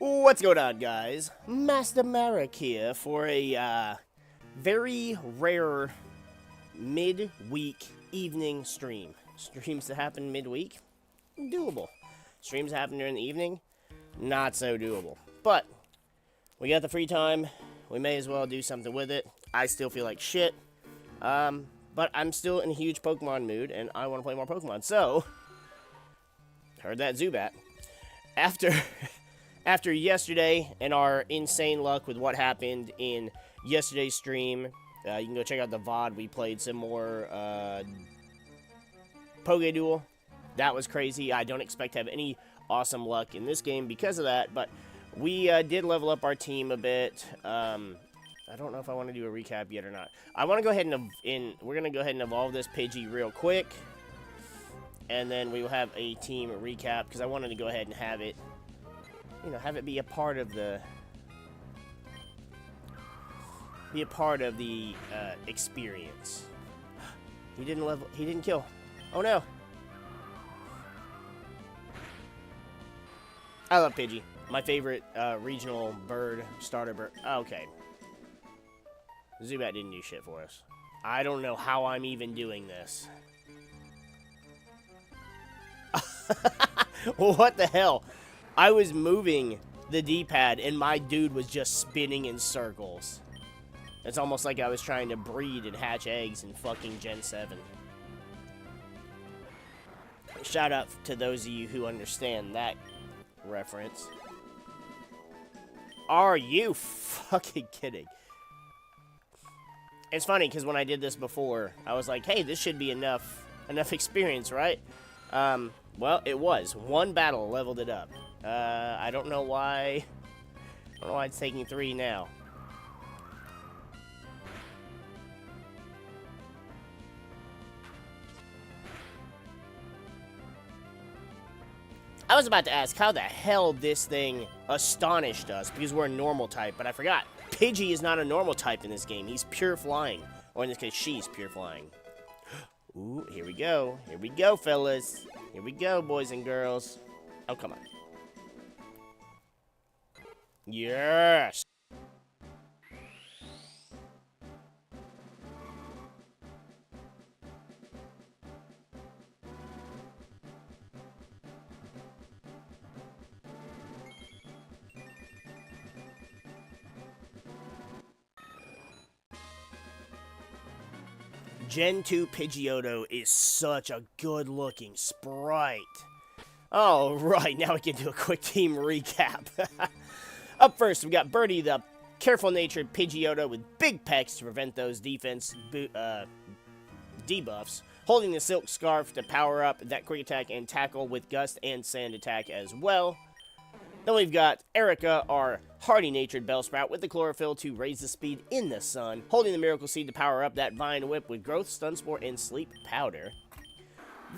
What's going on, guys? Master Marek here for a very rare midweek evening stream. Streams that happen midweek, doable. Streams that happen during the evening, not so doable. But we got the free time. We may as well do something with it. I still feel like shit, but I'm still in a huge Pokemon mood, and I want to play more Pokemon. So, heard that Zubat. After yesterday and our insane luck with what happened in yesterday's stream, you can go check out the VOD. We played some more Poké Duel. That was crazy. I don't expect to have any awesome luck in this game because of that, but we did level up our team a bit. I don't know if I want to do a recap yet or not. I want to go ahead and we're going to go ahead and evolve this Pidgey real quick, and then we will have a team recap because I wanted to go ahead and have it. You know, have it be a part of the experience. He didn't kill. Oh no. I love Pidgey. My favorite regional bird, starter bird. Okay. Zubat didn't do shit for us. I don't know how I'm even doing this. What the hell? I was moving the D-pad, and my dude was just spinning in circles. It's almost like I was trying to breed and hatch eggs in fucking Gen 7. Shout out to those of you who understand that reference. Are you fucking kidding? It's funny, because when I did this before, I was like, hey, this should be enough experience, right? Well, it was. One battle leveled it up. I don't know why it's taking 3 now. I was about to ask how the hell this thing astonished us because we're a normal type, but I forgot. Pidgey is not a normal type in this game. He's pure flying. Or in this case, she's pure flying. Ooh, here we go. Here we go, fellas. Here we go, boys and girls. Oh, come on. Yes! Gen 2 Pidgeotto is such a good-looking sprite. All right, now we can do a quick team recap. Up first, we got Birdie, the careful-natured Pidgeotto with big pecs to prevent those defense debuffs. Holding the Silk Scarf to power up that quick attack and tackle with Gust and Sand attack as well. Then we've got Erica, our hardy-natured Bellsprout with the Chlorophyll to raise the speed in the sun. Holding the Miracle Seed to power up that Vine Whip with Growth, Stun Spore, and Sleep Powder.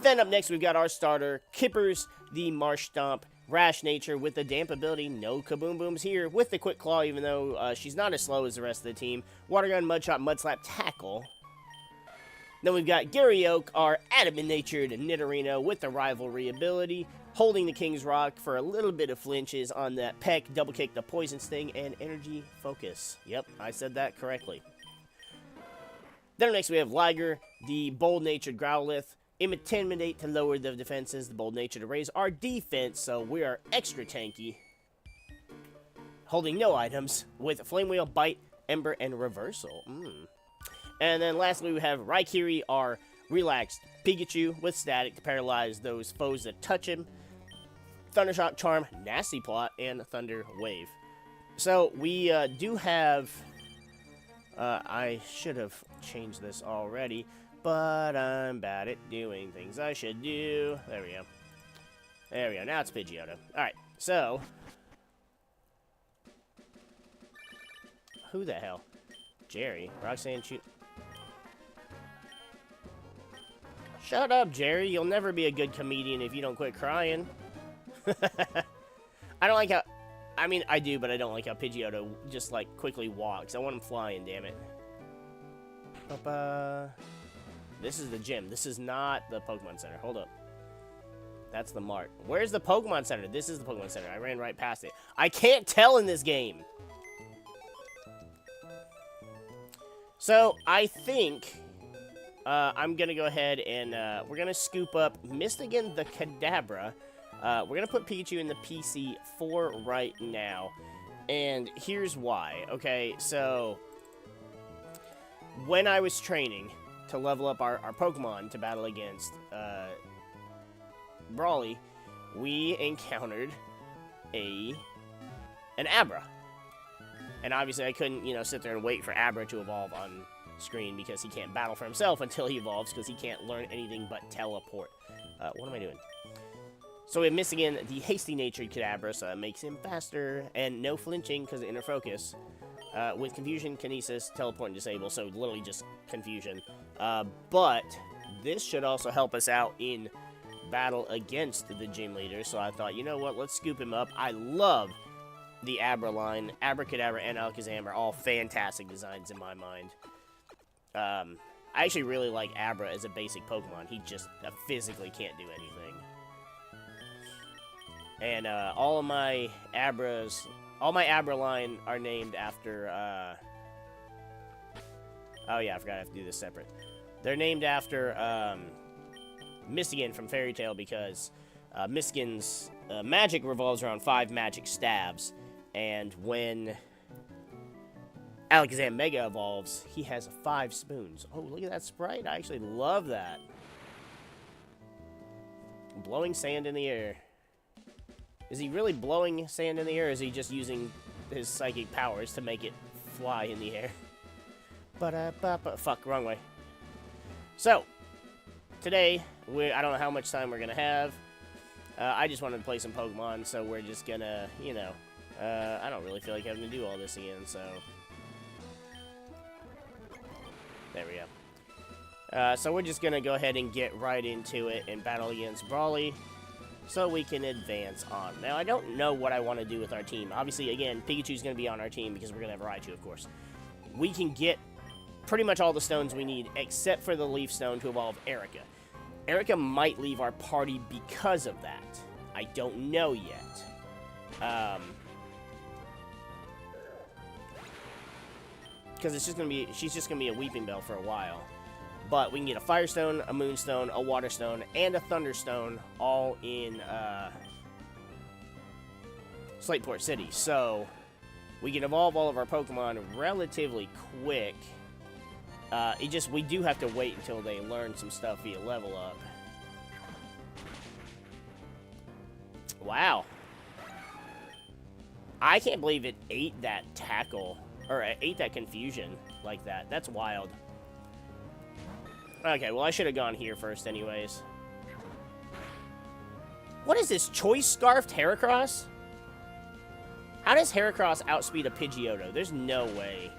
Then up next, we've got our starter, Kippers, the Marsh Stomp, Rash Nature with the Damp ability. No Kaboom Booms here with the Quick Claw, even though she's not as slow as the rest of the team. Water Gun, Mudshot, Mudslap, Tackle. Then we've got Gary Oak, our adamant-natured Nidorino with the Rivalry ability. Holding the King's Rock for a little bit of flinches on that Peck, Double Kick, the Poison Sting, and Energy Focus. Yep, I said that correctly. Then next we have Liger, the bold-natured Growlithe. Intimidate to lower the defenses, the bold nature to raise our defense, so we are extra tanky. Holding no items with Flame Wheel, Bite, Ember, and Reversal. And then lastly, we have Raikiri, our relaxed Pikachu with Static to paralyze those foes that touch him. Thundershock, Charm, Nasty Plot, and Thunder Wave. So we do have... I should have changed this already. But I'm bad at doing things I should do. There we go. There we go. Now it's Pidgeotto. Alright, so... Who the hell? Jerry. Roxanne shoot... Shut up, Jerry. You'll never be a good comedian if you don't quit crying. I don't like how... I mean, I do, but I don't like how Pidgeotto just, like, quickly walks. I want him flying, damn it. This is the gym. This is not the Pokemon Center. Hold up. That's the mart. Where's the Pokemon Center? This is the Pokemon Center. I ran right past it. I can't tell in this game. So, I think I'm going to go ahead and we're going to scoop up Mystigan the Kadabra. We're going to put Pikachu in the PC for right now. And here's why. Okay, so when I was training to level up our Pokemon to battle against Brawly, we encountered an Abra. And obviously I couldn't, you know, sit there and wait for Abra to evolve on screen because he can't battle for himself until he evolves because he can't learn anything but teleport. What am I doing? So we're missing in the hasty-natured Kadabra, so that makes him faster, and no flinching because of inner focus. With Confusion, Kinesis, Teleport, and Disable, so literally just Confusion. But this should also help us out in battle against the gym leader, so I thought, you know what, let's scoop him up. I love the Abra line. Abracadabra and Alakazam are all fantastic designs in my mind. I actually really like Abra as a basic Pokemon. He just physically can't do anything. And all my Abra line are named after, oh yeah, I forgot I have to do this separate. They're named after Mystigan from Fairy Tail because Mystigan's magic revolves around 5 magic stabs. And when Alakazam Mega evolves, he has 5 spoons. Oh, look at that sprite. I actually love that. Blowing sand in the air. Is he really blowing sand in the air, or is he just using his psychic powers to make it fly in the air? Fuck, wrong way. So, today, I don't know how much time we're going to have. I just wanted to play some Pokemon, so we're just going to, you know, I don't really feel like having to do all this again, so. There we go. So we're just going to go ahead and get right into it and battle against Brawly, so we can advance on. Now, I don't know what I want to do with our team. Obviously, again, Pikachu's going to be on our team because we're going to have Raichu, of course. We can get pretty much all the stones we need, except for the Leaf Stone to evolve Erica. Erica might leave our party because of that. I don't know yet. Because it's just going to be, she's just going to be a Weeping Bell for a while. But we can get a Firestone, a Moonstone, a Waterstone, and a Thunderstone all in Slateport City. So we can evolve all of our Pokemon relatively quick. We do have to wait until they learn some stuff via level up. Wow. I can't believe it ate that tackle, or it ate that Confusion like that. That's wild. Okay, well, I should have gone here first anyways. What is this, Choice Scarfed Heracross? How does Heracross outspeed a Pidgeotto? There's no way.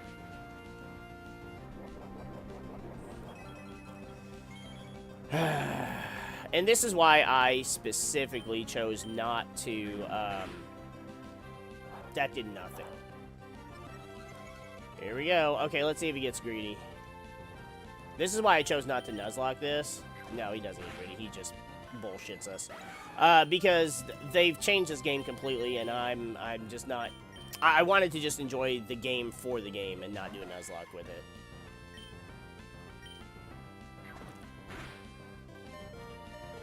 And this is why I specifically chose not to, that did nothing. Here we go. Okay, let's see if he gets greedy. This is why I chose not to Nuzlocke this. No, he doesn't get greedy. He just bullshits us. Because they've changed this game completely, and I'm just not... I wanted to just enjoy the game for the game and not do a Nuzlocke with it.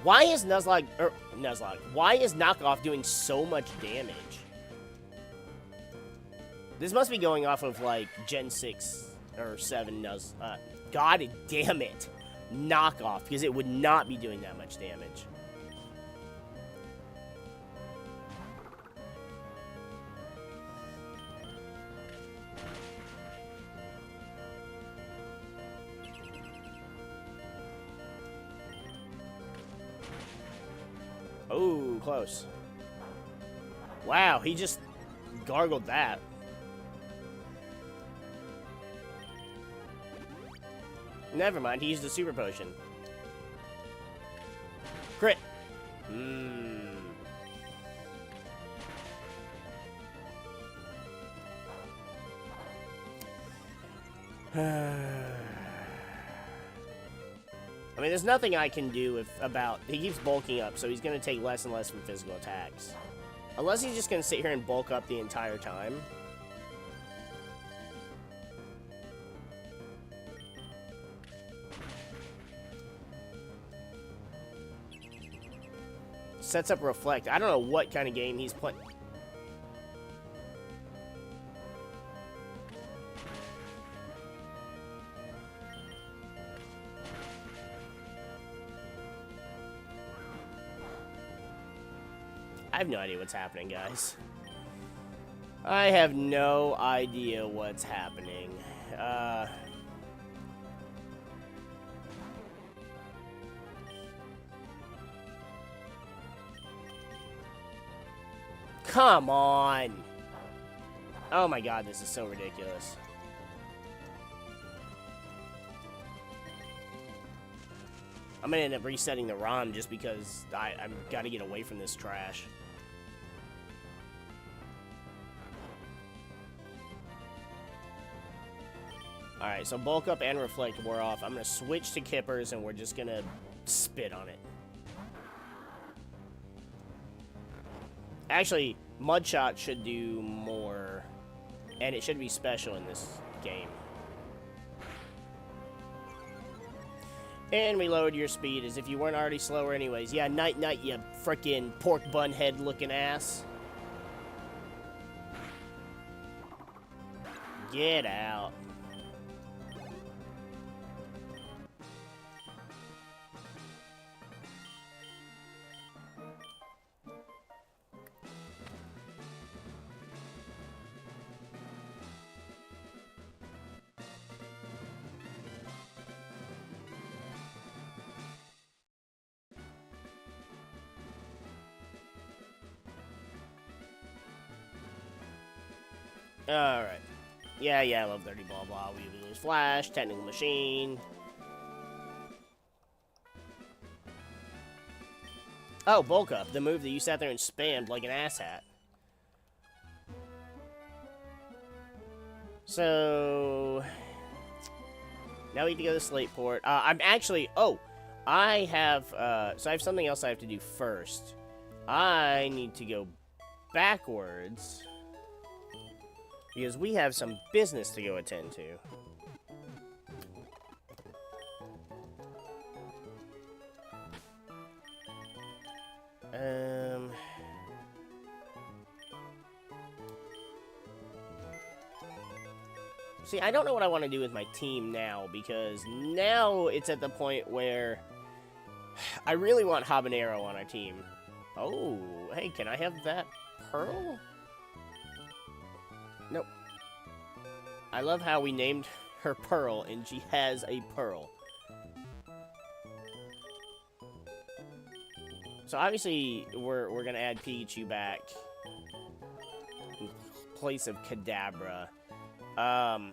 Why is Nuzlocke... Why is Knockoff doing so much damage? This must be going off of, like, Gen 6 or 7 God damn it. Knockoff, because it would not be doing that much damage. Oh, close. Wow, he just gargled that. Never mind, he used the Super Potion. Crit. I mean, there's nothing I can do about... He keeps bulking up, so he's going to take less and less from physical attacks. Unless he's just going to sit here and bulk up the entire time. Sets up Reflect. I don't know what kind of game he's playing. I have no idea what's happening, guys. I have no idea what's happening. Come on! Oh my god, this is so ridiculous. I'm gonna end up resetting the ROM just because I've got to get away from this trash. Alright, so Bulk Up and Reflect wore off. I'm gonna switch to Kippers and we're just gonna spit on it. Actually, Mudshot should do more, and it should be special in this game. And we lowered your speed as if you weren't already slower anyways. Yeah, night, you frickin' pork bun head looking ass. Get out. Alright. Yeah, I love 30 blah blah. We lose Flash, Technical Machine. Oh, Bulk Up, the move that you sat there and spammed like an asshat. So... now we need to go to Slateport. I'm actually... oh! I have... so I have something else I have to do first. I need to go backwards... because we have some business to go attend to. See, I don't know what I want to do with my team now, because now it's at the point where I really want Habanero on our team. Oh, hey, can I have that pearl? Nope. I love how we named her Pearl, and she has a pearl. So obviously, we're gonna add Pikachu back in place of Kadabra. I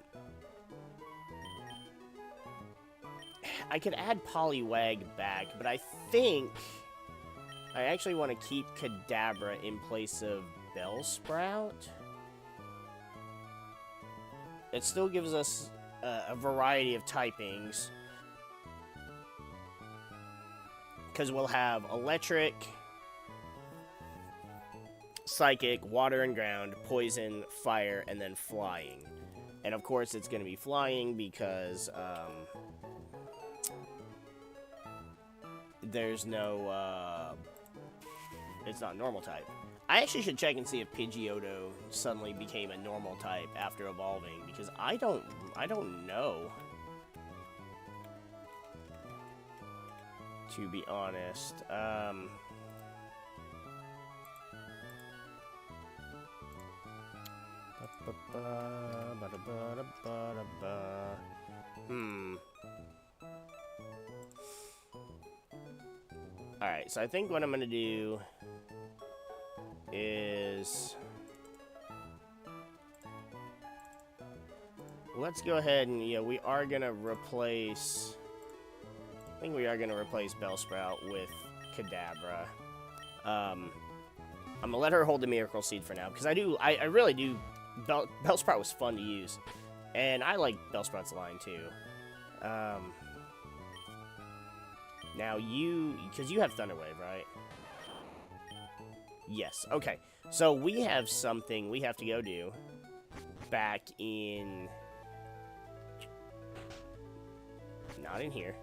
could add Poliwag back, but I think I actually want to keep Kadabra in place of Bellsprout. It still gives us a variety of typings. Because we'll have Electric, Psychic, Water and Ground, Poison, Fire, and then Flying. And of course it's going to be Flying because there's no... it's not normal type. I actually should check and see if Pidgeotto suddenly became a normal type after evolving, because I don't know. To be honest, Alright, so I think what I'm gonna do is let's go ahead and, yeah, we are gonna replace, I think we are gonna replace Bellsprout with Kadabra. I'm gonna let her hold the Miracle Seed for now, because I really do, Bellsprout was fun to use, and I like Bellsprout's line too. Now you, because you have Thunder Wave, right? Yes, okay. So we have something we have to go do back in... Not in here.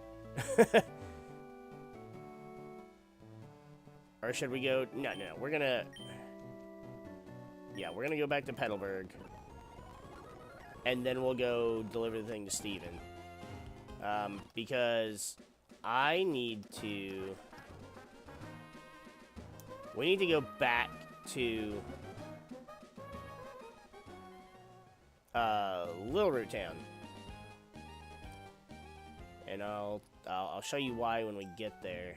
Or should we go... No, we're gonna... Yeah, we're gonna go back to Petalburg. And then we'll go deliver the thing to Steven. Because I need to... We need to go back to... Little Root Town. And I'll show you why when we get there.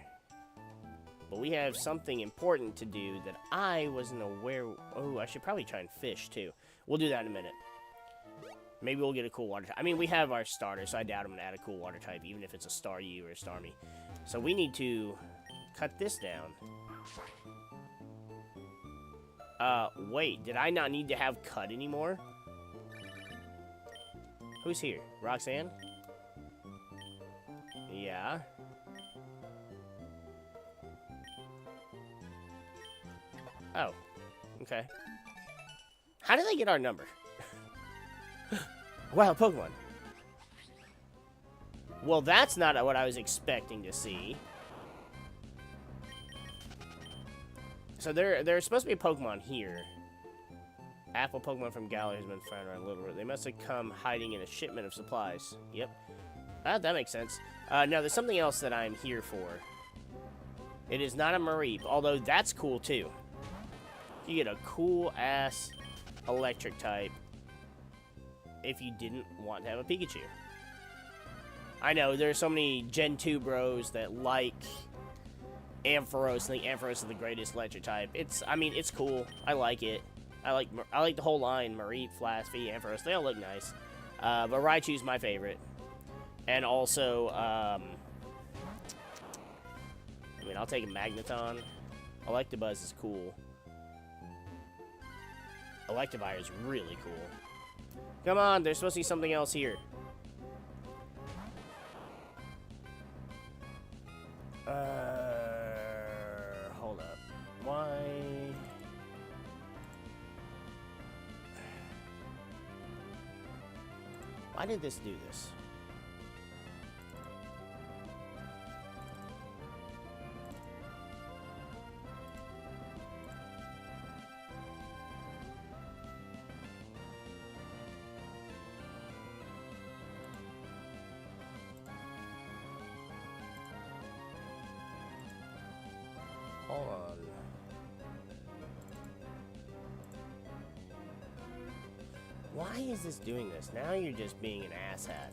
But we have something important to do that I wasn't aware... Oh, I should probably try and fish, too. We'll do that in a minute. Maybe we'll get a cool water type. I mean, we have our starter, so I doubt I'm going to add a cool water type, even if it's a Star-U or a Starmie. So we need to cut this down. Wait, did I not need to have cut anymore? Who's here? Roxanne? Yeah. Oh, okay. How did they get our number? Wow, Pokemon. Well, that's not what I was expecting to see. So there's supposed to be a Pokemon here. Apple Pokemon from Galar has been found around Little Root. They must have come hiding in a shipment of supplies. Yep. That makes sense. Now, there's something else that I'm here for. It is not a Mareep, although that's cool, too. You get a cool-ass electric type if you didn't want to have a Pikachu. I know, there's so many Gen 2 bros that like Ampharos, think Ampharos is the greatest electric type. I mean, it's cool. I like it. I like the whole line, Mareep, Flasfy, Ampharos. They all look nice. But Raichu's my favorite. And also, I mean, I'll take a Magneton. Electabuzz is cool. Electivire is really cool. Come on, there's supposed to be something else here. Hold up. Why? Why did this do this? Hold on. Why is this doing this? Now you're just being an asshat.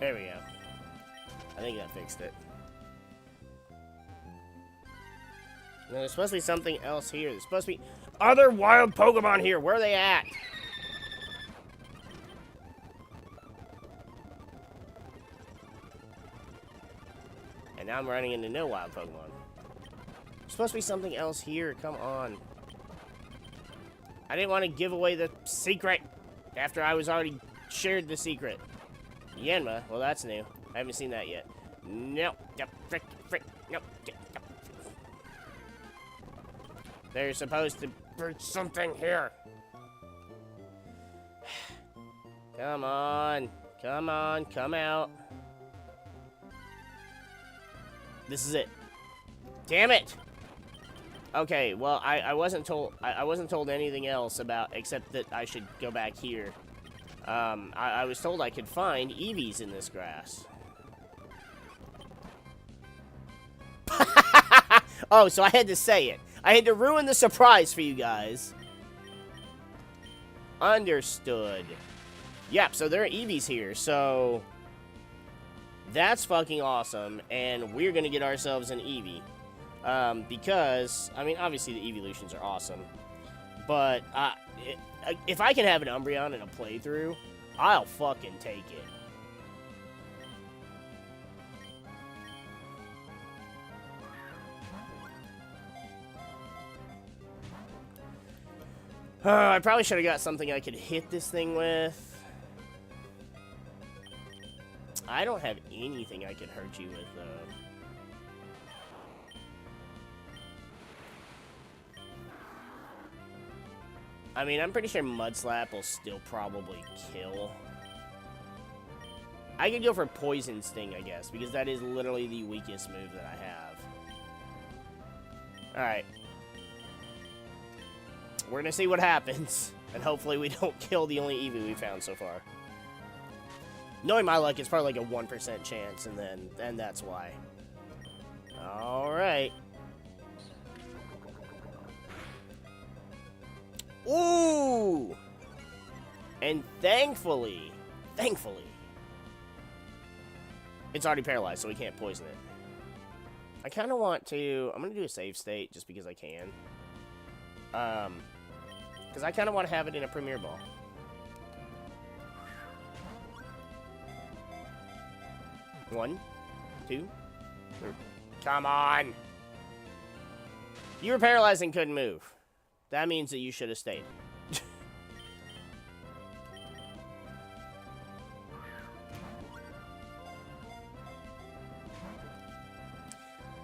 There we go. I think that fixed it. Now, there's supposed to be something else here. There's supposed to be other wild Pokemon here. Where are they at? And now I'm running into no wild Pokemon. There's supposed to be something else here. Come on. I didn't want to give away the secret after I was already shared the secret. Yanma. Well, that's new. I haven't seen that yet. No. Frick. No. There's supposed to be something here. Come on. Come on. Come out. This is it. Damn it. Okay, well, I wasn't told I wasn't told anything else about except that I should go back here. I was told I could find Eevees in this grass. Oh, so I had to say it. I had to ruin the surprise for you guys. Understood. Yep, so there are Eevees here, so that's fucking awesome, and we're gonna get ourselves an Eevee. Because, I mean, obviously the evolutions are awesome, but if I can have an Umbreon in a playthrough, I'll fucking take it. I probably should have got something I could hit this thing with. I don't have anything I could hurt you with, though. I mean, I'm pretty sure Mud Slap will still probably kill. I could go for Poison Sting, I guess, because that is literally the weakest move that I have. Alright. We're gonna see what happens, and hopefully we don't kill the only Eevee we found so far. Knowing my luck, it's probably like a 1% chance, and that's why. Alright. Ooh! And thankfully, it's already paralyzed, so we can't poison it. I kind of want to... I'm going to do a save state, just because I can. Because I kind of want to have it in a Premier Ball. One, two, three. Come on! You were paralyzed and couldn't move. That means that you should have stayed.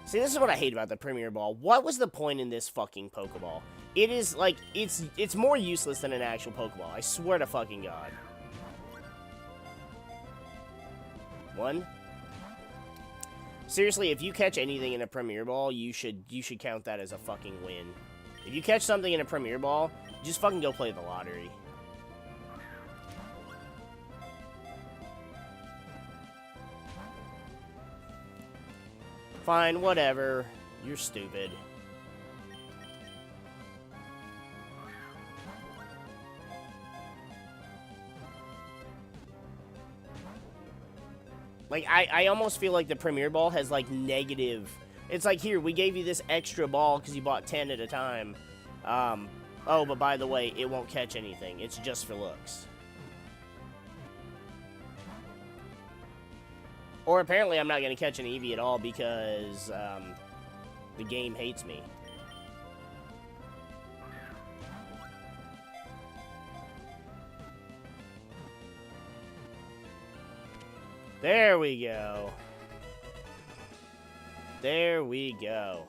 See, this is what I hate about the Premier Ball. What was the point in this fucking Pokeball? It is, like, it's more useless than an actual Pokeball. I swear to fucking God. One. Seriously, if you catch anything in a Premier Ball, you should count that as a fucking win. If you catch something in a Premier Ball, just fucking go play the lottery. Fine, whatever. You're stupid. Like, I almost feel like the Premier Ball has, like, negative... It's like, here, we gave you this extra ball because you bought 10 at a time. Oh, but by the way, it won't catch anything. It's just for looks. Or apparently I'm not going to catch an Eevee at all because the game hates me. There we go. There we go.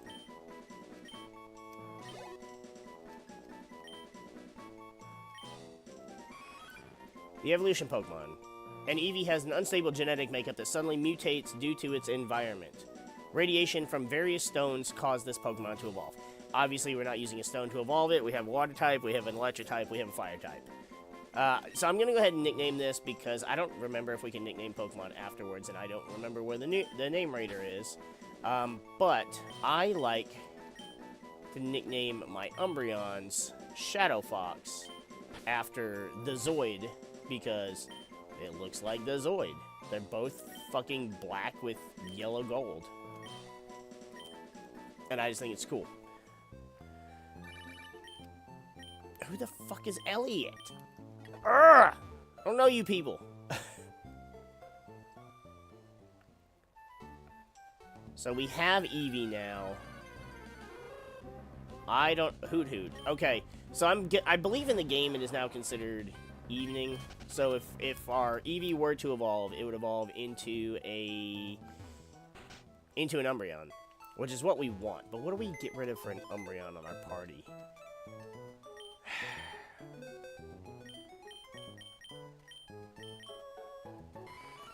The evolution Pokemon. An Eevee has an unstable genetic makeup that suddenly mutates due to its environment. Radiation from various stones caused this Pokemon to evolve. Obviously, we're not using a stone to evolve it. We have a water type, we have an electric type, we have a fire type. So I'm going to go ahead and nickname this because I don't remember if we can nickname Pokemon afterwards, and I don't remember where the name rater is. But I like to nickname my Umbreons Shadow Fox after the Zoid because it looks like the Zoid. They're both fucking black with yellow gold. And I just think it's cool. Who the fuck is Elliot? Urgh! I don't know you people. So we have Eevee now. I don't... Hoot. Okay, so I believe in the game it is now considered evening. So if our Eevee were to evolve, it would evolve into an Umbreon, which is what we want. But what do we get rid of for an Umbreon on our party?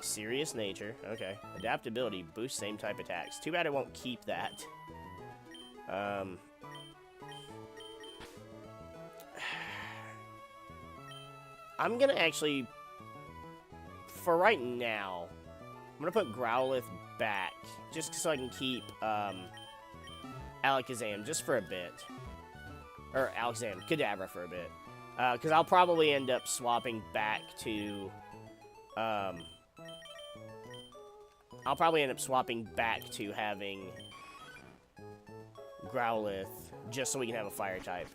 Serious nature. Okay. Adaptability. Boost same type attacks. Too bad I won't keep that. I'm gonna actually... For right now, I'm gonna put Growlithe back. Just so I can keep, Alakazam just for a bit. Or Alakazam. Kadabra for a bit. Because I'll probably end up swapping back to... I'll probably end up swapping back to having Growlithe just so we can have a fire type.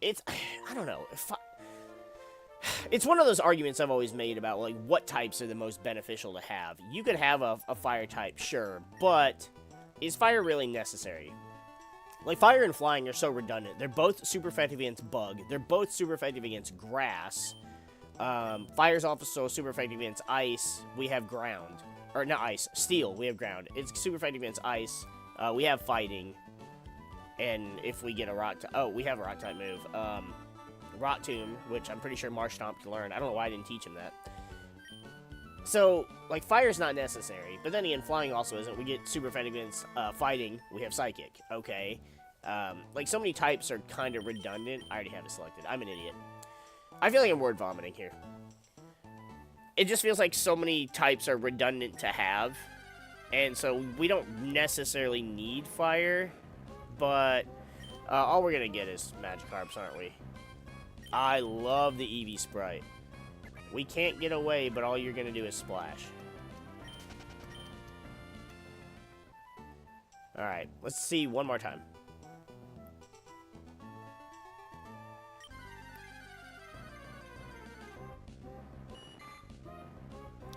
It's, I don't know. It's one of those arguments I've always made about, like, what types are the most beneficial to have. You could have a fire type, sure, but is fire really necessary? Like, fire and flying are so redundant. They're both super effective against bug. They're both super effective against grass. Fire's also super effective against ice. We have ground. Or, not ice. Steel. We have ground. It's super effective against ice. We have fighting. And if we get a rock... Oh, we have a rock type move. Rock Tomb, which I'm pretty sure Marshtomp can learn. I don't know why I didn't teach him that. So, like, fire's not necessary. But then again, flying also isn't. We get super effective against fighting. We have psychic. Okay. Like, so many types are kind of redundant. I already have it selected. I'm an idiot. I feel like I'm word vomiting here. It just feels like so many types are redundant to have. And so we don't necessarily need fire. But all we're going to get is Magikarps, aren't we? I love the Eevee sprite. We can't get away, but all you're going to do is splash. Alright, let's see one more time.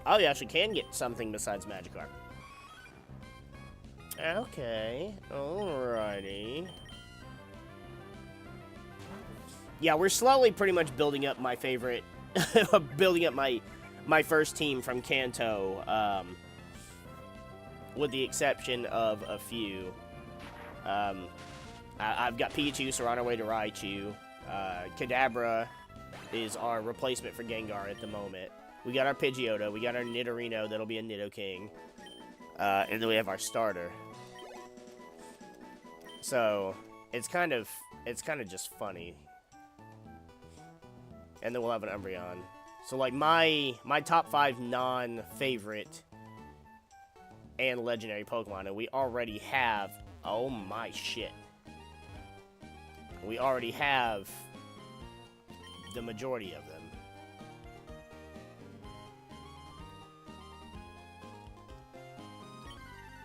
Oh, you actually can get something besides Magikarp. Okay, alrighty. Yeah, we're slowly pretty much building up my favorite, building up my first team from Kanto, with the exception of a few. I've got Pikachu, so we're on our way to Raichu. Kadabra is our replacement for Gengar at the moment. We got our Pidgeotto, we got our Nidorino, that'll be a Nidoking. And then we have our starter. So, it's kind of just funny. And then we'll have an Umbreon. So, like, my top 5 non-favorite and legendary Pokemon, and we already have... Oh, my shit. We already have the majority of them.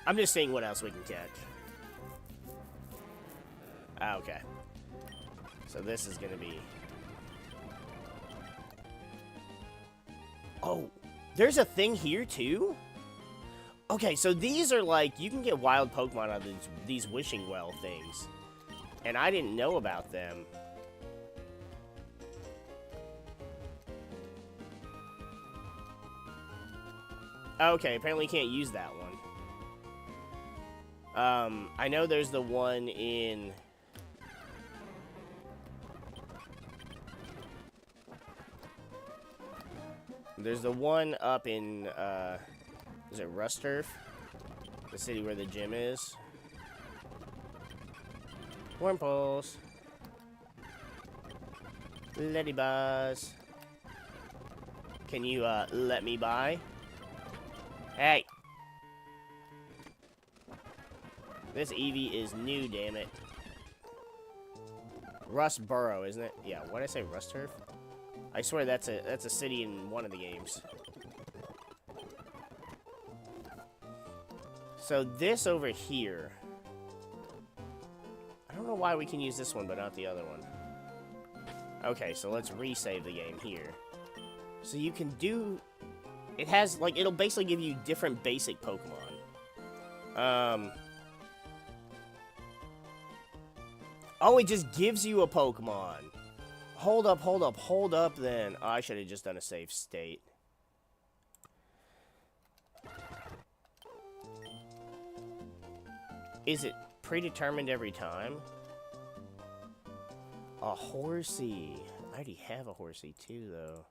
I'm just seeing what else we can catch. Ah, okay. So this is gonna be... Oh, there's a thing here too? Okay, so these are like, you can get wild Pokemon out of these wishing well things. And I didn't know about them. Okay, apparently you can't use that one. I know there's the one in... There's the one up in, is it Rusturf? The city where the gym is. Wormpulse. Ladybuzz. Can you, let me by? Hey! This Eevee is new, damn it. Rustboro, isn't it? Yeah, what did I say, Rusturf? I swear that's a city in one of the games. So this over here... I don't know why we can use this one, but not the other one. Okay, so let's resave the game here. So you can do... It has, like, it'll basically give you different basic Pokemon. Oh, it just gives you a Pokemon. Hold up then. Oh, I should have just done a save state. Is it predetermined every time? A Horsey. I already have a Horsey too, though.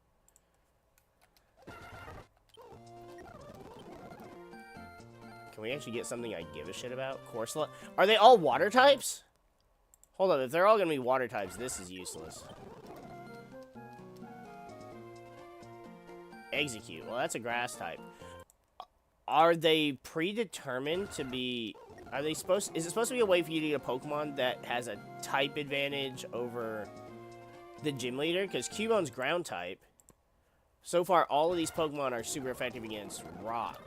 Can we actually get something I give a shit about? Corsola? Are they all water types? Hold up, if they're all gonna be water types, this is useless. Execute. Well, that's a grass type. Are they predetermined to be... Are they supposed... Is it supposed to be a way for you to get a Pokemon that has a type advantage over the gym leader? Because Cubone's ground type. So far, all of these Pokemon are super effective against rock.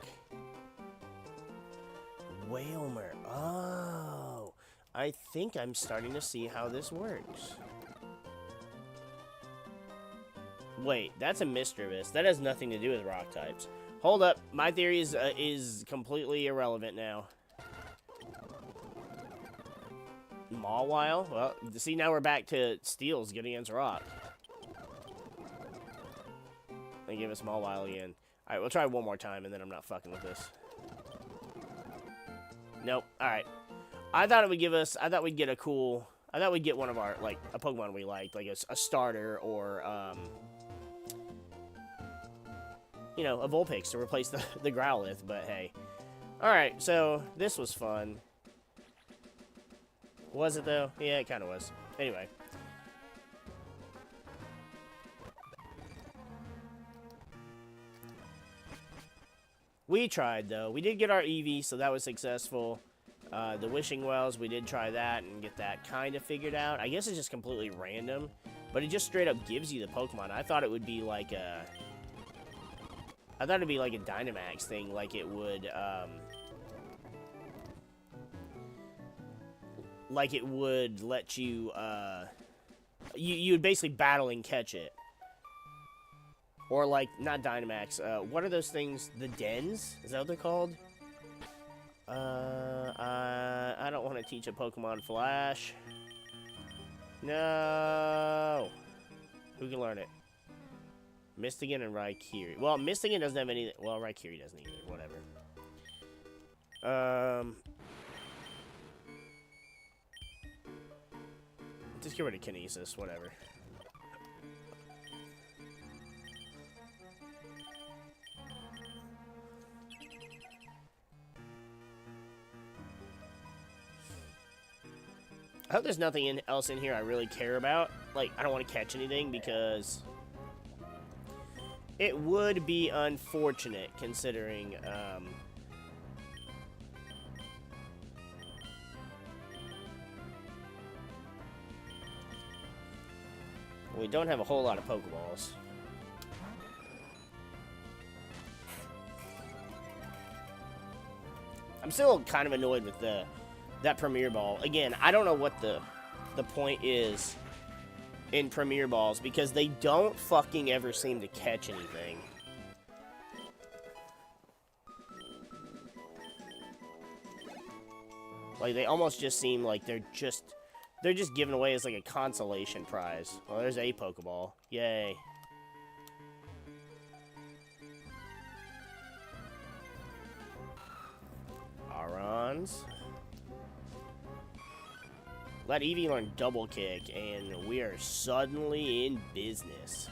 Wailmer. Oh. I think I'm starting to see how this works. Wait, that's a Misdreavus. That has nothing to do with rock types. Hold up. My theory is completely irrelevant now. Mawile? Well, see, now we're back to Steel's good against Rock. They give us Mawile again. Alright, we'll try one more time, and then I'm not fucking with this. Nope. Alright. I thought it would give us... I thought we'd get a cool... I thought we'd get one of our, like, a Pokemon we liked. Like a starter or, you know, a Vulpix to replace the Growlithe, but hey. Alright, so this was fun. Was it, though? Yeah, it kind of was. Anyway. We tried, though. We did get our Eevee, so that was successful. The Wishing Wells, we did try that and get that kind of figured out. I guess it's just completely random, but it just straight up gives you the Pokemon. I thought it would be like a... I thought it'd be like a Dynamax thing, like it would, like it would let you, you would basically battle and catch it. Or like, not Dynamax, what are those things? The Dens? Is that what they're called? I don't want to teach a Pokemon Flash. No! Who can learn it? Mistigan and Rhyhorn. Well, Mistigan doesn't have any... Well, Rhyhorn doesn't either. Whatever. Just get rid of Kinesis. Whatever. I hope there's nothing else in here I really care about. Like, I don't want to catch anything because... It would be unfortunate, considering, we don't have a whole lot of Pokeballs. I'm still kind of annoyed with that Premier Ball. Again, I don't know what the point is in Premier Balls, because they don't fucking ever seem to catch anything. Like, they almost just seem like they're just given away as like a consolation prize. Well, there's a Pokeball. Yay. Arons. Let Eevee learn Double Kick, and we are suddenly in business.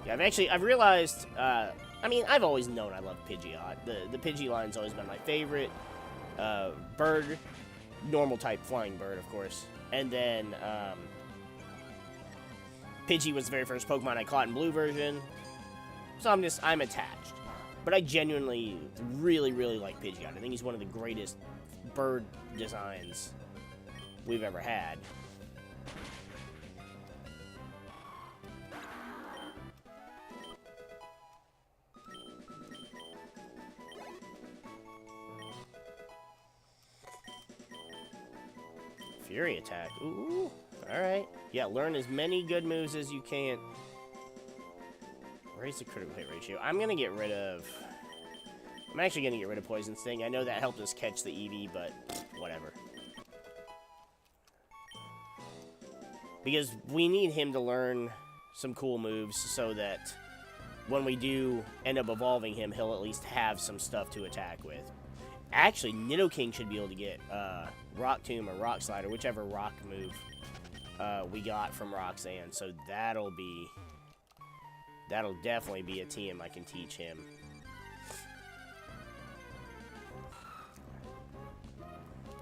Yeah, I've realized, I mean, I've always known I love Pidgeot. The Pidgeot's always been my favorite. Bird, normal type flying bird, of course. And then, Pidgey was the very first Pokemon I caught in Blue version, so I'm attached. But I genuinely, really, really like Pidgeot. I think he's one of the greatest bird designs we've ever had. Fury attack. Ooh. Alright. Yeah, learn as many good moves as you can. Raise the critical hit ratio. I'm actually gonna get rid of Poison Sting. I know that helped us catch the Eevee, but whatever. Because we need him to learn some cool moves so that when we do end up evolving him, he'll at least have some stuff to attack with. Actually, Nidoking should be able to get Rock Tomb or Rock Slide, or whichever rock move we got from Roxanne. So that'll definitely be a TM I can teach him.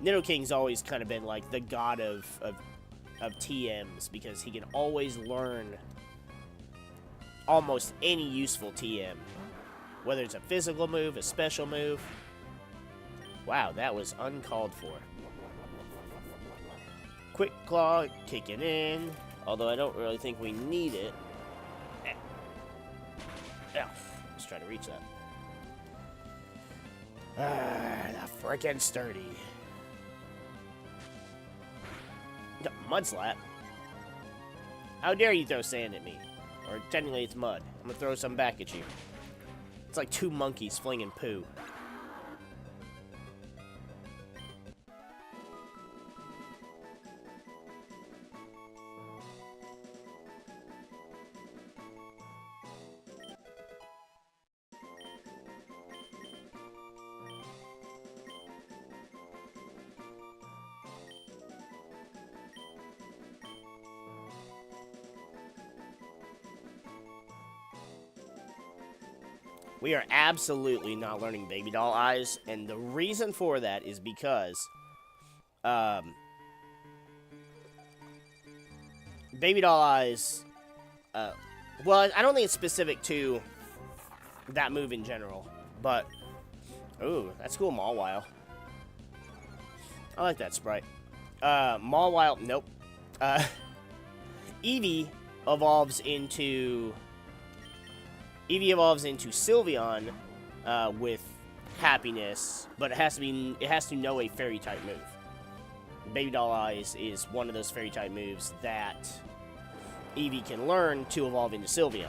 Nidoking's always kind of been like the god of TMs, because he can always learn almost any useful TM. Whether it's a physical move, a special move. Wow, that was uncalled for. Quick Claw kicking in, although I don't really think we need it. Let's try to reach that. The frickin' sturdy. Mud Slap. How dare you throw sand at me? Or technically it's mud. I'm gonna throw some back at you. It's like two monkeys flinging poo. We are absolutely not learning Baby Doll Eyes, and the reason for that is because, Baby Doll Eyes, well, I don't think it's specific to that move in general, but, ooh, that's cool, Mawile. I like that sprite. Mawile, nope. Eevee evolves into Sylveon with happiness, but it has to know a fairy type move. Baby Doll Eyes is one of those fairy type moves that Eevee can learn to evolve into Sylveon.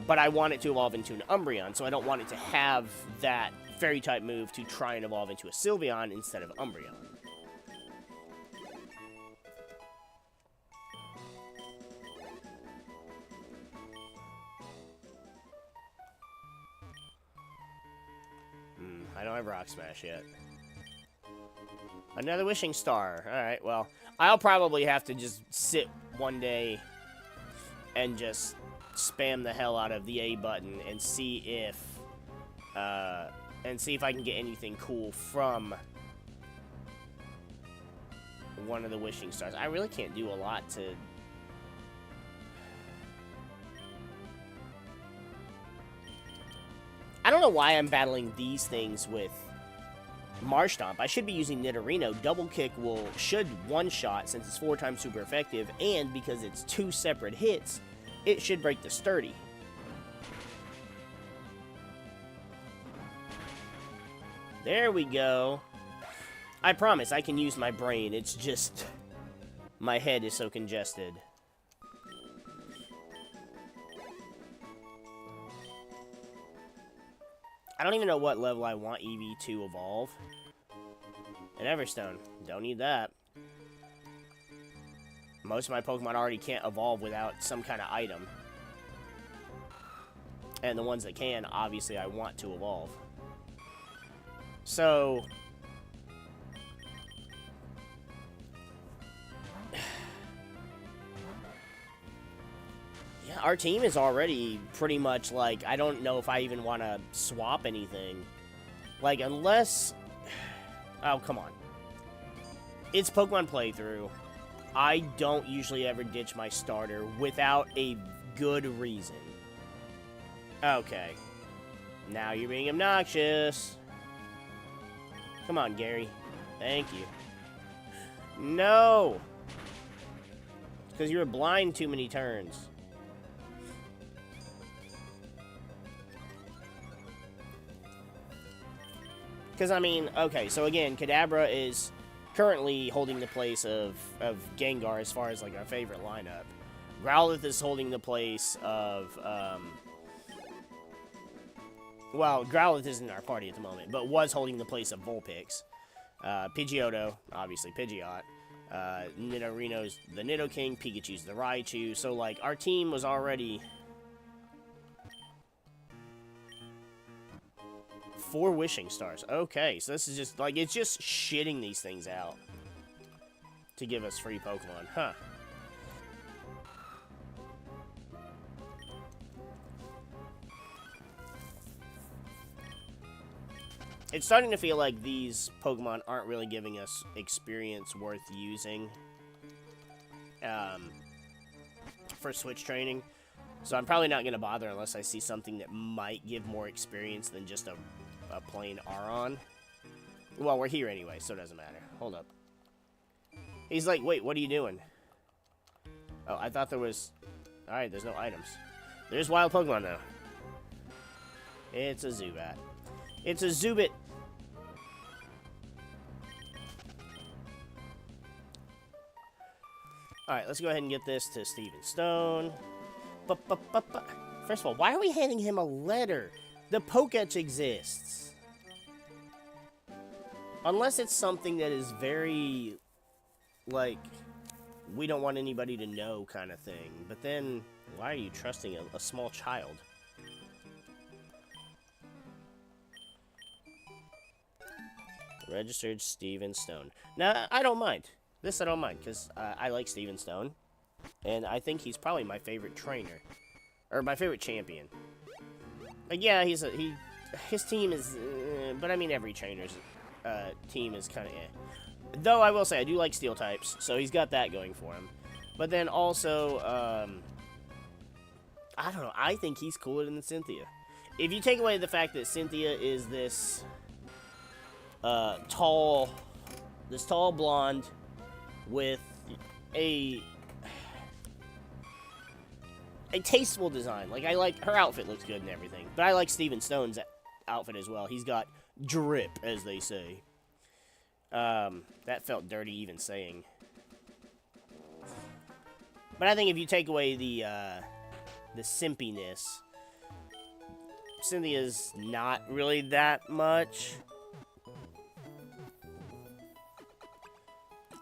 But I want it to evolve into an Umbreon, so I don't want it to have that fairy type move to try and evolve into a Sylveon instead of Umbreon. I don't have Rock Smash yet. Another Wishing Star. Alright, well, I'll probably have to just sit one day and just spam the hell out of the A button and see if I can get anything cool from one of the Wishing Stars. I really can't do a lot to... I don't know why I'm battling these things with Marshtomp. I should be using Nidorino. Double Kick should one-shot since it's 4 times super effective, and because it's 2 separate hits, it should break the Sturdy. There we go. I promise I can use my brain. It's just my head is so congested. I don't even know what level I want Eevee to evolve. An Everstone. Don't need that. Most of my Pokemon already can't evolve without some kind of item. And the ones that can, obviously, I want to evolve. So... our team is already pretty much like, I don't know if I even want to swap anything. Like, unless... oh, come on. It's Pokemon playthrough. I don't usually ever ditch my starter without a good reason. Okay. Now you're being obnoxious. Come on, Gary. Thank you. No! It's because you were blind too many turns. Because, I mean, okay, so again, Kadabra is currently holding the place of Gengar as far as, like, our favorite lineup. Growlithe is holding the place of, well, Growlithe isn't in our party at the moment, but was holding the place of Vulpix. Pidgeotto, obviously Pidgeot. Nidorino's the Nidoking, Pikachu's the Raichu. So, like, our team was already... 4 Wishing Stars. Okay, so this is just, like, it's just shitting these things out to give us free Pokemon. Huh. It's starting to feel like these Pokemon aren't really giving us experience worth using for Switch training. So I'm probably not going to bother unless I see something that might give more experience than just a plain Aron. Well, we're here anyway, so it doesn't matter. Hold up. He's like, wait, what are you doing? Oh, I thought there was... Alright, there's no items. There's wild Pokemon, though. It's a Zubat. It's a Zubit. Alright, let's go ahead and get this to Steven Stone. First of all, why are we handing him a letter? The Poketch exists. Unless it's something that is very, like, we don't want anybody to know kind of thing. But then, why are you trusting a small child? Registered Steven Stone. Now, I don't mind. This I don't mind, because I like Steven Stone. And I think he's probably my favorite trainer. Or my favorite champion. Like, yeah, his team is... but I mean, every trainer's team is kind of Though, I will say, I do like steel types, so he's got that going for him. But then also, I don't know, I think he's cooler than Cynthia. If you take away the fact that Cynthia is this... tall blonde with a tasteful design. Like, I like her outfit, looks good and everything, but I like Steven Stone's outfit as well. He's got drip, as they say. That felt dirty even saying. But I think if you take away the simpiness, Cynthia's not really that much.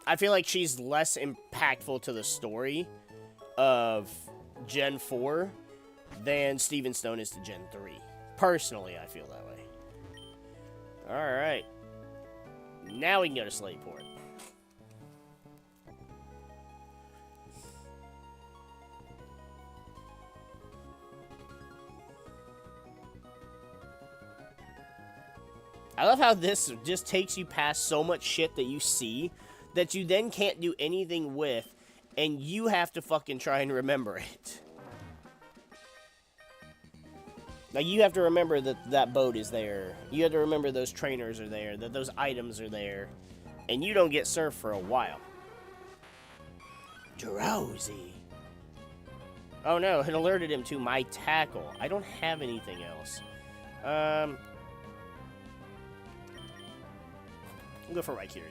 I feel like she's less impactful to the story of Gen 4 than Steven Stone is to Gen 3. Personally, I feel that way. Alright. Now we can go to Slateport. I love how this just takes you past so much shit that you see that you then can't do anything with, and you have to fucking try and remember it. Like, you have to remember that that boat is there. You have to remember those trainers are there, that those items are there, and you don't get surfed for a while. Drowsy. Oh no, it alerted him to my tackle. I don't have anything else. I'll go for Raikiri.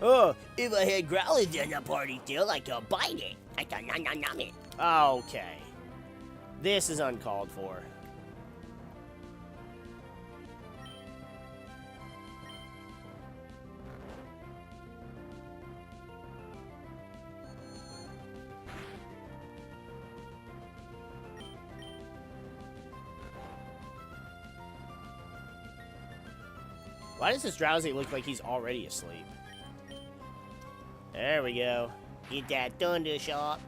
Oh, if I had growlers in the party still, I could bite it. I could nom it. Okay. This is uncalled for. Why does this Drowsy look like he's already asleep? There we go. Get that thunder shock.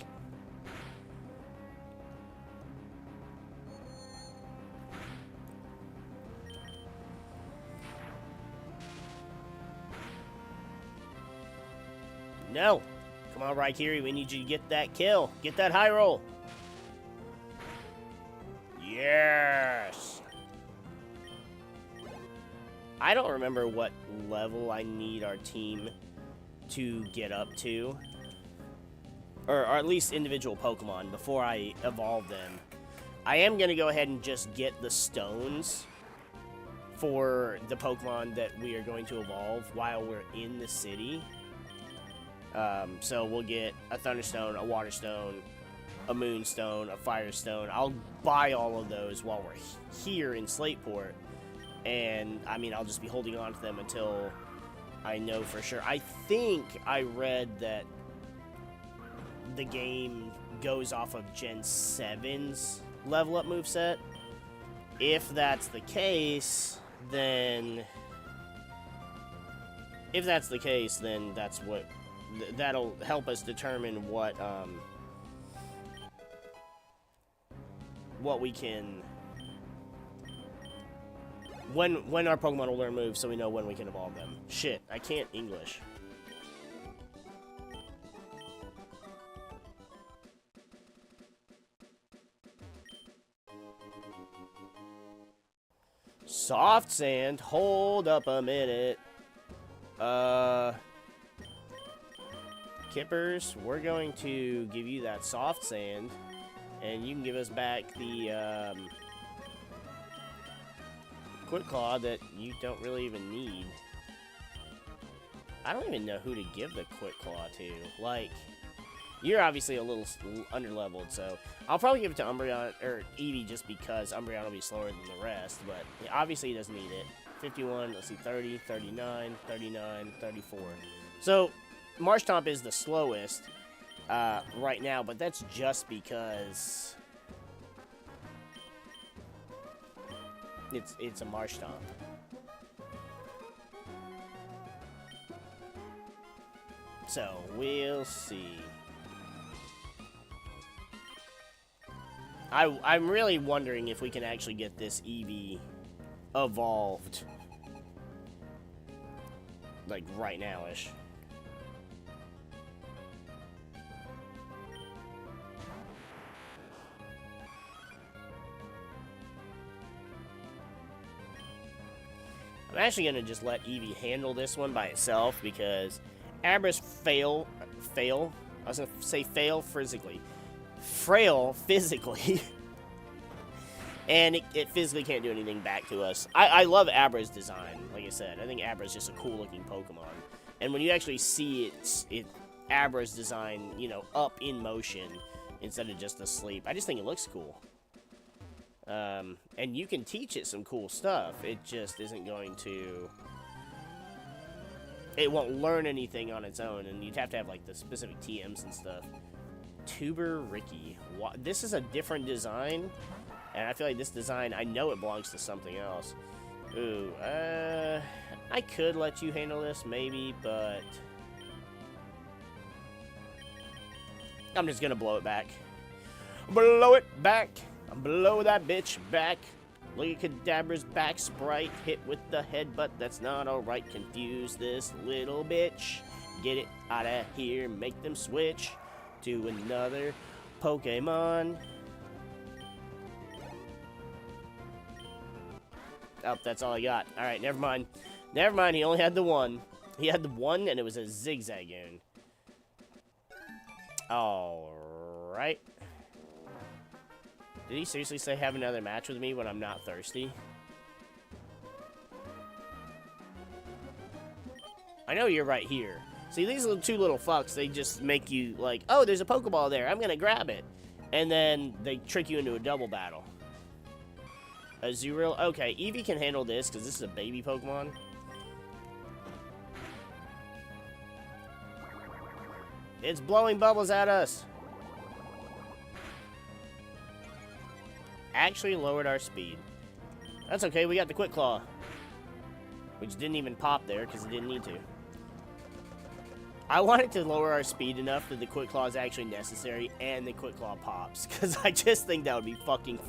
No. Come on, Raikiri. We need you to get that kill. Get that high roll. Yes. I don't remember what level I need our team to get up to, or at least individual Pokemon, before I evolve them. I am going to go ahead and just get the stones for the Pokemon that we are going to evolve while we're in the city. So we'll get a Thunderstone, a Waterstone, a Moonstone, a Firestone. I'll buy all of those while we're here in Slateport. And, I mean, I'll just be holding on to them until I know for sure. I think I read that the game goes off of Gen 7's level up moveset. If that's the case, then... that's what... that'll help us determine what we can... When our Pokemon will learn moves, so we know when we can evolve them. Shit, I can't English. Soft Sand? Hold up a minute. Kippers, we're going to give you that Soft Sand, and you can give us back the, Quick Claw that you don't really even need. I don't even know who to give the Quick Claw to. Like, You're obviously a little underleveled, so I'll probably give it to Umbreon or Eevee just because Umbreon will be slower than the rest. But obviously, he doesn't need it. 51. Let's see, 30, 39, 39, 34. So Marshtomp is the slowest right now, but that's just because it's a Marshtomp. So we'll see. I'm really wondering if we can actually get this Eevee evolved, like right now-ish. I'm actually gonna just let Eevee handle this one by itself because Abra's fail. I was gonna say fail physically. Frail physically. And it physically can't do anything back to us. I love Abra's design, like I said. I think Abra's just a cool looking Pokemon. And when you actually see Abra's design, you know, up in motion instead of just asleep, I just think it looks cool. And you can teach it some cool stuff. It just isn't going to... It won't learn anything on its own, and you'd have to have, like, the specific TMs and stuff. Tuber Ricky. This is a different design, and I feel like this design, I know it belongs to something else. Ooh, I could let you handle this, maybe, but... I'm just gonna blow it back. Blow it back! Blow that bitch back! Look at Kadabra's back sprite, hit with the headbutt, that's not alright. Confuse this little bitch. Get it out of here, make them switch to another Pokemon. Oh, that's all I got. Alright, never mind. Never mind, he only had the one. He had the one, and it was a Zigzagoon. Alright. Did he seriously say have another match with me when I'm not thirsty? I know you're right here. See, these two little fucks, they just make you like, oh, there's a Pokeball there, I'm gonna grab it. And then they trick you into a double battle. Azurill, okay, Eevee can handle this because this is a baby Pokemon. It's blowing bubbles at us. Actually lowered our speed. That's okay, we got the Quick Claw. Which didn't even pop there because it didn't need to. I wanted to lower our speed enough that the Quick Claw is actually necessary and the Quick Claw pops. Because I just think that would be fucking...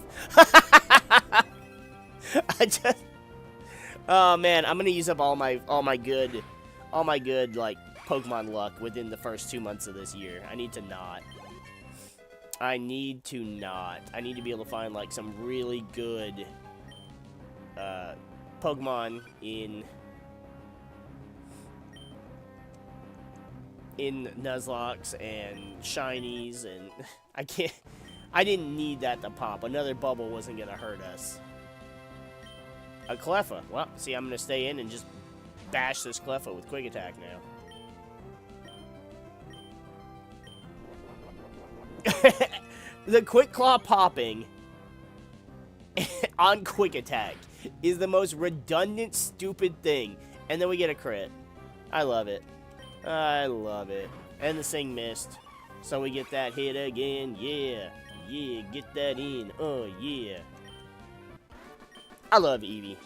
Oh man, I'm gonna use up all my good like Pokemon luck within the first 2 months of this year. I need to not. I need to be able to find, like, some really good Pokemon in Nuzlocke and Shinies, and I didn't need that to pop. Another bubble wasn't gonna hurt us. A Cleffa. Well, see, I'm gonna stay in and just bash this Cleffa with Quick Attack now. The Quick Claw popping on Quick Attack is the most redundant, stupid thing. And then we get a crit. I love it. I love it. And the Sing missed. So we get that hit again. Yeah. Yeah, get that in. Oh, yeah. I love Eevee.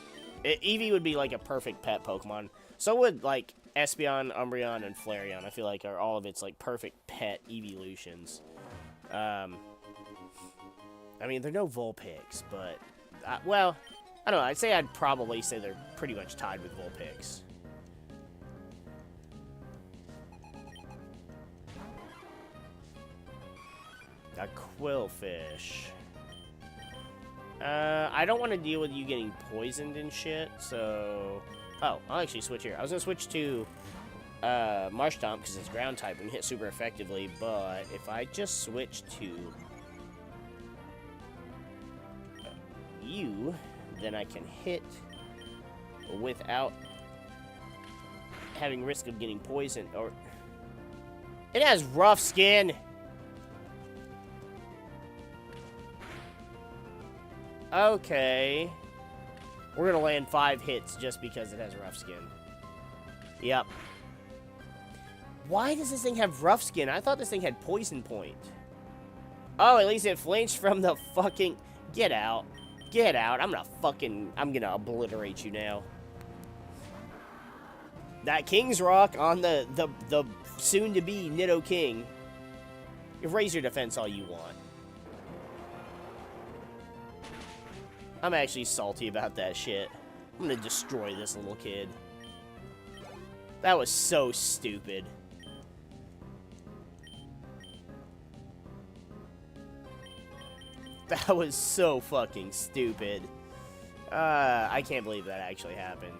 Eevee would be like a perfect pet Pokemon. So would, like, Espeon, Umbreon, and Flareon. I feel like are all of its, like, perfect pet evolutions. I mean, they're no Vulpix, but... well, I don't know. I'd probably say they're pretty much tied with Vulpix. A Quillfish. I don't want to deal with you getting poisoned and shit, so... Oh, I'll actually switch here. I was going to switch to Marshtomp because it's ground type and hit super effectively, but if I just switch to you, then I can hit without having risk of getting poisoned. Or it has rough skin. Okay. We're gonna land 5 hits just because it has rough skin. Yep. Why does this thing have rough skin? I thought this thing had poison point. Oh, at least it flinched from the fucking... Get out. Get out. I'm gonna obliterate you now. That King's Rock on the soon-to-be Nido King. You raise your defense all you want. I'm actually salty about that shit. I'm gonna destroy this little kid. That was so stupid. That was so fucking stupid. I can't believe that actually happened.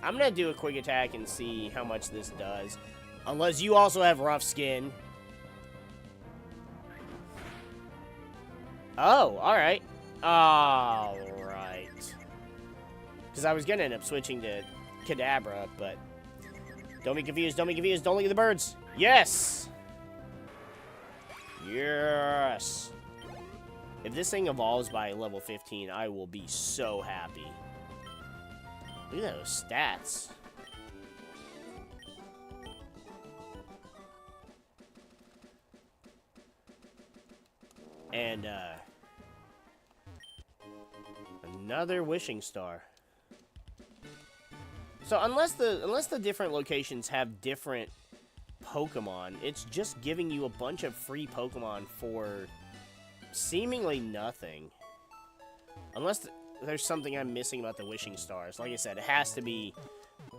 I'm gonna do a quick attack and see how much this does. Unless you also have rough skin. Oh, alright. Alright. Because I was gonna end up switching to Kadabra, but... Don't be confused, don't be confused, don't look at the birds! Yes! Yes! If this thing evolves by level 15, I will be so happy. Look at those stats. And, another wishing star. So unless the different locations have different Pokemon, it's just giving you a bunch of free Pokemon for seemingly nothing. Unless there's something I'm missing about the wishing stars. Like I said, it has to be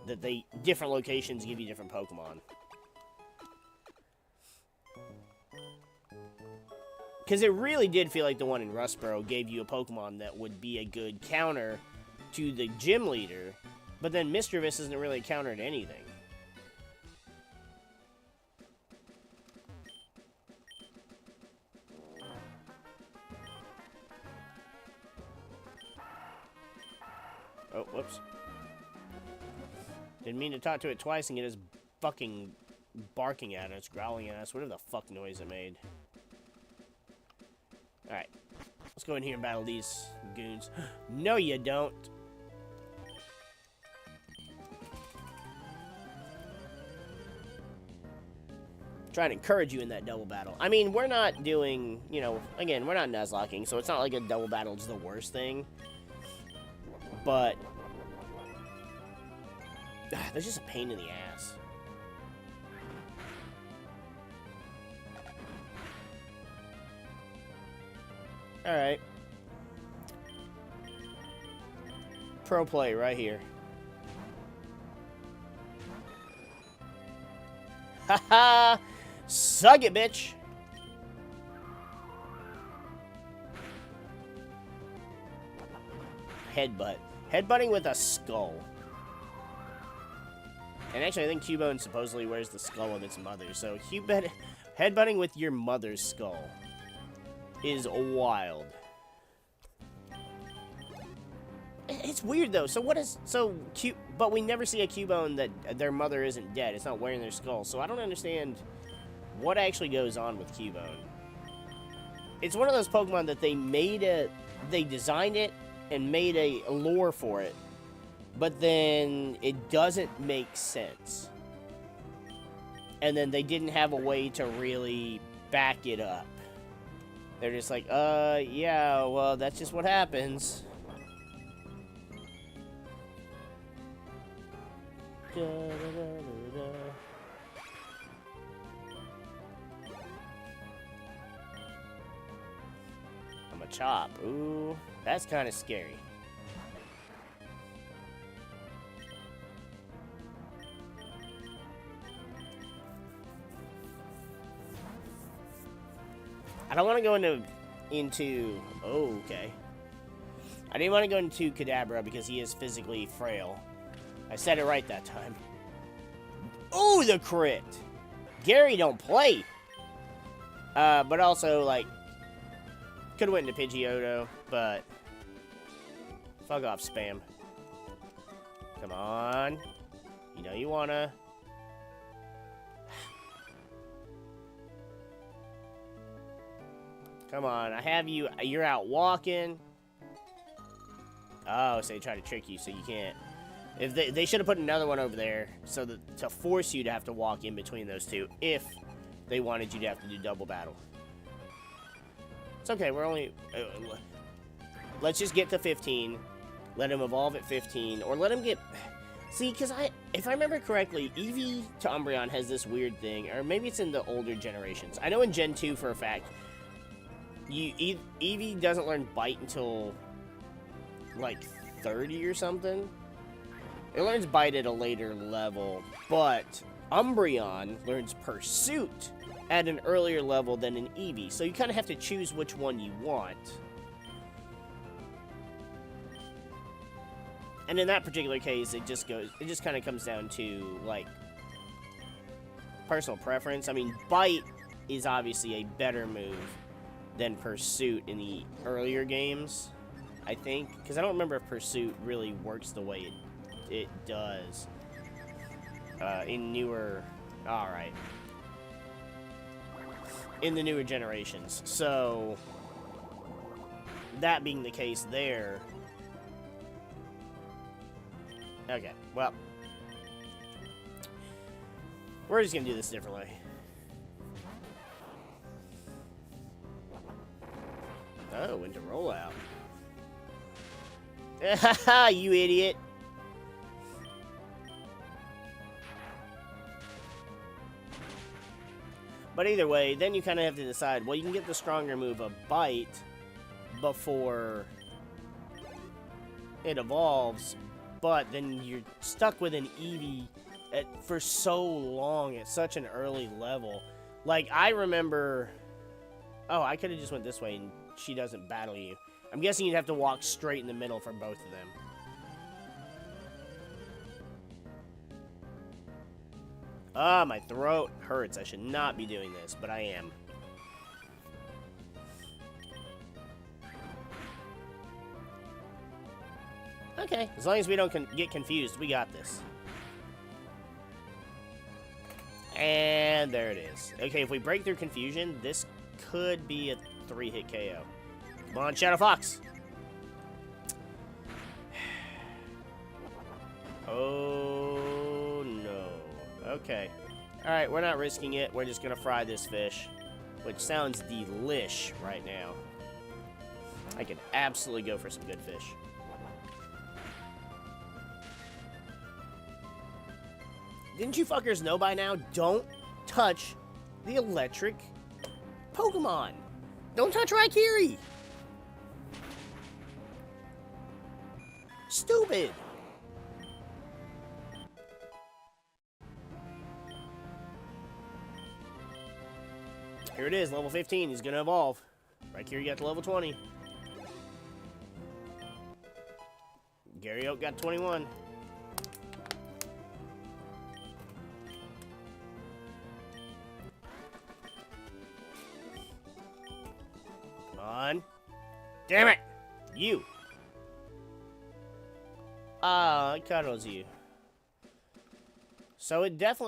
that different locations give you different Pokemon. Because it really did feel like the one in Rustboro gave you a Pokemon that would be a good counter to the gym leader, but then Mischievous isn't really a counter to anything. Oh, whoops. Didn't mean to talk to it twice and get us fucking barking at us, growling at us, whatever the fuck noise it made. Alright. Let's go in here and battle these goons. No, you don't. Trying to encourage you in that double battle. I mean, we're not doing, you know, again, we're not Nuzlocking, so it's not like a double battle is the worst thing. But that's just a pain in the ass. Alright. Pro play right here. Haha! Suck it, bitch! Headbutt. Headbutting with a skull. And actually, I think Cubone supposedly wears the skull of its mother. So, headbutting with your mother's skull is wild. It's weird, though. So, what is... So, but we never see a Cubone that their mother isn't dead. It's not wearing their skull. So, I don't understand what actually goes on with Cubone. It's one of those Pokemon that they designed it and made a lore for it, but then it doesn't make sense. And then they didn't have a way to really back it up. They're just like, yeah, well, that's just what happens. Da, da, da, da, da. I'm a chop. Ooh, that's kind of scary. I don't want to go into... Oh, okay. I didn't want to go into Kadabra because he is physically frail. I said it right that time. Ooh, the crit! Gary don't play! But also, like... Could've went into Pidgeotto, but... Fuck off, spam. Come on. You know you wanna... Come on, I have you. You're out walking. Oh, so they try to trick you, so you can't. If they should have put another one over there, so that to force you to have to walk in between those two, if they wanted you to have to do double battle. It's okay. We're only. Let's just get to 15. Let him evolve at 15, or let him get. See, because if I remember correctly, Eevee to Umbreon has this weird thing, or maybe it's in the older generations. I know in Gen 2 for a fact, Eevee doesn't learn Bite until like 30 or something. It learns Bite at a later level, but Umbreon learns Pursuit at an earlier level than an Eevee, so you kind of have to choose which one you want. And in that particular case, it just kind of comes down to, like, personal preference. I mean, Bite is obviously a better move than Pursuit in the earlier games, I think. Because I don't remember if Pursuit really works the way it does in newer... Alright. In the newer generations. So, that being the case there... Okay, well, we're just gonna do this differently. Oh, into rollout. Haha, you idiot. But either way, then you kind of have to decide, well, you can get the stronger move of Bite before it evolves, but then you're stuck with an Eevee for so long at such an early level. Like, I remember... Oh, I could have just went this way and she doesn't battle you. I'm guessing you'd have to walk straight in the middle for both of them. Ah, my throat hurts. I should not be doing this, but I am. Okay, as long as we don't get confused, we got this. And there it is. Okay, if we break through confusion, this could be a 3-hit KO. Come on, Shadow Fox! Oh, no. Okay. Alright, we're not risking it. We're just gonna fry this fish, which sounds delish right now. I could absolutely go for some good fish. Didn't you fuckers know by now? Don't touch the electric Pokemon. Don't touch Raikiri. Stupid. Here it is, level 15. He's gonna evolve. Raikiri got to level 20. Gary Oak got 21. On. Damn it! You! Ah, it cuddles you. So it does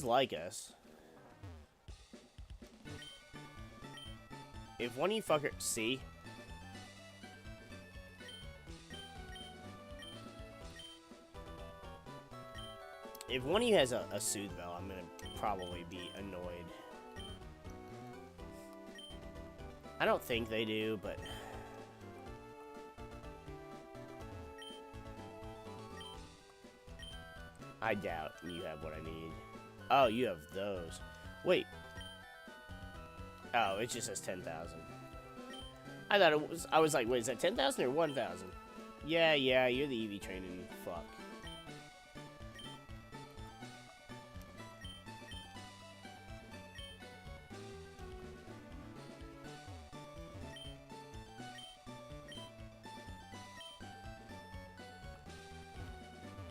like us. If one of you fuckers... See? If one of you has a Soothe Bell, I'm gonna probably be annoyed. I don't think they do, but... I doubt you have what I need. Oh, you have those. Wait. Oh, it just says 10,000. I thought it was... I was like, wait, is that 10,000 or 1,000? Yeah, you're the Eevee training. Fuck.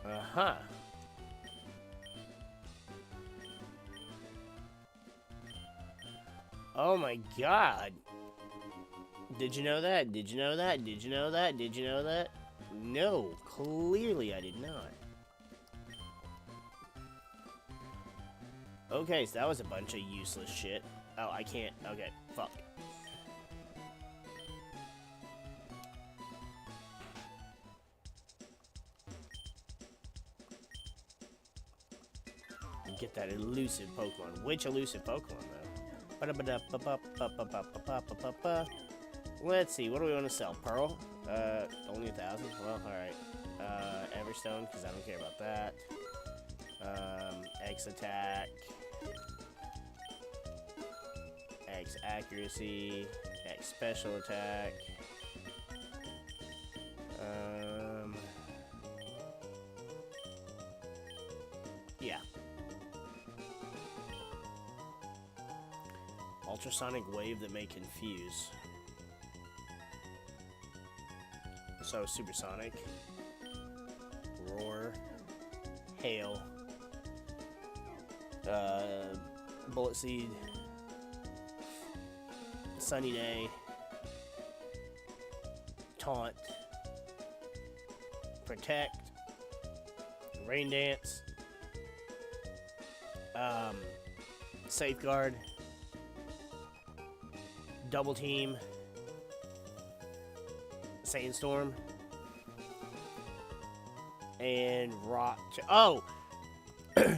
Uh-huh. Oh my god. Did you know that? Did you know that? Did you know that? Did you know that? No, clearly I did not. Okay, so that was a bunch of useless shit. Oh, I can't. Okay, fuck. get that elusive Pokemon. Which elusive Pokemon, though? Let's see, what do we want to sell? Pearl? Only 1,000? Well, alright. Everstone, because I don't care about that. X attack. X accuracy. X special attack. Yeah. Ultrasonic wave that may confuse. So, supersonic. Roar. Hail. Bullet seed. Sunny day. Taunt. Protect. Rain dance. Safeguard. Double team. Sandstorm. And rock. Oh!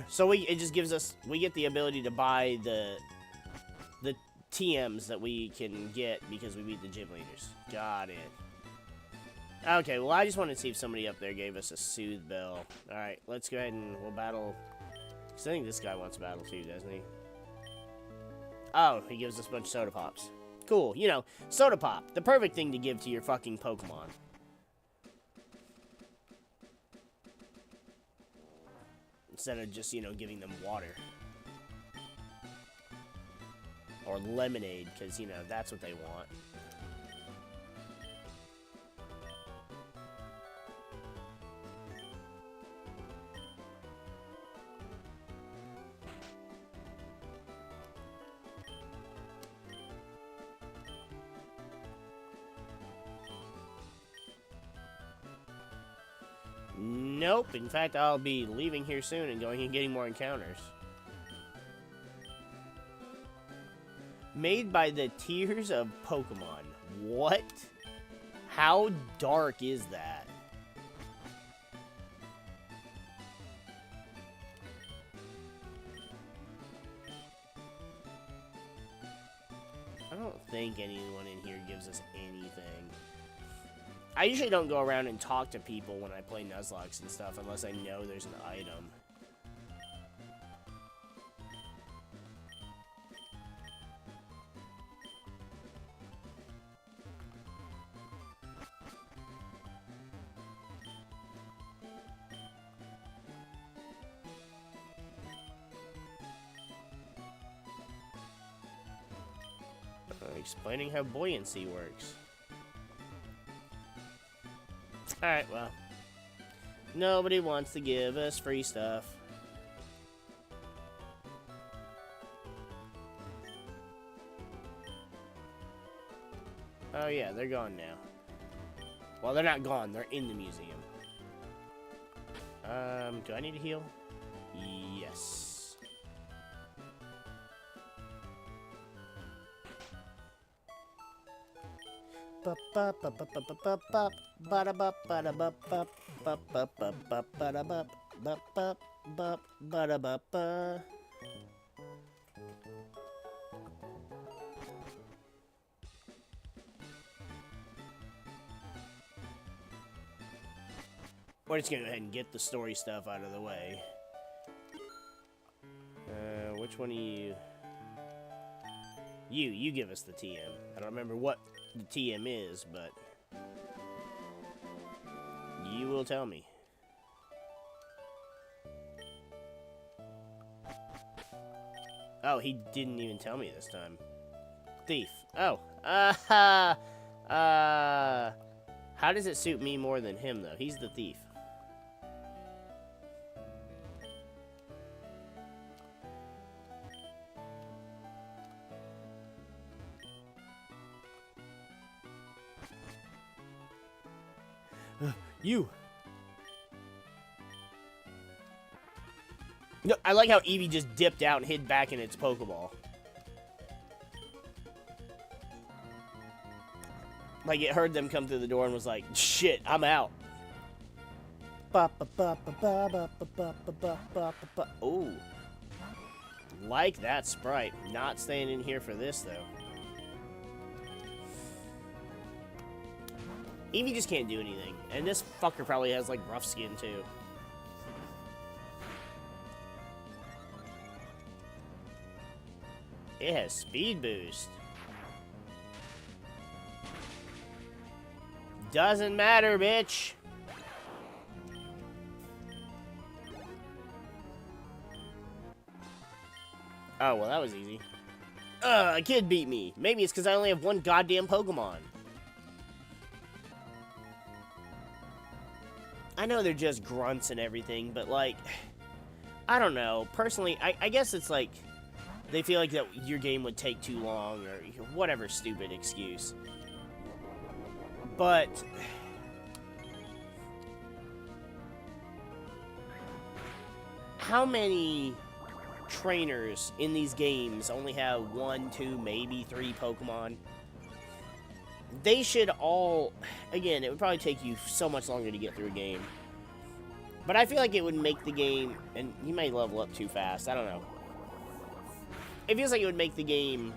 So it just gives us, we get the ability to buy the TMs that we can get because we beat the gym leaders. Got it. Okay, well I just wanted to see if somebody up there gave us a Soothe Bell. Alright, let's go ahead and we'll battle. Because I think this guy wants to battle too, doesn't he? Oh, he gives us a bunch of Soda Pops. Cool, you know, Soda Pop. The perfect thing to give to your fucking Pokemon. Instead of just, you know, giving them water. Or lemonade, because, you know, that's what they want. Nope. In fact, I'll be leaving here soon and going and getting more encounters. Made by the Tears of Pokemon. What? How dark is that? I don't think anyone in here gives us anything. I usually don't go around and talk to people when I play Nuzlocke and stuff unless I know there's an item. Explaining how buoyancy works. Alright, well. Nobody wants to give us free stuff. Oh yeah, they're gone now. Well, they're not gone. They're in the museum. Do I need to heal? Yes. We're just gonna go ahead and get the story stuff out of the way. Which one are you? You give us the TM. I don't remember what the TM is, but you will tell me. Oh, he didn't even tell me this time. Thief. Oh. How does it suit me more than him, though? He's the thief. You. No, I like how Eevee just dipped out and hid back in its Pokeball. Like it heard them come through the door and was like, "Shit, I'm out." Oh. like that sprite. Not staying in here for this, though. Eevee just can't do anything. And this fucker probably has, like, rough skin, too. It has speed boost. Doesn't matter, bitch. Oh, well, that was easy. A kid beat me. Maybe it's because I only have one goddamn Pokemon. I know they're just grunts and everything, but, like, I don't know. Personally, I guess it's like they feel like that your game would take too long or whatever stupid excuse. But how many trainers in these games only have 1, 2, maybe 3 Pokemon? They should all... Again, it would probably take you so much longer to get through a game. But I feel like it would make the game... And you may level up too fast. I don't know. It feels like it would make the game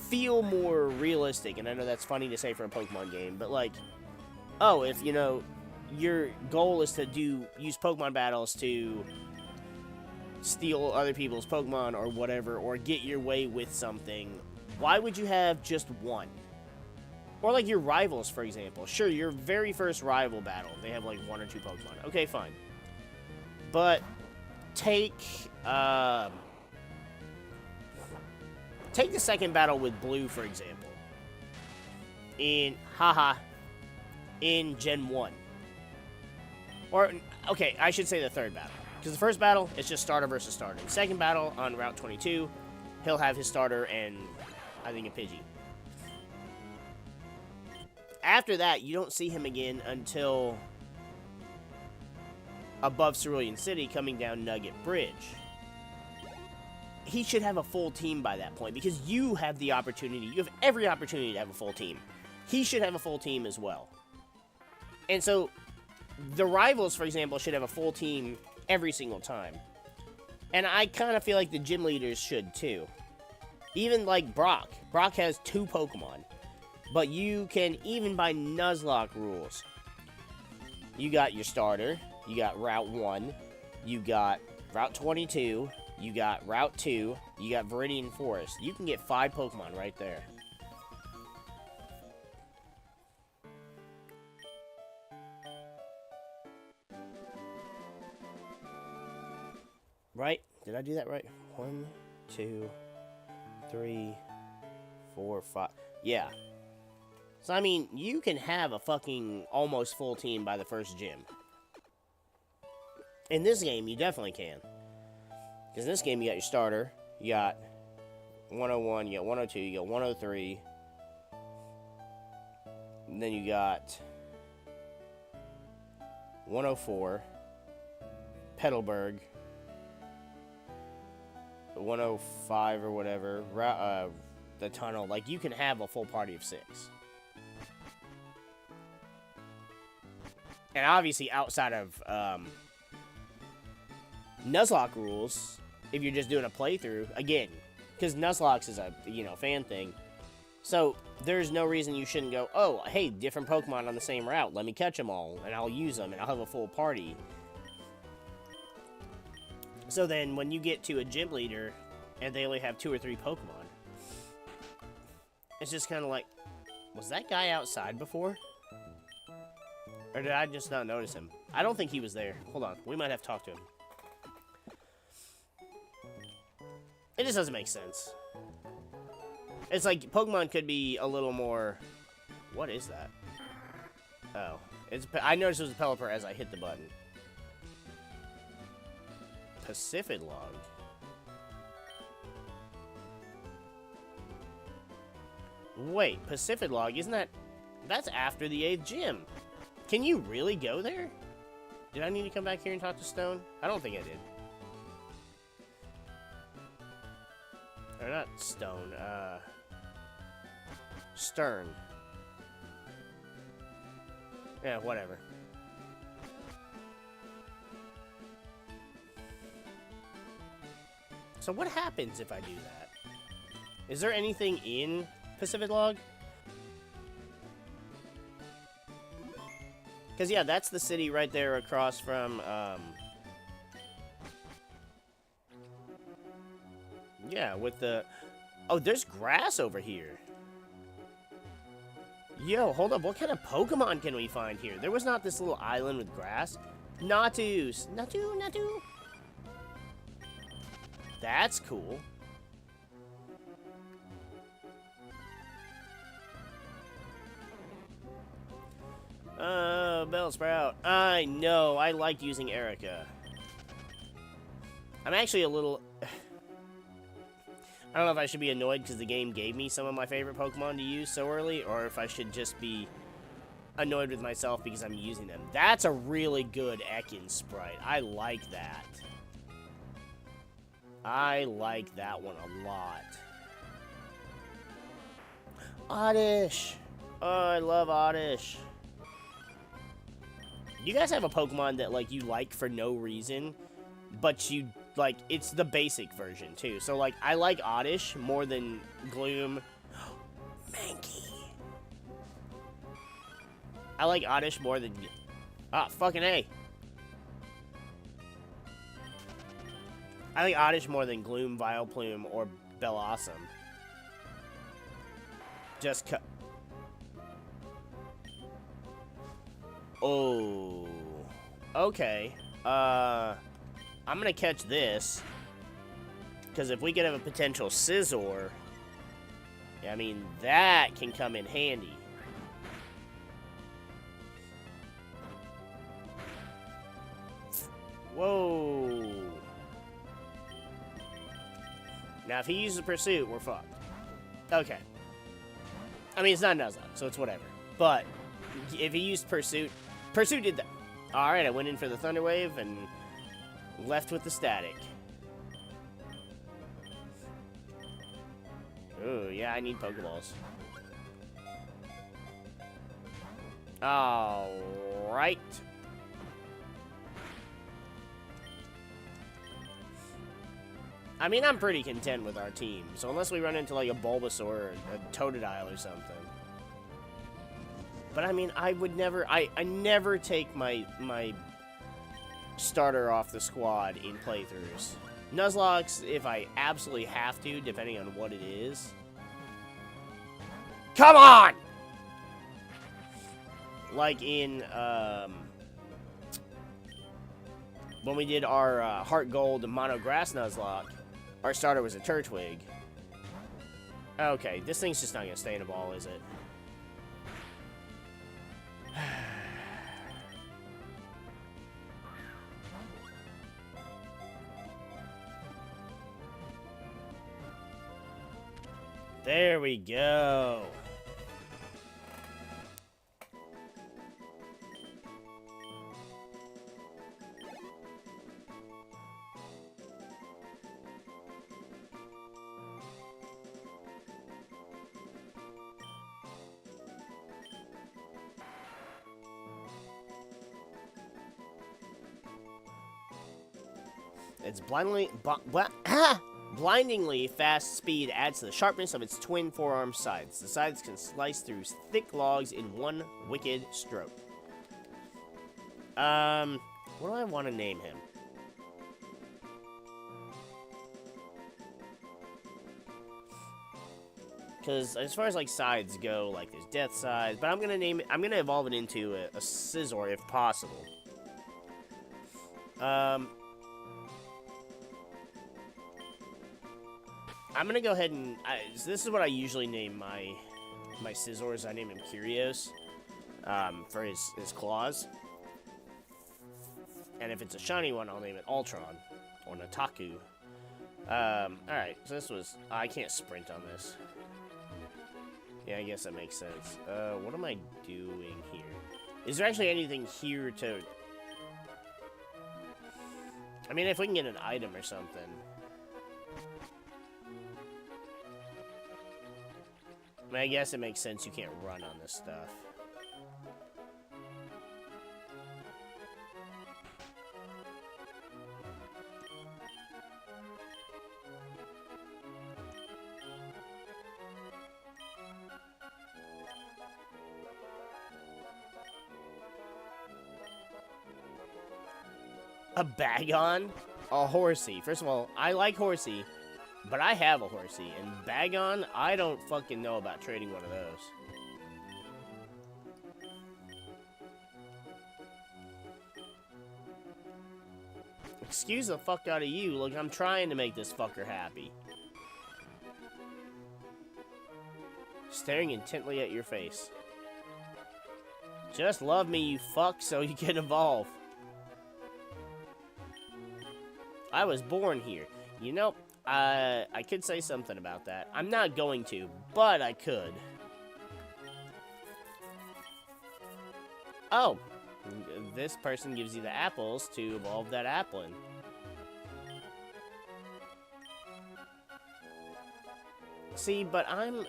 feel more realistic. And I know that's funny to say for a Pokemon game. But like... Oh, if, you know... Your goal is to use Pokemon battles to steal other people's Pokemon or whatever, or get your way with something. Why would you have just one? Or like your rivals, for example. Sure, your very first rival battle, they have like 1 or 2 Pokemon. Okay, fine. But take the second battle with Blue, for example. In Gen 1. Or, okay, I should say the third battle. Because the first battle, it's just starter versus starter. The second battle, on Route 22, he'll have his starter and, I think, a Pidgey. After that, you don't see him again until above Cerulean City, coming down Nugget Bridge. He should have a full team by that point, because you have the opportunity, you have every opportunity to have a full team. He should have a full team as well. And so... The rivals, for example, should have a full team every single time. And I kind of feel like the gym leaders should, too. Even like Brock. Brock has 2 Pokemon. But you can, even by Nuzlocke rules, you got your starter, you got Route 1, you got Route 22, you got Route 2, you got Viridian Forest. You can get 5 Pokemon right there. Right? Did I do that right? 1, 2, 3, 4, 5. Yeah. So, I mean, you can have a fucking almost full team by the first gym. In this game, you definitely can. Because in this game, you got your starter. You got 101, you got 102, you got 103. And then you got 104. Petalburg. 105 or whatever, the tunnel. Like, you can have a full party of 6. And obviously, outside of Nuzlocke rules, if you're just doing a playthrough, again, because Nuzlocke is a, you know, fan thing, so there's no reason you shouldn't go, oh, hey, different Pokemon on the same route, let me catch them all, and I'll use them, and I'll have a full party. So then, when you get to a gym leader, and they only have 2 or 3 Pokemon, it's just kind of like, was that guy outside before? Or did I just not notice him? I don't think he was there. Hold on, we might have to talk to him. It just doesn't make sense. It's like, Pokemon could be a little more... What is that? Oh. I noticed it was a Pelipper as I hit the button. Pacific Log. Wait, Pacific Log, isn't that... That's after the 8th gym. Can you really go there? Did I need to come back here and talk to Stone? I don't think I did. Or not Stone, Stern. Yeah, whatever. So what happens if I do that? Is there anything in Pacific Log? Because, yeah, that's the city right there across from, yeah, with the... Oh, there's grass over here. Yo, hold up. What kind of Pokemon can we find here? There was not this little island with grass. Natus. Natu. That's cool. Bellsprout. I know. I like using Erica. I'm actually a little... I don't know if I should be annoyed because the game gave me some of my favorite Pokemon to use so early, or if I should just be annoyed with myself because I'm using them. That's a really good Ekans sprite. I like that. I like that one a lot. Oddish. Oh, I love Oddish. You guys have a Pokemon that, like, you like for no reason, but you, like, it's the basic version, too. So, like, I like Oddish more than Gloom. Mankey. I like Oddish more than... Ah, fucking A. I like Oddish more than Gloom, Vileplume, or Bellossom. Just cut. Oh. Okay. I'm gonna catch this. Because if we could have a potential Scizor, I mean, that can come in handy. Whoa. Now, if he uses Pursuit, we're fucked. Okay. I mean, it's not Nuzlocke, so it's whatever. But, if he used Pursuit... Pursuit did that. Alright, I went in for the Thunder Wave and left with the Static. Ooh, yeah, I need Pokeballs. Alright. I mean, I'm pretty content with our team. So unless we run into, like, a Bulbasaur or a Totodile or something. But, I mean, I would never... I never take my starter off the squad in playthroughs. Nuzlocke, if I absolutely have to, depending on what it is. Come on! Like in, when we did our Heart Gold Mono Grass Nuzlocke, our starter was a Turtwig. Okay, this thing's just not gonna stay in a ball, is it? There we go. Its blindingly fast speed adds to the sharpness of its twin forearm scythes. The scythes can slice through thick logs in one wicked stroke. What do I want to name him? Because as far as like scythes go, like there's death scythe, but I'm gonna name it. I'm gonna evolve it into a Scizor if possible. I'm gonna go ahead and so this is what I usually name my Scizors. I name him Curios for his claws, and if it's a shiny one, I'll name it Ultron or Nataku. All right, so this was I can't sprint on this. Yeah, I guess that makes sense. What am I doing here? Is there actually anything here to? I mean, if we can get an item or something. I mean, I guess it makes sense you can't run on this stuff. A Bagon? A Horsey. First of all, I like Horsey, but I have a Horsey. And Bagon, I don't fucking know about trading one of those. Excuse the fuck out of you. Look, I'm trying to make this fucker happy. Staring intently at your face. Just love me, you fuck, so you can evolve. I was born here. You know, I could say something about that. I'm not going to, but I could. Oh, this person gives you the apples to evolve that apple in. See, but I'm...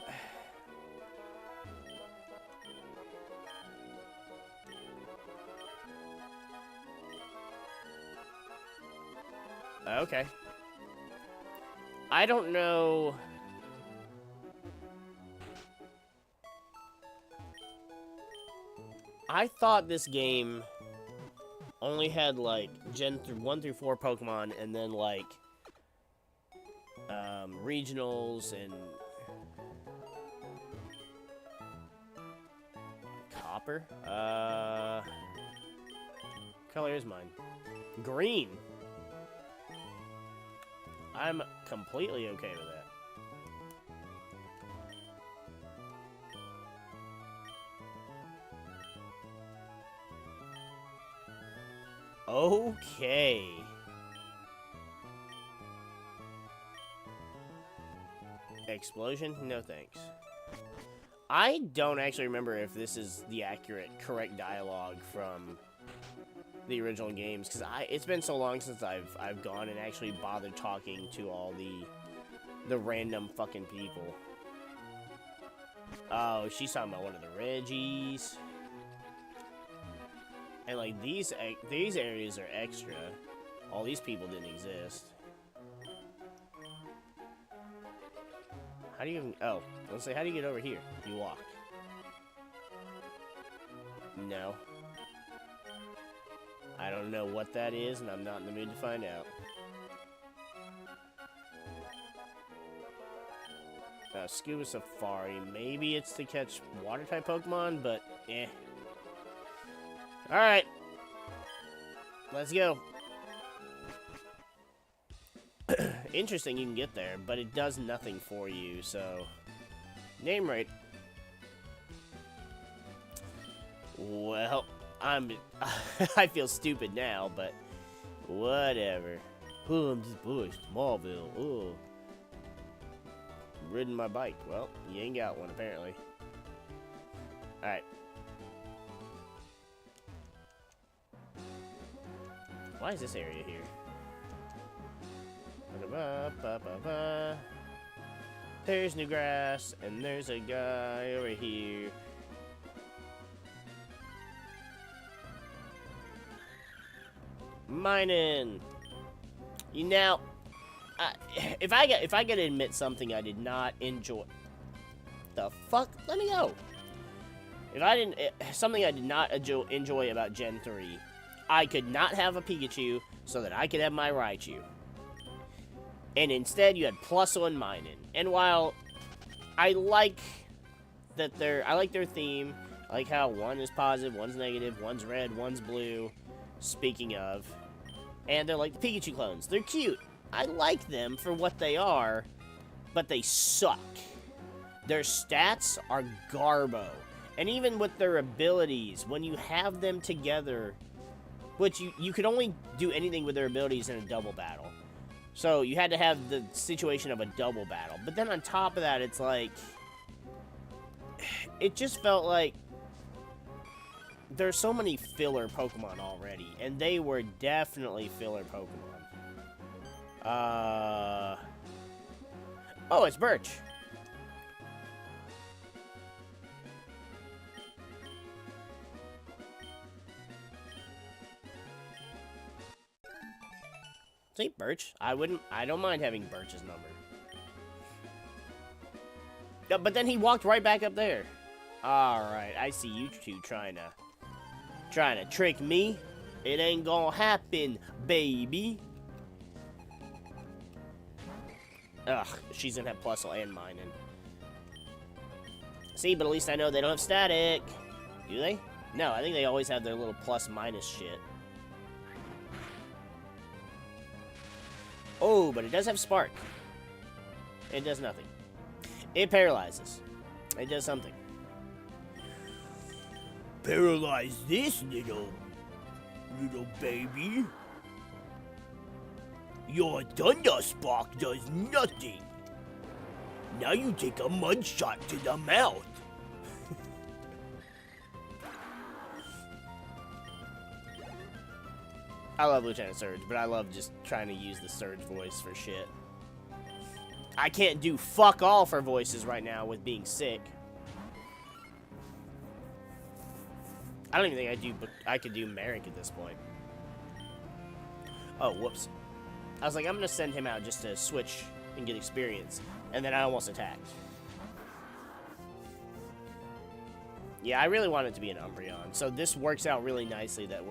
Okay. I don't know... I thought this game only had, like, Gen 1 through 4 Pokemon, and then, like, regionals and... Copper? Color is mine. Green! I'm completely okay with that. Okay. Explosion? No thanks. I don't actually remember if this is the correct dialogue from the original games, because it's been so long since I've gone and actually bothered talking to all the random fucking people. Oh, she's talking about one of the Reggies. And like these areas are extra. All these people didn't exist. How do you even... Oh, let's say, how do you get over here? You walk. No. I don't know what that is, and I'm not in the mood to find out. Scuba Safari. Maybe it's to catch water-type Pokemon, but eh. Alright. Let's go. Interesting you can get there, but it does nothing for you, so... Name rate. Well, I feel stupid now, but... Whatever. Oh, I'm just bush. Smallville. Oh. Riding my bike. Well, you ain't got one, apparently. Alright. Why is this area here? There's new grass, and there's a guy over here. Mining. You know, if I gotta admit something I did not enjoy. The fuck? Let me go. Something I did not enjoy about Gen 3. I could not have a Pikachu so that I could have my Raichu. And instead, you had +1 mining. And while I like their theme, I like how one is positive, one's negative, one's red, one's blue. Speaking of, and they're like the Pikachu clones. They're cute. I like them for what they are, but they suck. Their stats are garbo. And even with their abilities, when you have them together, which you could only do anything with their abilities in a double battle. So you had to have the situation of a double battle. But then on top of that, it's like... It just felt like... There's so many filler Pokemon already. And they were definitely filler Pokemon. Oh, it's Birch. See, Birch. I don't mind having Birch's number. Yeah, but then he walked right back up there. Alright, I see you two trying to trick me. It ain't gonna happen, baby. Ugh, she's gonna have plus and mining. See, but at least I know they don't have static. Do they? No, I think they always have their little plus minus shit. Oh, but it does have spark. It does nothing. It paralyzes. It does something. Paralyze this little baby. Your thunder spark does nothing. Now you take a mud shot to the mouth. I love Lieutenant Surge, but I love just trying to use the Surge voice for shit. I can't do fuck all for voices right now with being sick. I don't even think I could do Merrick at this point. Oh, whoops. I was like, I'm gonna send him out just to switch and get experience. And then I almost attacked. Yeah, I really want it to be an Umbreon. So this works out really nicely that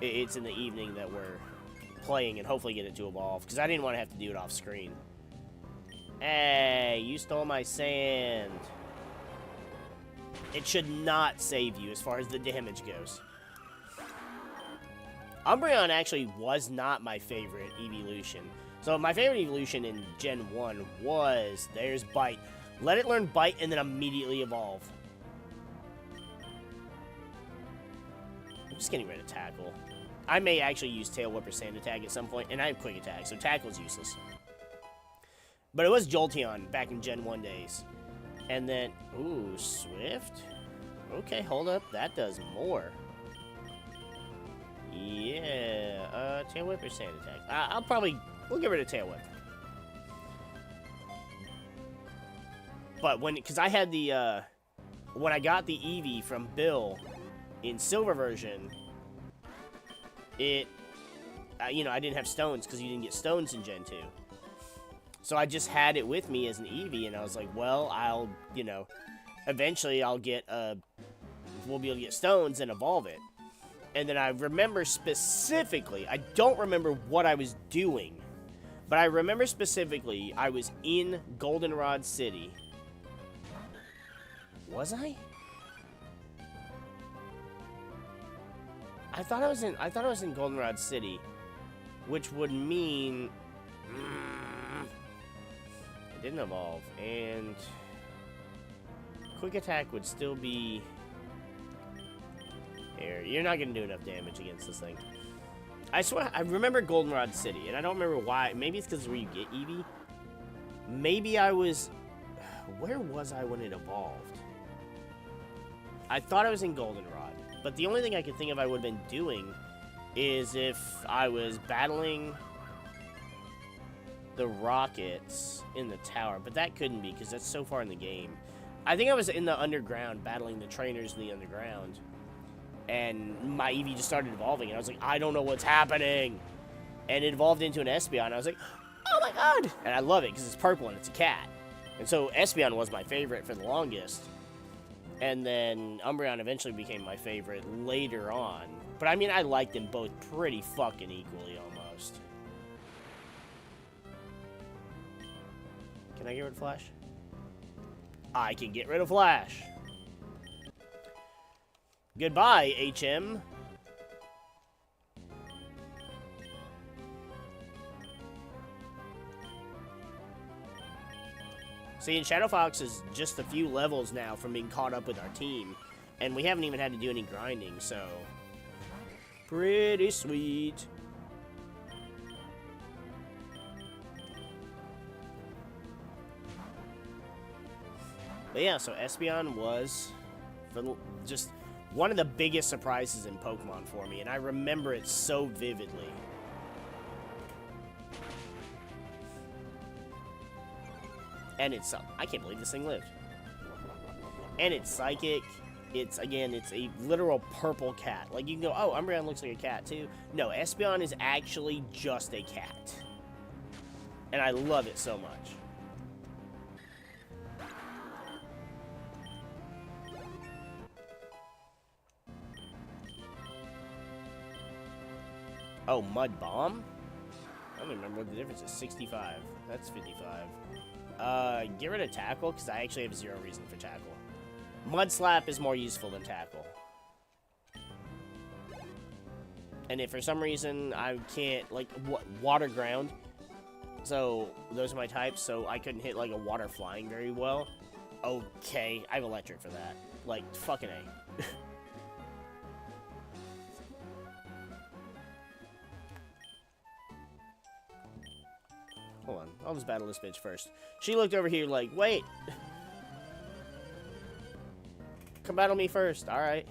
it's in the evening that we're playing and hopefully get it to evolve. Because I didn't want to have to do it off screen. Hey, you stole my sand. It should not save you as far as the damage goes. Umbreon actually was not my favorite evolution. So my favorite evolution in Gen 1 was, there's Bite. Let it learn Bite and then immediately evolve. I'm just getting rid of Tackle. I may actually use Tail Whip or Sand Attack at some point, and I have Quick Attack, so Tackle's useless. But it was Jolteon back in Gen 1 days. And then, ooh, Swift? Okay, hold up, that does more. Yeah, Tail Whip or Sand Attack? We'll get rid of Tail Whip. But because I had when I got the Eevee from Bill in Silver version, I didn't have stones because you didn't get stones in Gen 2. So I just had it with me as an Eevee, and I was like, well, eventually we'll be able to get stones and evolve it. And then I remember specifically, I don't remember what I was doing, but I remember specifically I was in Goldenrod City. Was I? I thought I was in Goldenrod City, which would mean it didn't evolve, and Quick Attack would still be here. You're not gonna do enough damage against this thing. I swear, I remember Goldenrod City, and I don't remember why. Maybe it's because it's where you get Eevee. Maybe I was... Where was I when it evolved? I thought I was in Goldenrod, but the only thing I could think of I would have been doing is if I was battling the Rockets in the tower, but that couldn't be because that's so far in the game. I think I was in the underground battling the trainers in the underground, and my Eevee just started evolving, and I was like, I don't know what's happening, and it evolved into an Espeon, and I was like, oh my god, and I love it because it's purple and it's a cat, and so Espeon was my favorite for the longest, and then Umbreon eventually became my favorite later on, but I mean, I liked them both pretty fucking equally almost. Can I get rid of Flash? I can get rid of Flash. Goodbye, HM. See, and Shadow Fox is just a few levels now from being caught up with our team, and we haven't even had to do any grinding, so pretty sweet. But yeah, so Espeon was just one of the biggest surprises in Pokemon for me, and I remember it so vividly. And it's, I can't believe this thing lived. And it's psychic. It's, again, it's a literal purple cat. Like, you can go, oh, Umbreon looks like a cat, too. No, Espeon is actually just a cat. And I love it so much. Oh, Mud Bomb? I don't remember what the difference is. 65. That's 55. Get rid of Tackle, because I actually have 0 reason for Tackle. Mud Slap is more useful than Tackle. And if for some reason I can't, like, Water Ground, so those are my types, so I couldn't hit, like, a Water Flying very well. Okay, I have Electric for that. Like, fucking A. Hold on, I'll just battle this bitch first. She looked over here like, wait. Come battle me first, alright.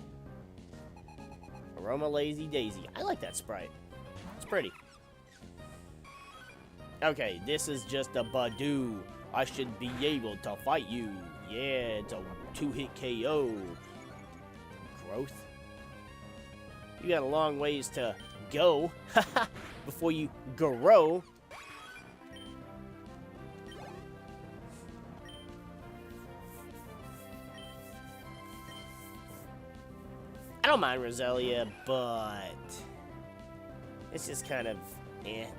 Aroma Lazy Daisy. I like that sprite. It's pretty. Okay, this is just a Badoo. I should be able to fight you. Yeah, it's a 2-hit KO. Growth. You got a long ways to go before you grow. I don't mind Roselia, but it's just kind of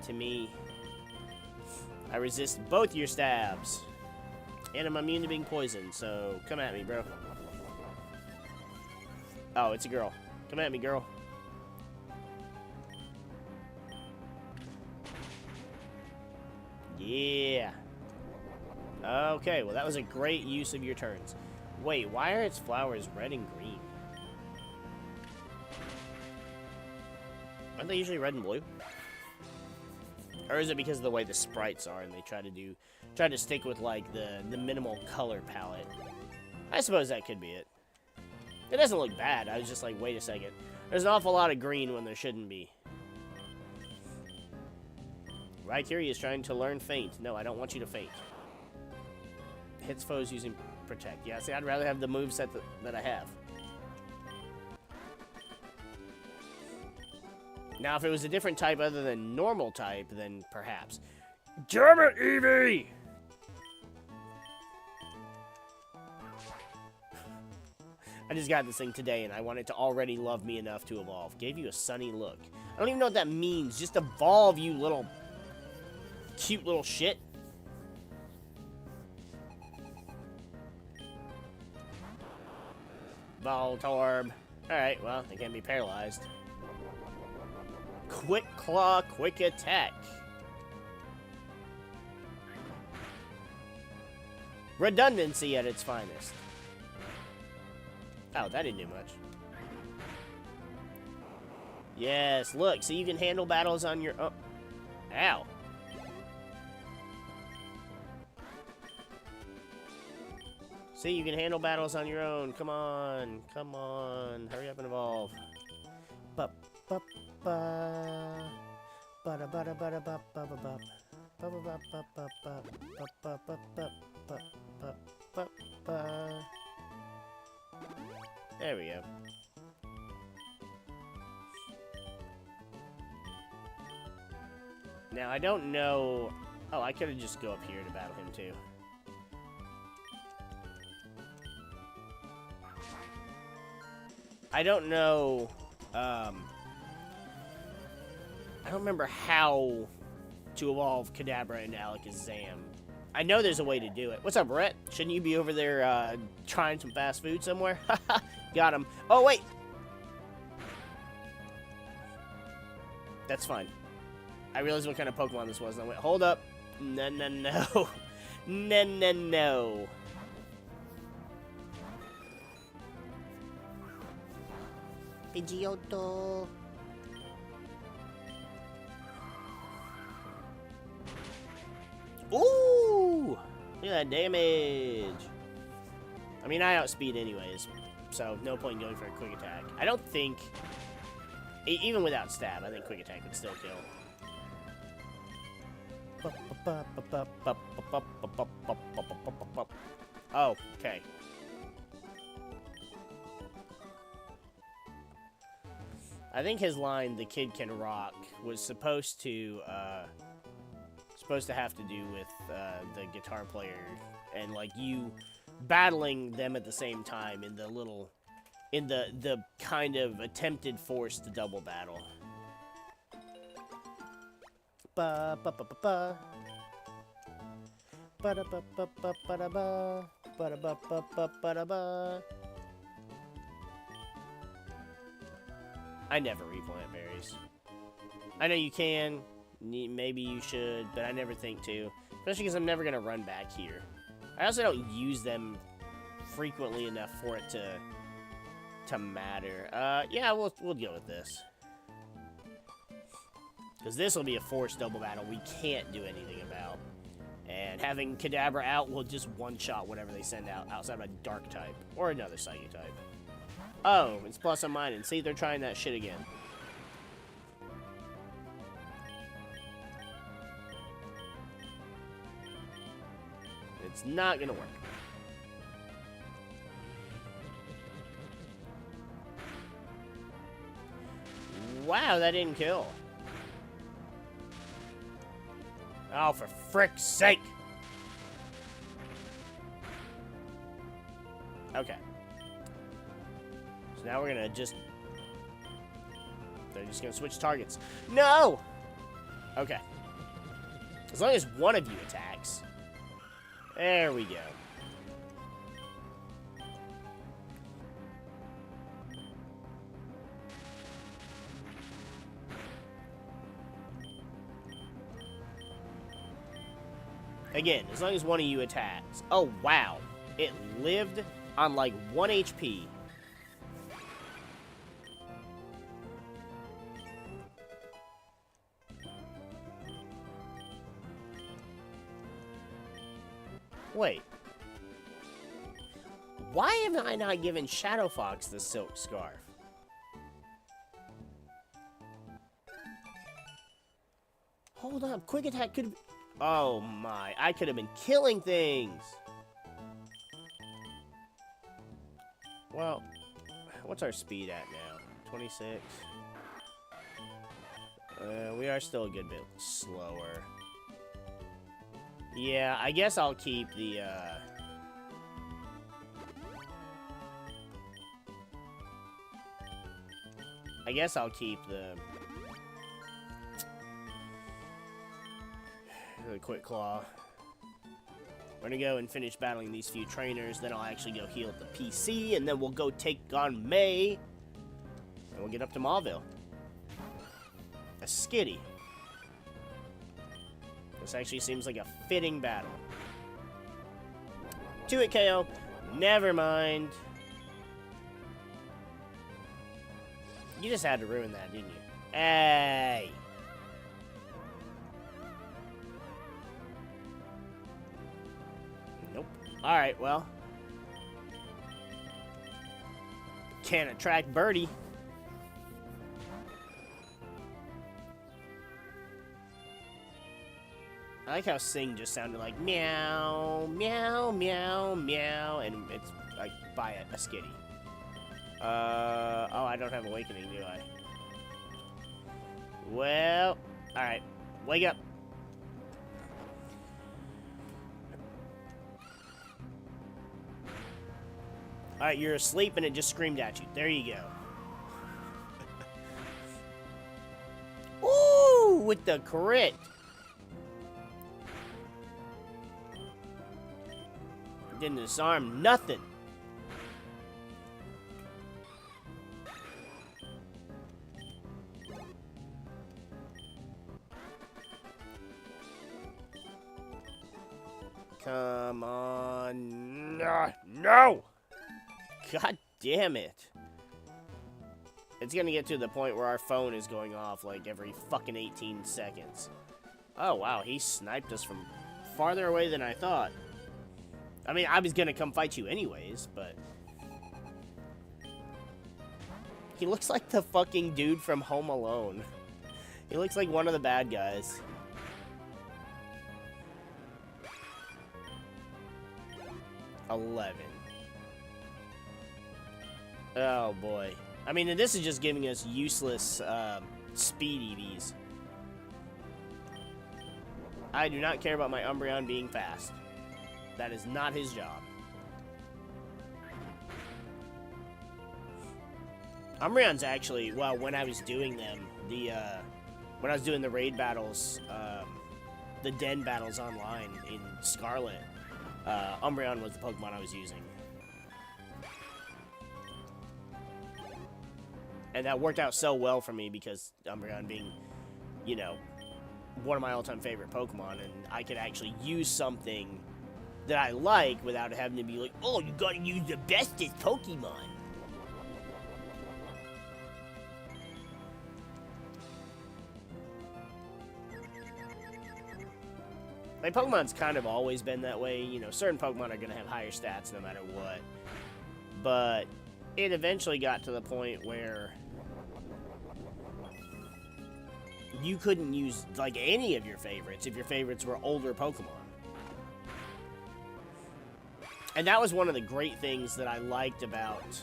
to me. I resist both your stabs. And I'm immune to being poisoned, so come at me, bro. Oh, it's a girl. Come at me, girl. Yeah. Okay, well, that was a great use of your turns. Wait, why are its flowers red and green? Aren't they usually red and blue? Or is it because of the way the sprites are and they try to stick with like the minimal color palette? I suppose that could be it. It doesn't look bad. I was just like, wait a second. There's an awful lot of green when there shouldn't be. Raikiri is trying to learn Faint. No, I don't want you to faint. Hits foes using Protect. Yeah, see, I'd rather have the moveset that I have. Now, if it was a different type other than normal type, then perhaps. Damn it, Eevee! I just got this thing today, and I want it to already love me enough to evolve. Gave you a sunny look. I don't even know what that means. Just evolve, you little... cute little shit. Voltorb. Alright, well, they can't be paralyzed. Quick Claw, Quick Attack. Redundancy at its finest. Oh, that didn't do much. Yes, look, so you can handle battles on your own. Ow. See, you can handle battles on your own. Come on, come on. Hurry up and evolve. Bup, bup, ba. Bada, bada, bada, bup, bup, bup, bup. Bup, bup, bup, bup, bup, bup, bup, bup, bup, bup, bup, bup, bup. There we go. Now, I don't know... Oh, I could have just go up here to battle him, too. I don't know... I don't remember how to evolve Kadabra into Alakazam. I know there's a way to do it. What's up, Brett? Shouldn't you be over there trying some fast food somewhere? Got him. Oh, wait! That's fine. I realized what kind of Pokemon this was. And I went, hold up. No, no, no. No, no, no. Pidgeotto. Ooh! Look at that damage. I mean, I outspeed anyways, so no point in going for a quick attack. I don't think, even without stab, I think quick attack would still kill. Oh, okay. I think his line, "The kid can rock," was supposed to have to do with the guitar player and like you battling them at the same time in the kind of attempted forced double battle. ba ba ba ba ba. Ba da ba ba ba ba da ba. Ba da ba ba ba ba da ba. I never replant berries. I know you can. Maybe you should, but I never think to. Especially because I'm never gonna run back here. I also don't use them frequently enough for it to matter. Yeah, we'll go with this. Because this will be a forced double battle we can't do anything about. And having Kadabra out will just one-shot whatever they send out outside of a Dark type. Or another Psychic type. Oh, it's plus on mine. And see, they're trying that shit again. It's not gonna work. Wow, that didn't kill. Oh, for frick's sake! Okay. So now we're gonna just... They're just gonna switch targets. No! Okay. As long as one of you attacks. There we go. Again, as long as one of you attacks. Oh, wow. It lived on like 1 HP. Wait. Why am I not giving Shadow Fox the Silk Scarf? Hold on. Quick Attack could have... Oh my, I could have been killing things. Well, what's our speed at now? 26. We are still a good bit slower. Yeah, I guess I'll keep the, I guess I'll keep the Quick Claw. We're gonna go and finish battling these few trainers, then I'll actually go heal at the PC, and then we'll go take on May, and we'll get up to Mauville. A Skitty. This actually seems like a fitting battle. 2-hit KO. Never mind. You just had to ruin that, didn't you? Hey! Nope. Alright, well. Can't attract Birdie. I like how Sing just sounded like meow, meow, meow, meow, and it's like by a Skitty. Oh, I don't have Awakening, do I? Well, alright. Wake up. Alright, you're asleep and it just screamed at you. There you go. Ooh, with the crit. Didn't disarm nothing. Come on. No! God damn it. It's gonna get to the point where our phone is going off like every fucking 18 seconds. Oh, wow. He sniped us from farther away than I thought. I mean, I was gonna come fight you anyways, but... He looks like the fucking dude from Home Alone. He looks like one of the bad guys. $11. Oh, boy. I mean, and this is just giving us useless speed EVs. I do not care about my Umbreon being fast. That is not his job. Umbreon's actually, well, when I was doing them, when I was doing the raid battles, the den battles online in Scarlet, Umbreon was the Pokemon I was using. And that worked out so well for me because Umbreon being, you know, one of my all-time favorite Pokemon, and I could actually use something that I like without having to be like, oh, you gotta use the bestest Pokemon. My Pokemon's kind of always been that way. You know, certain Pokemon are gonna have higher stats no matter what. But it eventually got to the point where you couldn't use, like, any of your favorites if your favorites were older Pokemon. And that was one of the great things that I liked about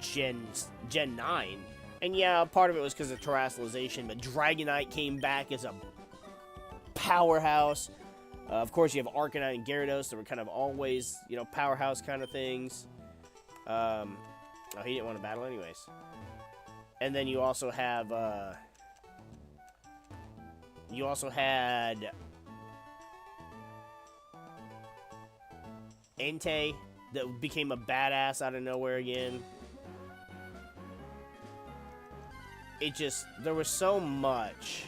Gen 9. And yeah, part of it was because of terrestrialization, but Dragonite came back as a powerhouse. Of course, you have Arcanine and Gyarados that were kind of always, you know, powerhouse kind of things. Oh, he didn't want to battle anyways. And then you also have, had Entei that became a badass out of nowhere again. It just, there was so much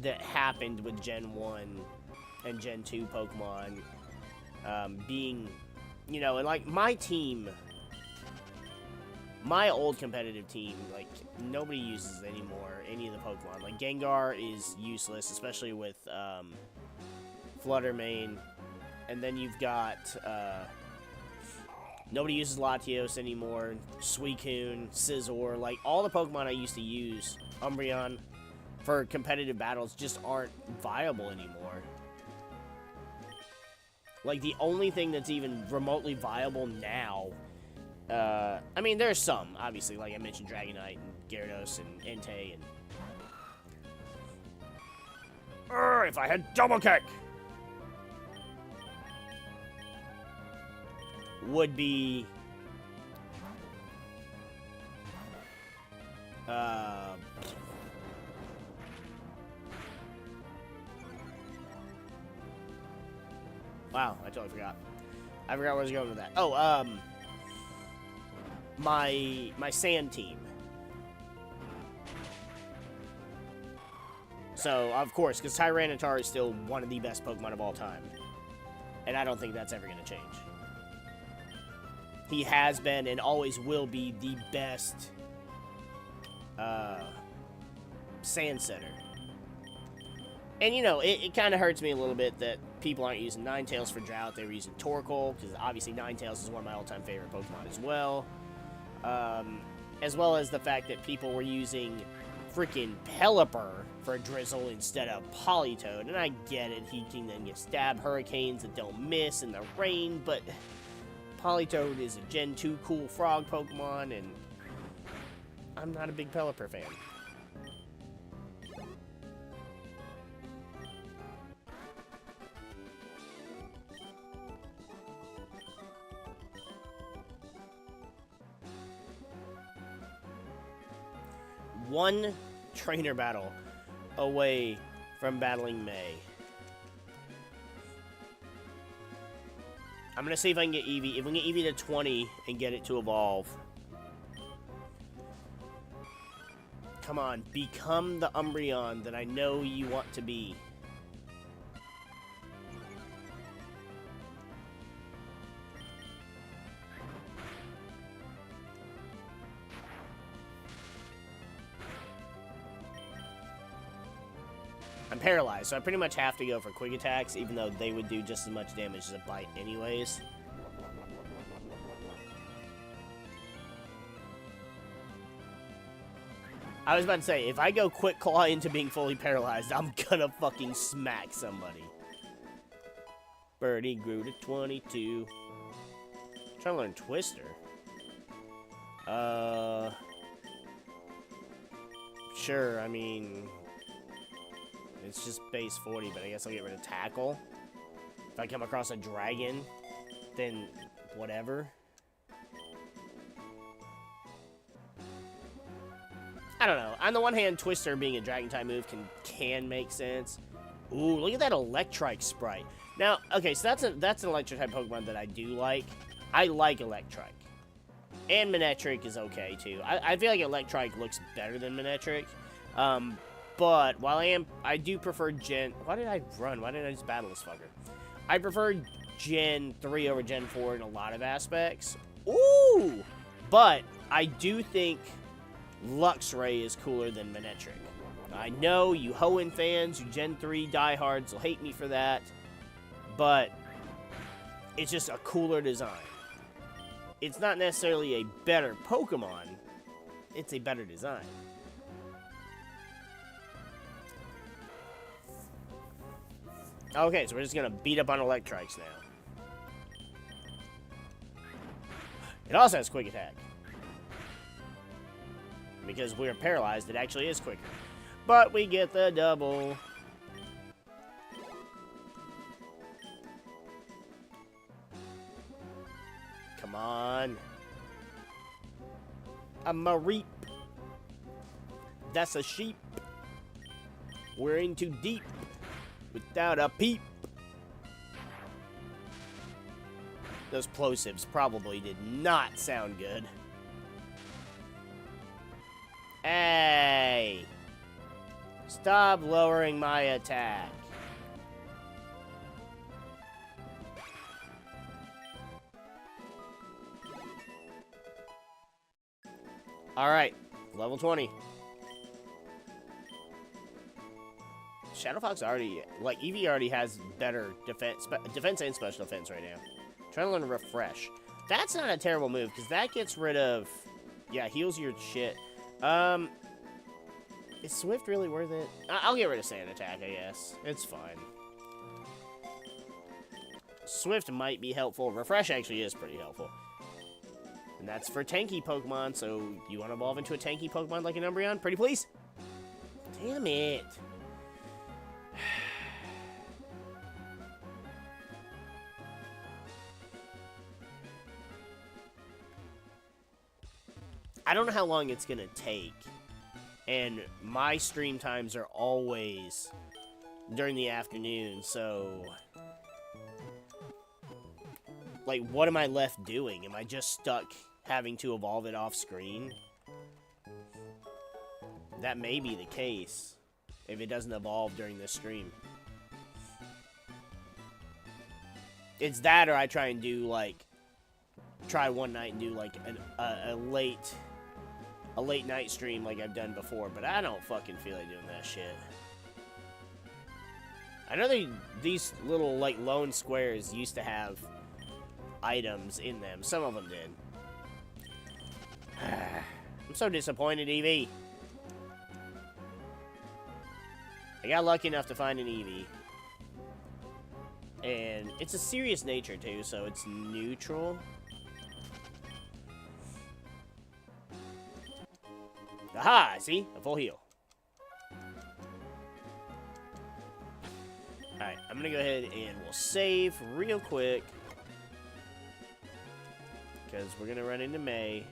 that happened with Gen 1 and Gen 2 Pokemon being, you know, and like my team, my old competitive team, like nobody uses anymore, any of the Pokemon. Like Gengar is useless, especially with Flutter Mane. And then you've got, nobody uses Latios anymore, Suicune, Scizor, like all the Pokemon I used to use, Umbreon, for competitive battles just aren't viable anymore. Like, the only thing that's even remotely viable now, I mean, there's some, obviously, like I mentioned, Dragonite and Gyarados and Entei, and... if I had Double Kick! Would be... wow, I totally forgot. I forgot where I was going with that. Oh, my sand team. So, of course, because Tyranitar is still one of the best Pokemon of all time. And I don't think that's ever going to change. He has been and always will be the best sand setter. And, you know, it kind of hurts me a little bit that people aren't using Ninetales for Drought. They were using Torkoal, because obviously Ninetales is one of my all-time favorite Pokemon as well. As well as the fact that people were using freaking Pelipper for Drizzle instead of Politoed. And I get it, he can then get stab hurricanes that don't miss in the rain, but Politoed is a Gen 2 cool frog Pokemon, and I'm not a big Pelipper fan. One trainer battle away from battling May. I'm going to see if I can get Eevee. If we can get Eevee to 20 and get it to evolve. Come on, become the Umbreon that I know you want to be. I'm paralyzed, so I pretty much have to go for quick attacks, even though they would do just as much damage as a bite anyways. I was about to say, if I go quick claw into being fully paralyzed, I'm gonna fucking smack somebody. Birdie grew to 22. I'm trying to learn Twister. Sure, I mean... it's just base 40, but I guess I'll get rid of Tackle. If I come across a dragon, then whatever. I don't know. On the one hand, Twister being a Dragon-type move can make sense. Ooh, look at that Electrike sprite. Now, okay, so that's an Electric-type Pokemon that I do like. I like Electrike. And Manectric is okay, too. I feel like Electrike looks better than Manectric. But while I do prefer Gen... Why did I run? Why didn't I just battle this fucker? I prefer Gen 3 over Gen 4 in a lot of aspects. Ooh! But I do think Luxray is cooler than Manectric. I know you Hoenn fans, you Gen 3 diehards will hate me for that. But it's just a cooler design. It's not necessarily a better Pokemon. It's a better design. Okay, so we're just going to beat up on Electrikes now. It also has Quick Attack. Because we're paralyzed, it actually is quicker. But we get the double. Come on. A Mareep. That's a sheep. We're in too deep. Without a peep. Those plosives probably did not sound good. Hey! Stop lowering my attack. Alright, level 20. Shadow Fox already, like, Eevee already has better defense and special defense right now. Trying to learn Refresh. That's not a terrible move, because that gets rid of, yeah, heals your shit. Is Swift really worth it? I'll get rid of Sand Attack, I guess. It's fine. Swift might be helpful. Refresh actually is pretty helpful. And that's for tanky Pokemon, so you want to evolve into a tanky Pokemon like an Umbreon? Pretty please? Damn it. I don't know how long it's gonna take. And my stream times are always during the afternoon, so... Like, what am I left doing? Am I just stuck having to evolve it off screen? That may be the case, if it doesn't evolve during this stream. It's that, or I try and do, like... Try one night and do, like, a late night stream like I've done before, but I don't fucking feel like doing that shit. I know these little, like, lone squares used to have items in them. Some of them did. I'm so disappointed, Eevee. I got lucky enough to find an Eevee. And it's a serious nature, too, so it's neutral. Aha! See? A full heal. Alright, I'm gonna go ahead and we'll save real quick. Because we're gonna run into May.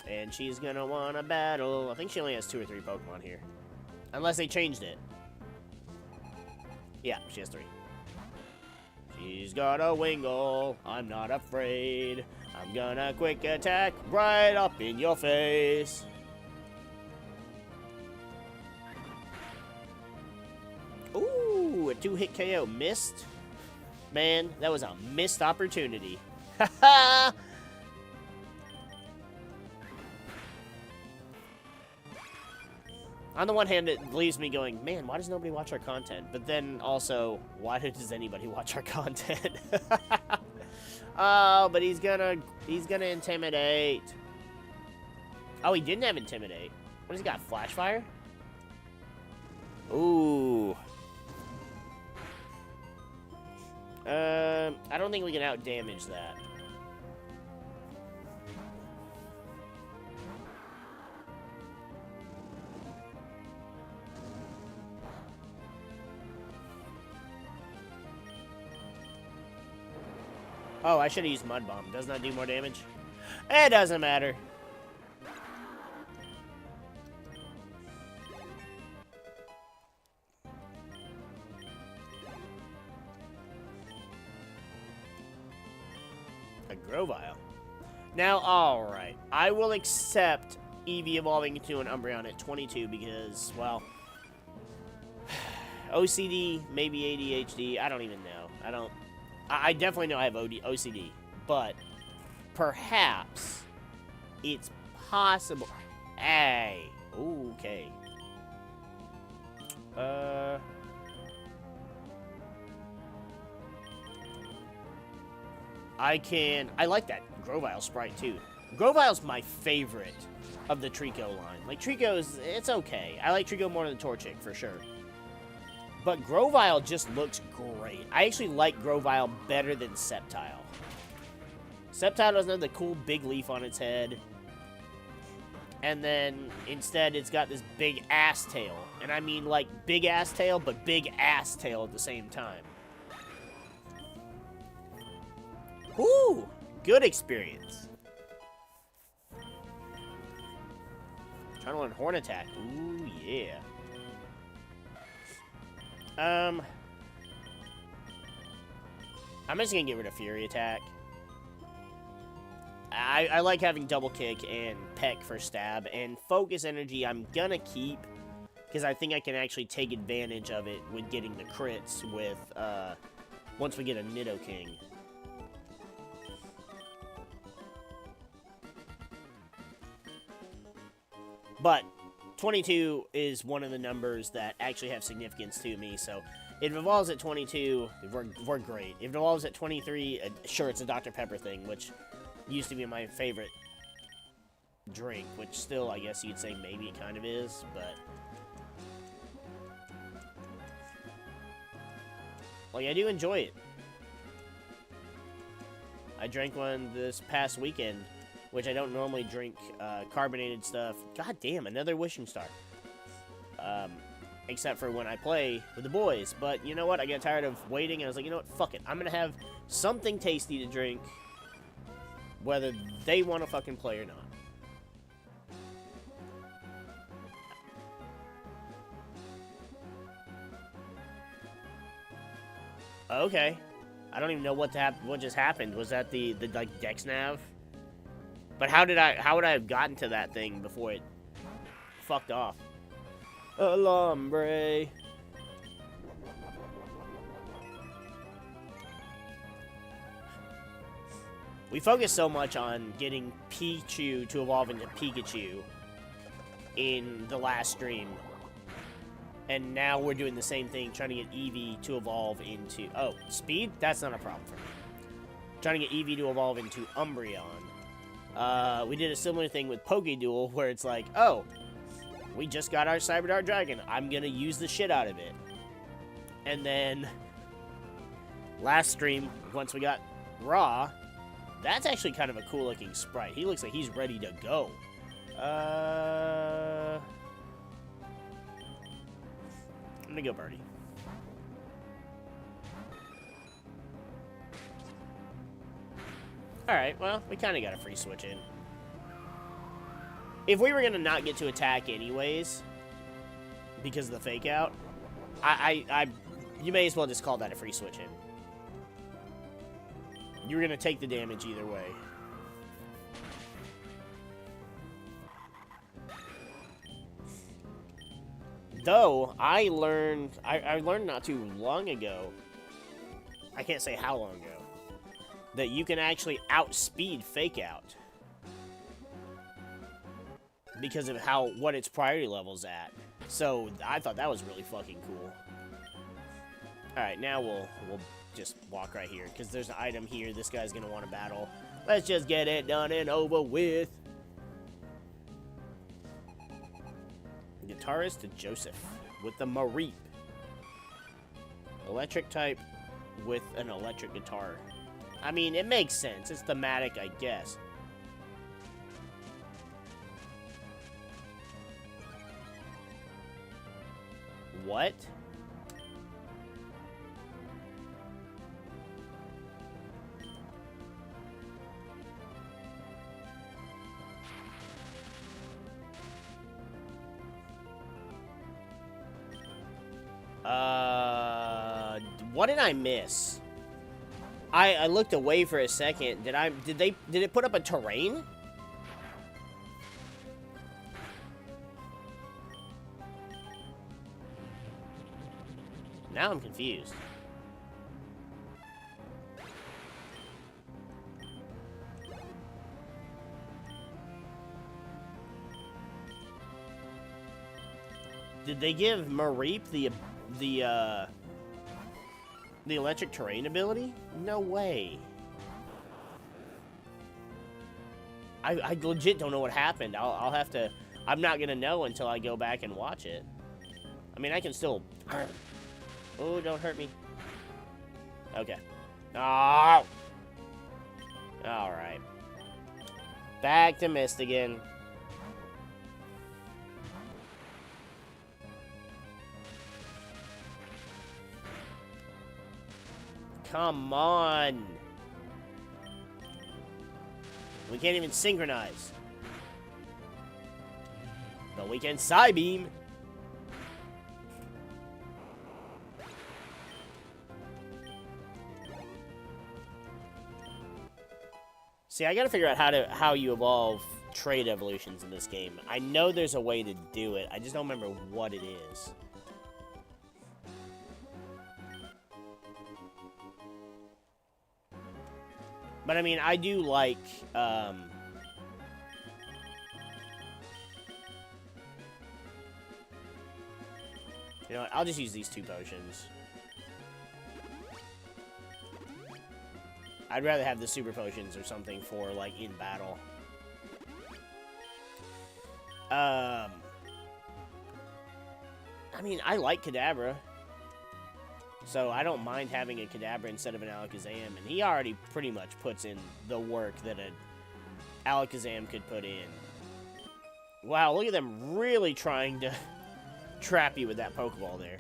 And she's gonna wanna battle. I think she only has 2 or 3 Pokemon here. Unless they changed it. Yeah, she has 3. She's got a Wingull. I'm not afraid. I'm gonna quick attack right up in your face. Ooh, a 2-hit KO. Missed? Man, that was a missed opportunity. Haha! On the one hand, it leaves me going, man, why does nobody watch our content? But then also, why does anybody watch our content? Oh, but he's gonna intimidate. Oh, he didn't have intimidate. What has he got? Flash fire? Ooh. I don't think we can out-damage that. Oh, I should have used Mud Bomb. Doesn't that do more damage? It doesn't matter. A Grovyle. Now, alright. I will accept Eevee evolving into an Umbreon at 22 because, well, OCD, maybe ADHD, I don't even know. I definitely know I have OCD, but perhaps it's possible. Hey, okay. I like that Grovyle sprite too. Grovyle's my favorite of the Trico line. Like, Trico's, it's okay. I like Trico more than Torchic, for sure. But Grovyle just looks great. I actually like Grovyle better than Sceptile. Sceptile doesn't have the cool big leaf on its head. And then, instead, it's got this big ass tail. And I mean, like, big ass tail, but big ass tail at the same time. Ooh, good experience. Trying to learn Horn Attack. Ooh, yeah. I'm just gonna get rid of Fury Attack. I like having Double Kick and Peck for stab, and Focus Energy I'm gonna keep, because I think I can actually take advantage of it with getting the crits with, once we get a Nidoking. But 22 is one of the numbers that actually have significance to me, so if it evolves at 22, we're great. If it evolves at 23, sure, it's a Dr. Pepper thing, which used to be my favorite drink, which still, I guess you'd say maybe it kind of is, but... like, I do enjoy it. I drank one this past weekend, which I don't normally drink carbonated stuff. God damn, another Wishing Star. Except for when I play with the boys. But you know what? I got tired of waiting, and I was like, you know what? Fuck it. I'm going to have something tasty to drink, whether they want to fucking play or not. Okay. I don't even know what just happened. Was that the like Dex Nav? But how would I have gotten to that thing before it fucked off? Alambre. We focused so much on getting Pichu to evolve into Pikachu in the last stream. And now we're doing the same thing, trying to get Eevee to evolve into... oh, speed? That's not a problem for me. Trying to get Eevee to evolve into Umbreon. We did a similar thing with Pokéduel, where it's like, oh, we just got our Cyber Dart Dragon. I'm gonna use the shit out of it. And then, last stream, once we got Raw, that's actually kind of a cool-looking sprite. He looks like he's ready to go. I'm gonna go Birdie. Alright, well, we kind of got a free switch in. If we were gonna not get to attack anyways, because of the fake out, you may as well just call that a free switch in. You were gonna take the damage either way. Though, I learned not too long ago, I can't say how long ago, that you can actually outspeed Fake Out. Because of what its priority level's at. So, I thought that was really fucking cool. Alright, now we'll just walk right here, because there's an item here this guy's gonna want to battle. Let's just get it done and over with. Guitarist to Joseph with the Mareep. Electric type with an electric guitar. I mean, it makes sense. It's thematic, I guess. What? What did I miss? I looked away for a second. Did it put up a terrain? Now I'm confused. Did they give Mareep the electric terrain ability? No way. I legit don't know what happened. I'll have to... I'm not gonna know until I go back and watch it. I mean, I can still... Oh, don't hurt me. Okay. Oh! Alright. Back to Mist again. Come on. We can't even synchronize. But we can Psybeam. See, I gotta figure out how you evolve trade evolutions in this game. I know there's a way to do it. I just don't remember what it is. But I mean, I do like, you know what, I'll just use these 2 potions. I'd rather have the super potions or something for, like, in battle. I mean, I like Kadabra. So I don't mind having a Kadabra instead of an Alakazam, and he already pretty much puts in the work that an Alakazam could put in. Wow, look at them really trying to trap you with that Pokeball there.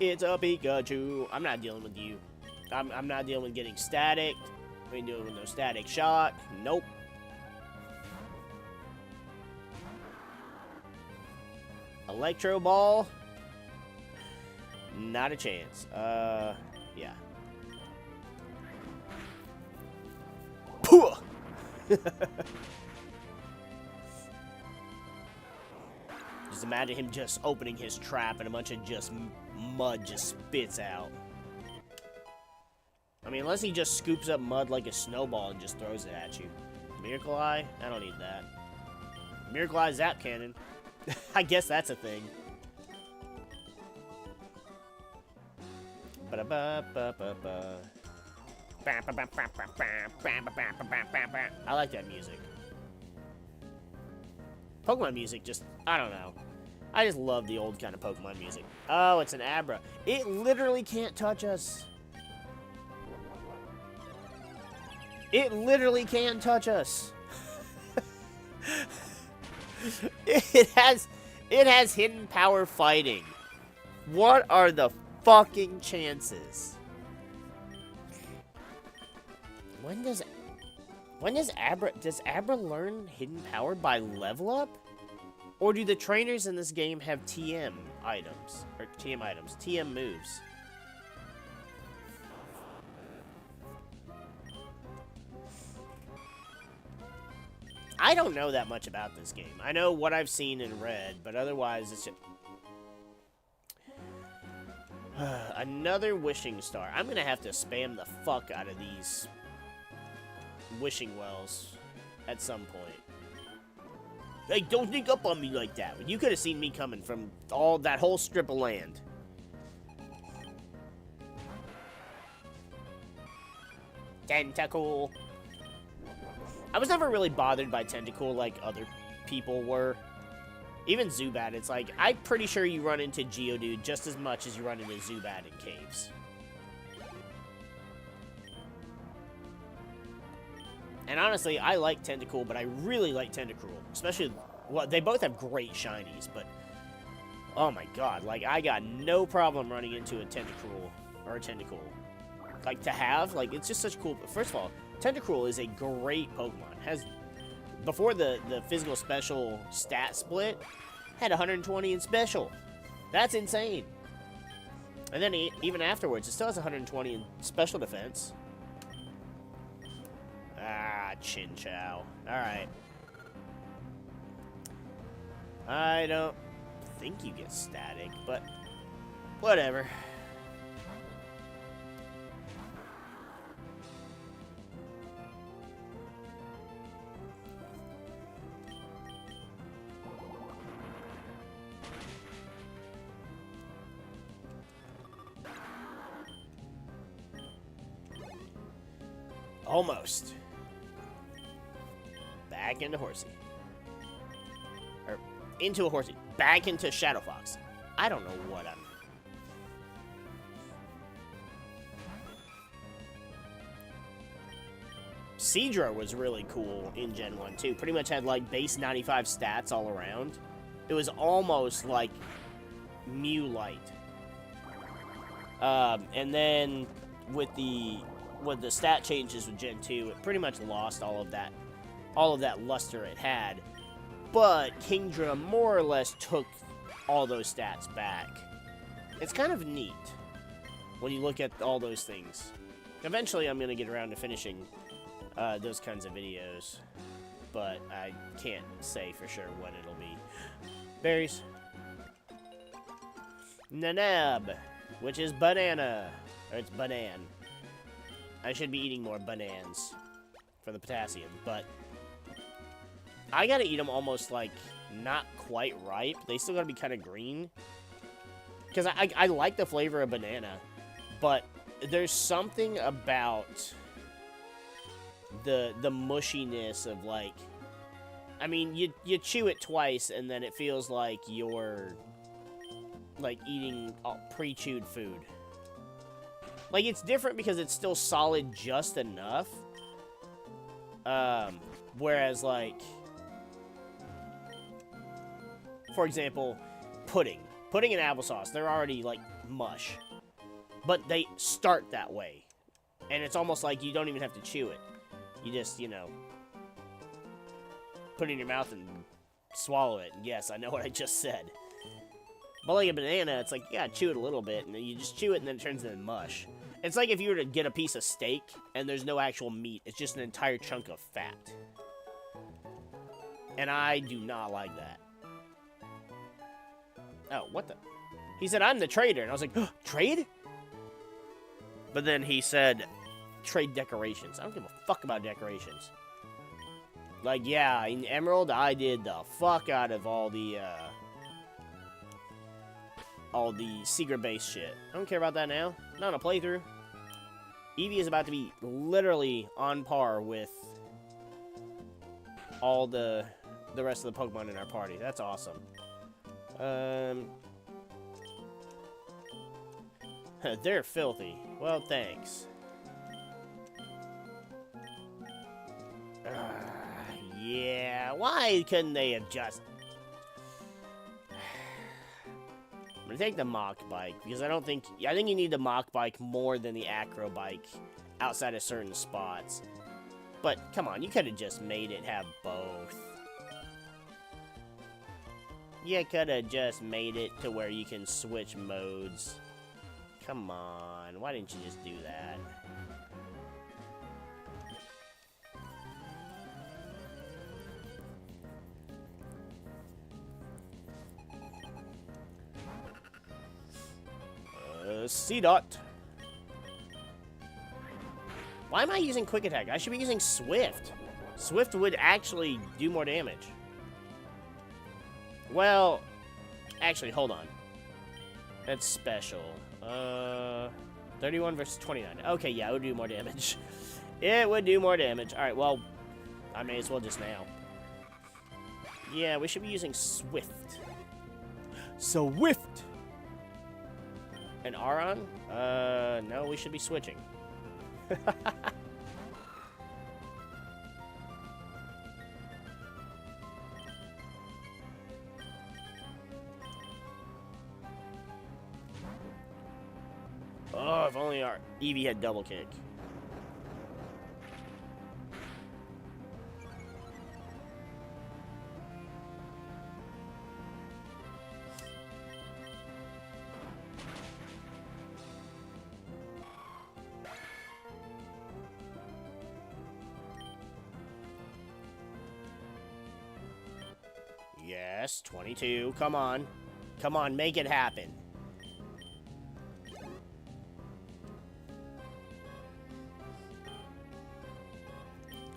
It's a Pikachu. I'm not dealing with you. I'm not dealing with getting static. We ain't dealing with no static shock. Nope. Electro Ball? Not a chance. Yeah. Just imagine him just opening his trap and a bunch of just mud just spits out. I mean, unless he just scoops up mud like a snowball and just throws it at you. Miracle Eye? I don't need that. Miracle Eye Zap Cannon. I guess that's a thing. I like that music. Pokemon music just, I don't know. I just love the old kind of Pokemon music. Oh, it's an Abra. It literally can't touch us. It literally can't touch us. It has hidden power fighting. What are the fucking chances? Does Abra learn hidden power by level up? Or do the trainers in this game have TM items? Or TM moves? I don't know that much about this game. I know what I've seen and read, but otherwise it's just... Another wishing star. I'm gonna have to spam the fuck out of these wishing wells at some point. Hey, don't sneak up on me like that. You could have seen me coming from that whole strip of land. Tentacool. I was never really bothered by Tentacool like other people were. Even Zubat, it's like, I'm pretty sure you run into Geodude just as much as you run into Zubat in caves. And honestly, I like Tentacool, but I really like Tentacruel. Especially, well, they both have great shinies, but... Oh my god, like, I got no problem running into a Tentacruel, or a Tentacool. Like, to have, like, it's just such cool... First of all, Tentacruel is a great Pokemon. Has... Before the physical special stat split, Had 120 in special. That's insane. And then even afterwards, it still has 120 in special defense. Ah, Chin Chow. Alright. I don't think you get static, but whatever. Almost. Back into Horsey. Or into a Horsey. Back into Shadow Fox. I don't know what I'm... Seadra was really cool in Gen 1 too. Pretty much had like base 95 stats all around. It was almost like Mew Light. And then with the stat changes with Gen 2, it pretty much lost all of that luster it had. But Kingdra more or less took all those stats back. It's kind of neat when you look at all those things. Eventually I'm going to get around to finishing those kinds of videos, but I can't say for sure when it'll be. Berries. Nanab, which is banana. Or it's banan. I should be eating more bananas for the potassium, but I gotta eat them almost like not quite ripe. They still gotta be kind of green. Because I like the flavor of banana, but there's something about the mushiness of like, I mean, you chew it twice and then it feels like you're like eating pre-chewed food. Like, it's different because it's still solid just enough. Whereas, like, for example, pudding. Pudding and applesauce, they're already, like, mush. But they start that way. And it's almost like you don't even have to chew it. You just, you know, put it in your mouth and swallow it. And yes, I know what I just said. But like a banana, it's like, you gotta chew it a little bit, and then you just chew it, and then it turns into mush. It's like if you were to get a piece of steak, and there's no actual meat. It's just an entire chunk of fat. And I do not like that. Oh, what the? He said, I'm the trader. And I was like, oh, trade? But then he said, trade decorations. I don't give a fuck about decorations. Like, yeah, in Emerald, I did the fuck out of all the secret-based shit. I don't care about that now. Not a playthrough. Eevee is about to be literally on par with all the rest of the Pokemon in our party. That's awesome. They're filthy. Well, thanks. Yeah, why couldn't they have just... I'm gonna take the Mach Bike, because I think you need the Mach Bike more than the Acro Bike outside of certain spots. But, come on, you could have just made it have both. You could have just made it to where you can switch modes. Come on, why didn't you just do that? C-Dot. Why am I using Quick Attack? I should be using Swift. Swift would actually do more damage. Well, actually, hold on. That's special. 31 versus 29. Okay, yeah, it would do more damage. It would do more damage. Alright, well, I may as well just now. Yeah, we should be using Swift. Swift! And Aron? No, we should be switching. Oh, if only our Eevee had double kick. Yes, 22. Come on. Come on, make it happen.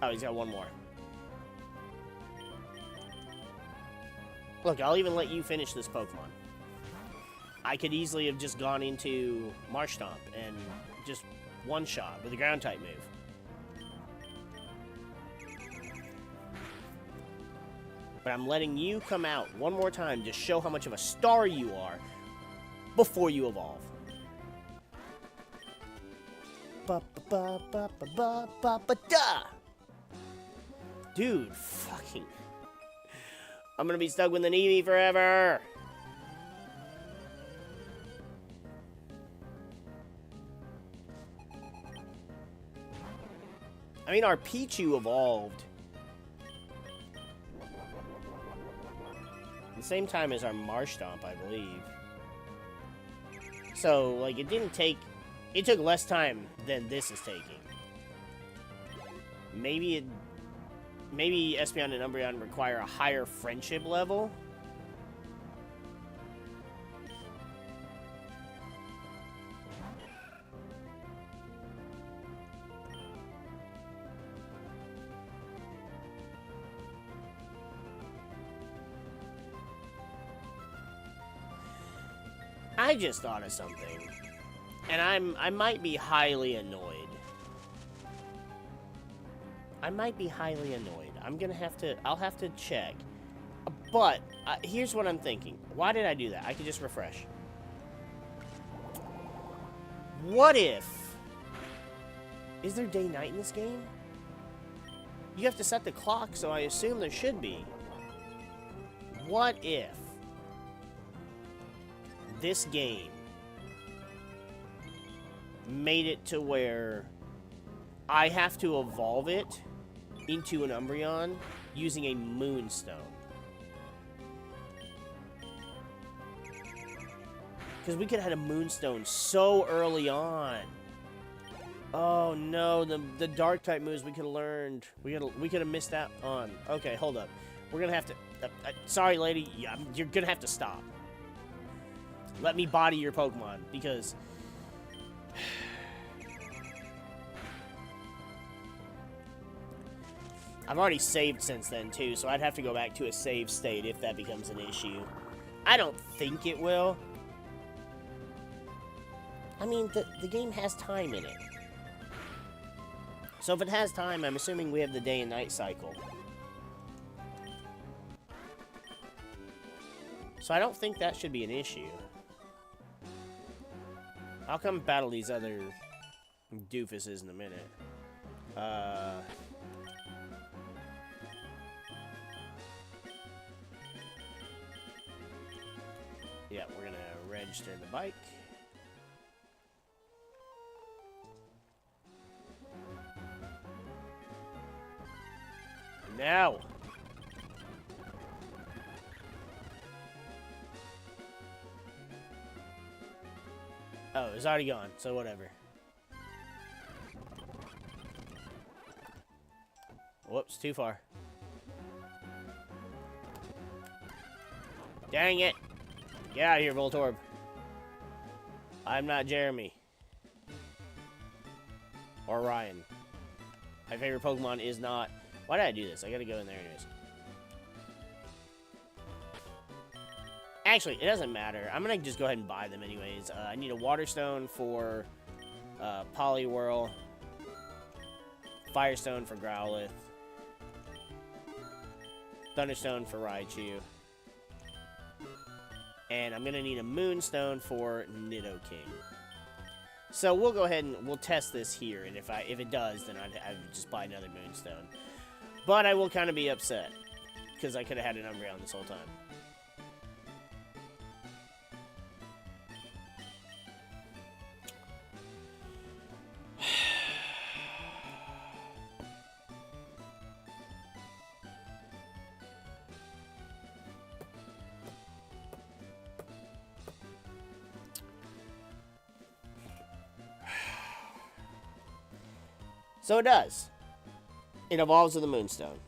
Oh, he's got one more. Look, I'll even let you finish this Pokemon. I could easily have just gone into Marshtomp and just one-shot with a Ground-type move. But I'm letting you come out one more time to show how much of a star you are before you evolve. Ba-ba-ba-ba-ba-ba-ba-da! Dude, fucking... I'm gonna be stuck with an Eevee forever! I mean, our Pichu evolved at the same time as our Marshtomp, I believe. So, like, it didn't take... It took less time than this is taking. Maybe Espeon and Umbreon require a higher friendship level. I just thought of something, and I might be highly annoyed. I'll have to check. But here's what I'm thinking. Why did I do that? I could just refresh. What if... Is there day-night in this game? You have to set the clock, so I assume there should be. What if this game made it to where I have to evolve it into an Umbreon using a Moonstone? Because we could have had a Moonstone so early on. Oh no, the dark type moves we could have learned. We could have missed out on. Okay, hold up. We're gonna have to. Sorry, lady. Yeah, you're gonna have to stop. Let me body your Pokemon because. I've already saved since then too, so I'd have to go back to a save state if that becomes an issue. I don't think it will. I mean, the game has time in it. So if it has time, I'm assuming we have the day and night cycle. So I don't think that should be an issue. I'll come battle these other doofuses in a minute. Yeah, we're gonna register the bike. Now! Oh, it's already gone, so whatever. Whoops, too far. Dang it! Get out of here, Voltorb. I'm not Jeremy. Or Ryan. My favorite Pokemon is not... Why did I do this? I gotta go in there anyways. Actually, it doesn't matter. I'm gonna just go ahead and buy them anyways. I need a Water Stone for Poliwhirl. Firestone for Growlithe. Thunderstone for Raichu. And I'm gonna need a Moonstone for Nidoking. So we'll go ahead and we'll test this here, and if it does, then I'd just buy another Moonstone. But I will kind of be upset because I could have had an Umbreon this whole time. So it does. It evolves with a Moonstone.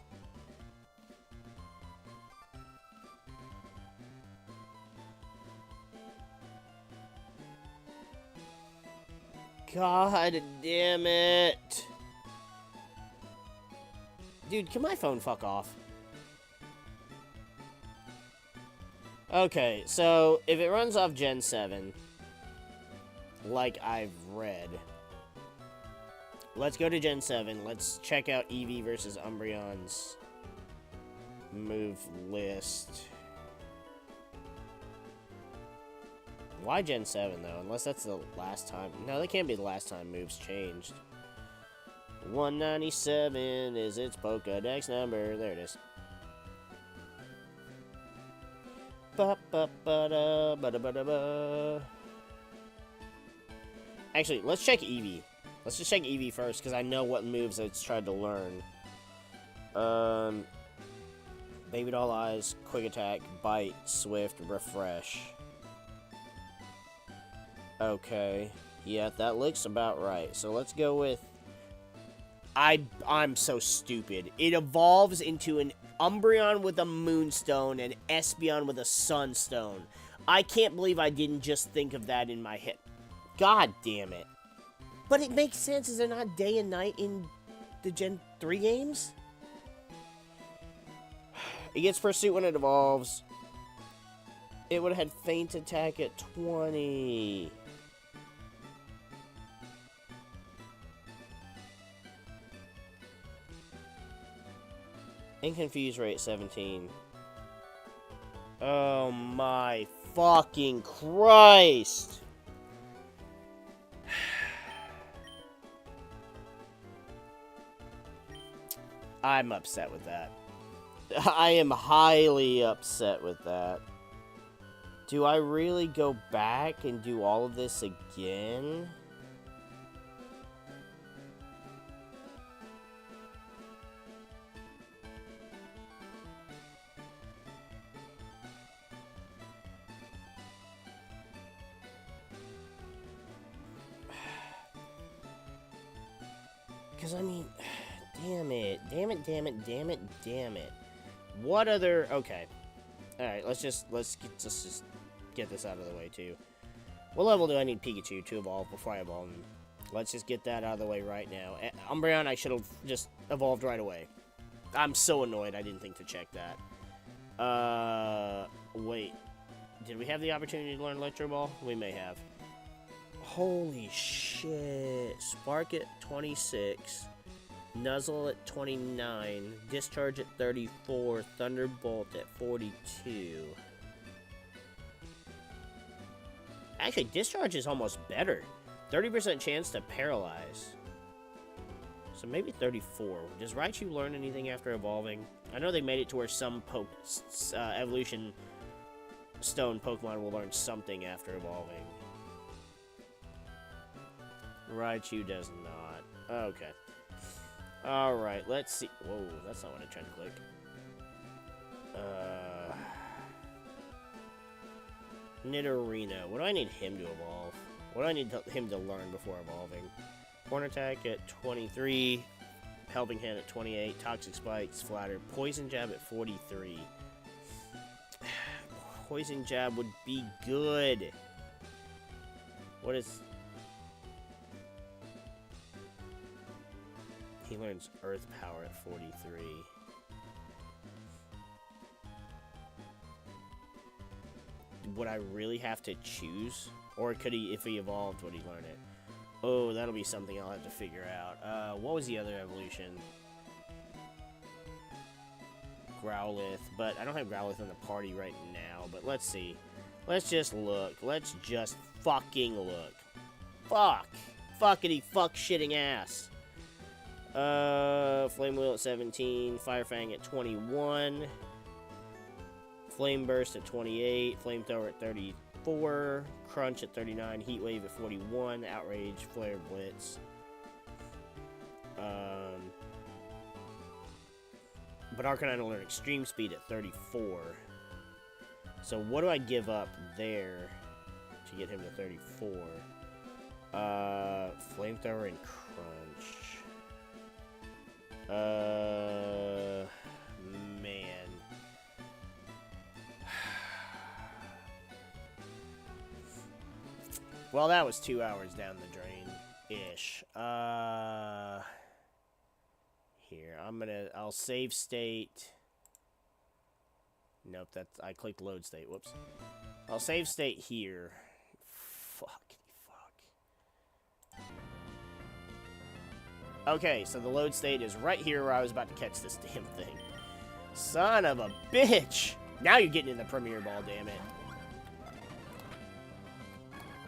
God damn it. Dude, can my phone fuck off? Okay, so if it runs off Gen 7, like I've read, let's go to Gen 7. Let's check out Eevee versus Umbreon's move list. Why Gen 7, though? Unless that's the last time. No, that can't be the last time moves changed. 197 is its Pokedex number. There it is. Ba-ba-ba-da-ba-da-ba-da-ba. Actually, let's check Eevee. Let's just check Eevee first, because I know what moves it's tried to learn. Baby Doll Eyes, Quick Attack, Bite, Swift, Refresh. Okay. Yeah, that looks about right. So let's go with... I'm so stupid. It evolves into an Umbreon with a Moonstone and Espeon with a Sunstone. I can't believe I didn't just think of that in my head. God damn it. But it makes sense. Is there not day and night in the Gen 3 games? It gets Pursuit when it evolves. It would have had Feint Attack at 20. And Confuse rate 17. Oh my fucking Christ! I'm upset with that. I am highly upset with that. Do I really go back and do all of this again? Because, I mean, damn it. What other... Okay. Alright, let's just get this out of the way, too. What level do I need Pikachu to evolve before I evolve him? Let's just get that out of the way right now. Umbreon, I should have just evolved right away. I'm so annoyed I didn't think to check that. Wait. Did we have the opportunity to learn Electro Ball? We may have. Holy shit. Spark at 26. Nuzzle at 29. Discharge at 34. Thunderbolt at 42. Actually, Discharge is almost better. 30% chance to paralyze. So maybe 34. Does Raichu learn anything after evolving? I know they made it to where some evolution stone Pokemon will learn something after evolving. Raichu does not. Okay. Alright, let's see. Whoa, that's not what I tried to click. Nidorino. What do I need him to evolve? What do I need him to learn before evolving? Corn Attack at 23. Helping Hand at 28. Toxic Spikes, Flatter. Poison Jab at 43. Poison Jab would be good. What is... He learns Earth Power at 43. Would I really have to choose? Or could he, if he evolved, would he learn it? Oh, that'll be something I'll have to figure out. What was the other evolution? Growlithe. But I don't have Growlithe in the party right now. But let's see. Let's just look. Let's just fucking look. Fuck. Fuckity fuck shitting ass. Flame Wheel at 17, Fire Fang at 21, Flame Burst at 28, Flamethrower at 34, Crunch at 39, Heat Wave at 41, Outrage, Flare Blitz. But Arcanine will learn Extreme Speed at 34. So what do I give up there to get him to 34? Flamethrower and Crunch. Man. Well, that was 2 hours down the drain Ish. Here, I'll save state. Nope, I clicked load state. Whoops. I'll save state here. Fuck. Okay, so the load state is right here where I was about to catch this damn thing. Son of a bitch! Now you're getting in the Premier Ball, damn it.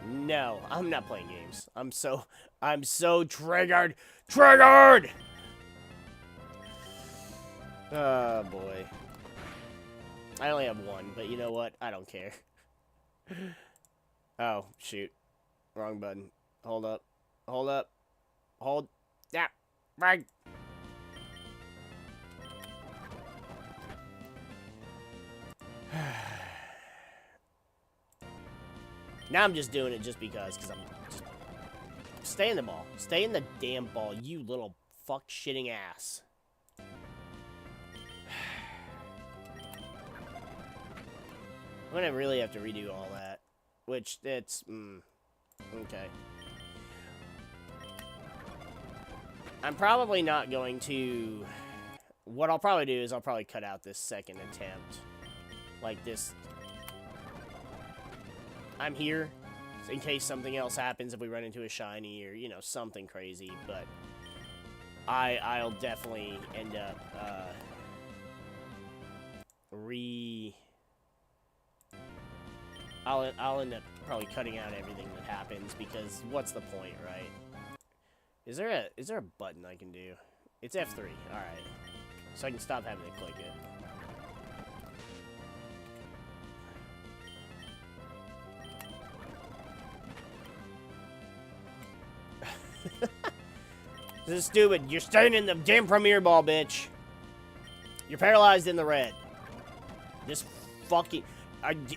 No, I'm not playing games. I'm so triggered! Triggered! Oh, boy. I only have one, but you know what? I don't care. Oh, shoot. Wrong button. Hold up. Hold up. Hold. Yeah. Right. Now I'm just doing it just because I'm just... Stay in the ball. Stay in the damn ball, you little fuck-shitting ass. I'm gonna really have to redo all that. Which, it's... okay. I'm probably not going to... What I'll probably do is I'll probably cut out this second attempt. Like this... I'm here in case something else happens if we run into a shiny or, you know, something crazy, but I'll definitely end up I'll end up probably cutting out everything that happens because what's the point, right? Is there a button I can do? It's F3. All right. So I can stop having to click it. This is stupid. You're staying in the damn Premier Ball, bitch. You're paralyzed in the red. This fucking...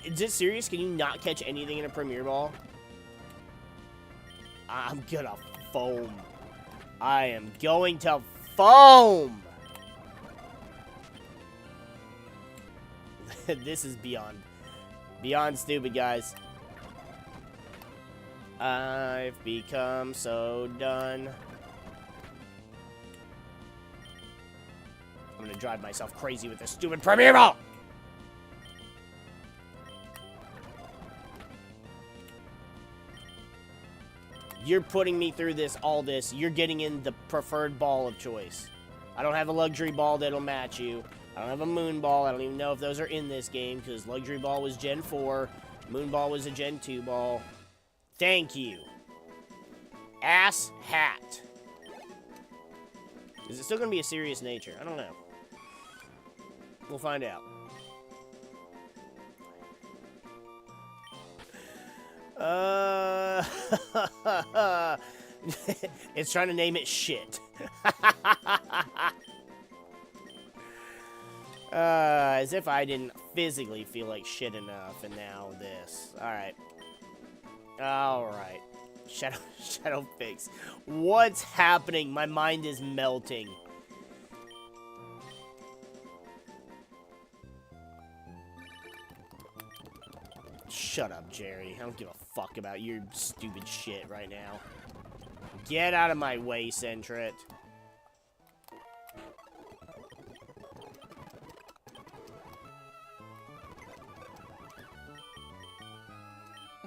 is this serious? Can you not catch anything in a Premier Ball? I'm gonna foam. I am going to foam! This is beyond stupid, guys. I've become so done. I'm gonna drive myself crazy with this stupid Premier Ball! You're putting me through all this. You're getting in the preferred ball of choice. I don't have a luxury ball that'll match you. I don't have a moon ball. I don't even know if those are in this game because luxury ball was Gen 4. Moon ball was a Gen 2 ball. Thank you. Ass hat. Is it still going to be a serious nature? I don't know. We'll find out. It's trying to name it shit. As if I didn't physically feel like shit enough, and now this. Alright. Alright. Shadow Fix. What's happening? My mind is melting. Shut up, Jerry. I don't give a fuck about your stupid shit right now. Get out of my way, Centret.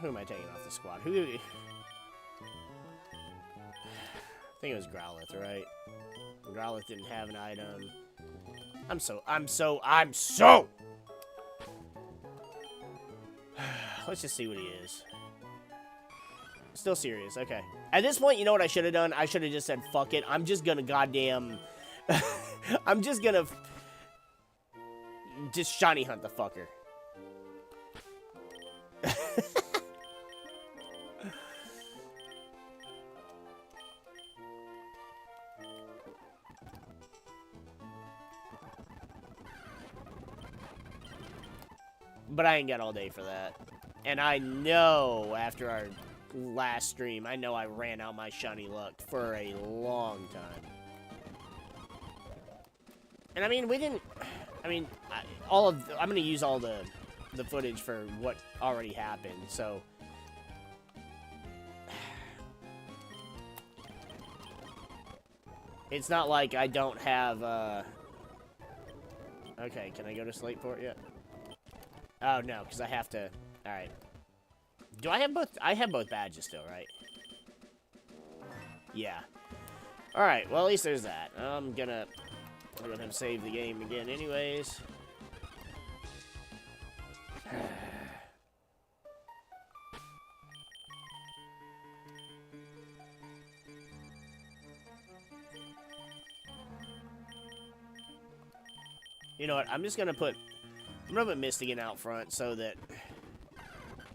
Who am I taking off the squad? Who? I think it was Growlithe, right? Growlithe didn't have an item. I'm so... Let's just see what he is. Still serious, okay. At this point, you know what I should have done? I should have just said, fuck it. I'm just gonna goddamn... I'm just gonna... just shiny hunt the fucker. But I ain't got all day for that. And I know after our last stream, I know I ran out my shiny luck for a long time. And I mean, we didn't... I mean, I'm going to use all the footage for what already happened, so... It's not like I don't have, Okay, can I go to Slateport yet? Oh, no, because I have to... Alright. Do I have both? I have both badges still, right? Yeah. Alright, well, at least there's that. I'm gonna have to save the game again anyways. You know what? I'm gonna put Mistigan out front so that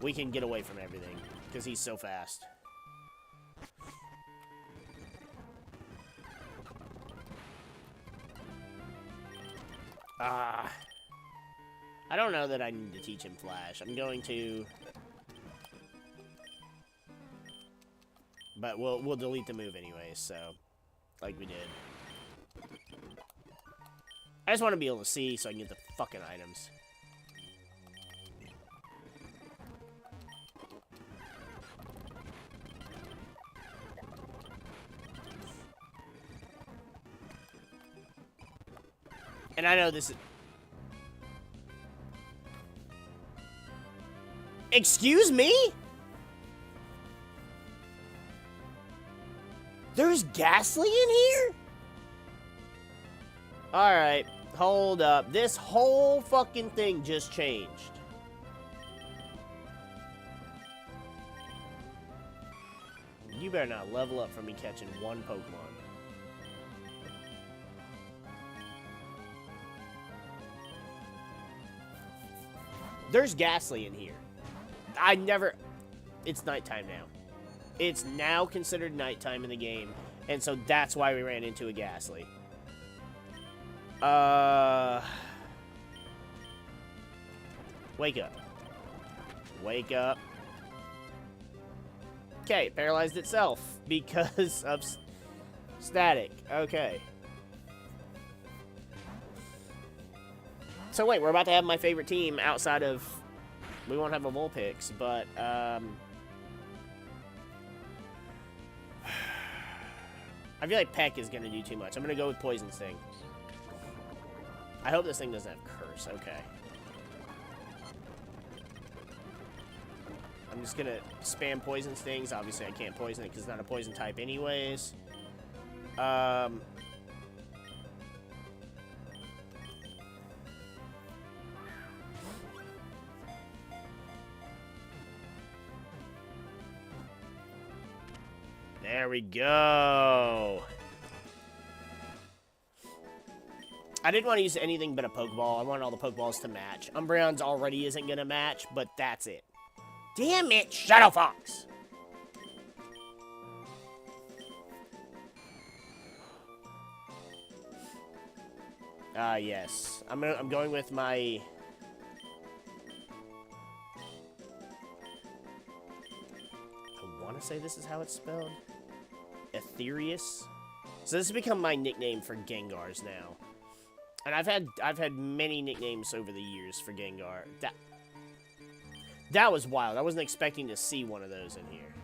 we can get away from everything because he's so fast. I don't know that I need to teach him Flash. I'm going to, but we'll delete the move anyways. So, like we did. I just want to be able to see so I can get the fucking items. And I know this is... Excuse me? There's Ghastly in here? Alright, hold up. This whole fucking thing just changed. You better not level up from me catching one Pokemon. There's Ghastly in here. I never... It's nighttime now. It's now considered nighttime in the game. And so that's why we ran into a Ghastly. Wake up. Wake up. Okay, it paralyzed itself because of static. Okay. So wait, we're about to have my favorite team outside of... We won't have a Vulpix, but, I feel like Peck is going to do too much. I'm going to go with Poison Sting. I hope this thing doesn't have Curse. Okay. I'm just going to spam Poison Stings. Obviously, I can't poison it because it's not a poison type anyways. There we go. I didn't want to use anything but a Pokeball. I wanted all the Pokeballs to match. Umbreon's already isn't going to match, but that's it. Damn it, Shadow Fox! Yes. I'm going with my... I want to say this is how it's spelled. Ethereus. So this has become my nickname for Gengars now. And I've had many nicknames over the years for Gengar. That was wild. I wasn't expecting to see one of those in here.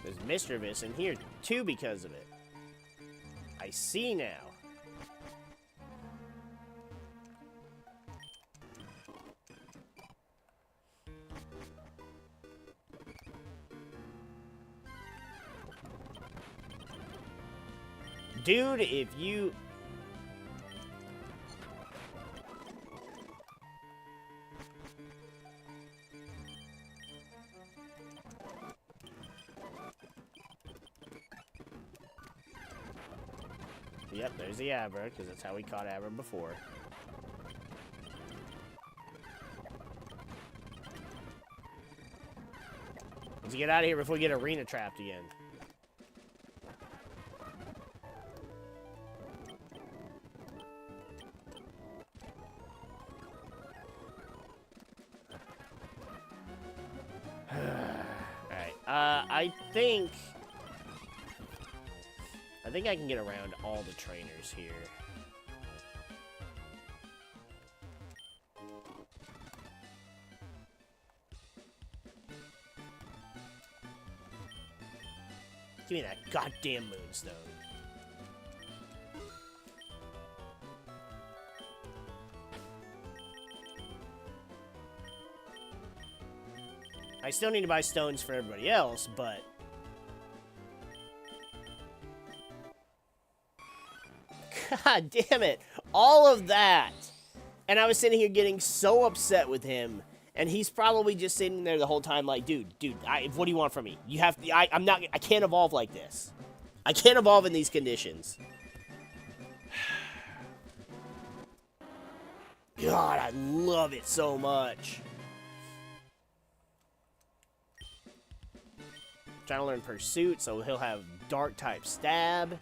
There's Mischievous in here too because of it. I see now. Dude, if you... Yep, there's the Abra, because that's how we caught Abra before. Let's get out of here before we get arena trapped again. I think I can get around all the trainers here. Give me that goddamn moonstone. I still need to buy stones for everybody else, but... God damn it. All of that. And I was sitting here getting so upset with him. And he's probably just sitting there the whole time like, dude, what do you want from me? You have to, I can't evolve like this. I can't evolve in these conditions. God, I love it so much. Trying to learn Pursuit, so he'll have Dark type Stab.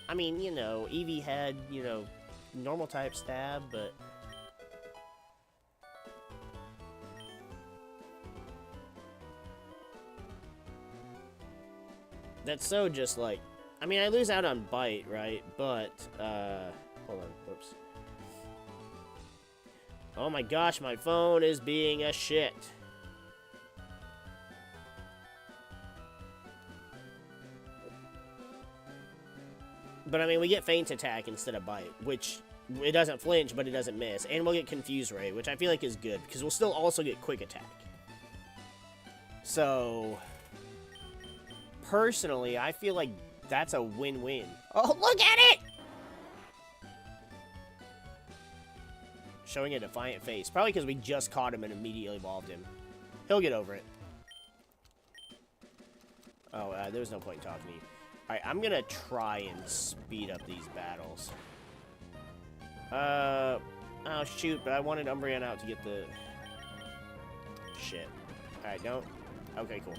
I mean, you know, Eevee had, you know, normal type Stab, but... That's so just like... I mean, I lose out on Bite, right? But, hold on, whoops. Oh my gosh, my phone is being a shit. But, I mean, we get Feint Attack instead of Bite, which it doesn't flinch, but it doesn't miss. And we'll get Confuse Ray, which I feel like is good, because we'll still also get Quick Attack. So, personally, I feel like that's a win-win. Oh, look at it! Showing a defiant face. Probably because we just caught him and immediately evolved him. He'll get over it. Oh, there's no point in talking to you. Alright, I'm gonna try and speed up these battles. Oh shoot, but I wanted Umbreon out to get the... Shit. Alright, don't... Okay, cool.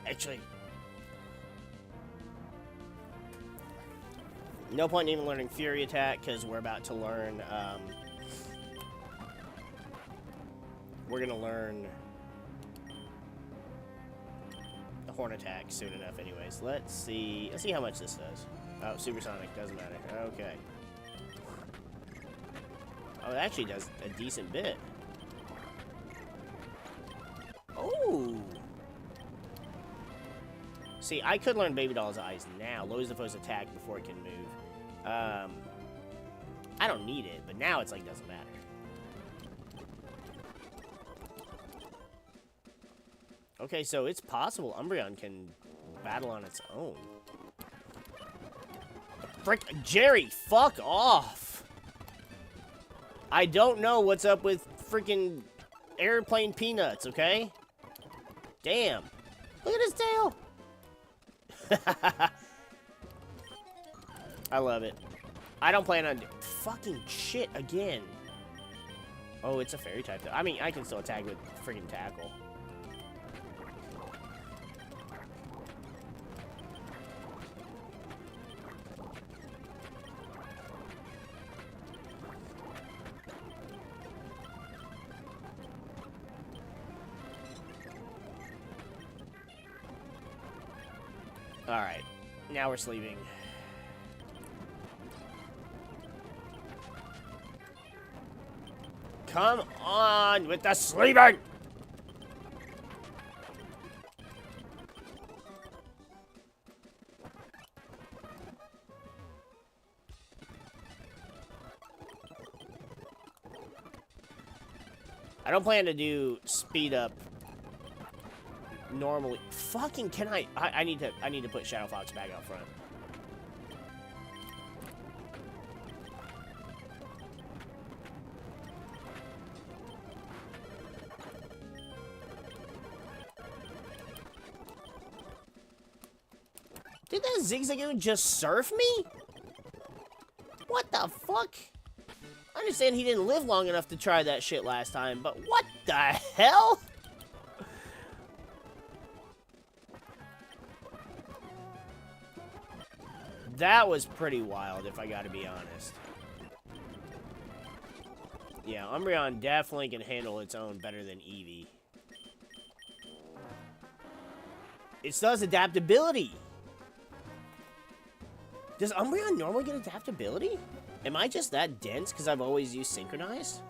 Actually, no point in even learning Fury Attack, because we're about to learn, we're going to learn the Horn Attack soon enough anyways. Let's see how much this does. Oh, Supersonic, doesn't matter. Okay. Oh, it actually does a decent bit. Oh! See, I could learn Baby Doll's Eyes now. Lowers the foe's attack before it can move. I don't need it, but now it's like doesn't matter. Okay, so it's possible Umbreon can battle on its own. Frick, Jerry, fuck off! I don't know what's up with freaking airplane peanuts, okay? Damn. Look at his tail! I love it. I don't plan on... Fucking shit again. Oh, it's a fairy type though. I mean, I can still attack with freaking Tackle. Alright. Now we're sleeping. Come on with the sleeping! I don't plan to do speed up normally. Fucking can I need to put Shadow Fox back out front. Did that Zigzagoon just surf me? What the fuck? I understand he didn't live long enough to try that shit last time, but what the hell? That was pretty wild, if I gotta be honest. Yeah, Umbreon definitely can handle its own better than Eevee. It still has adaptability. Does Umbreon normally get adaptability? Am I just that dense because I've always used Synchronize?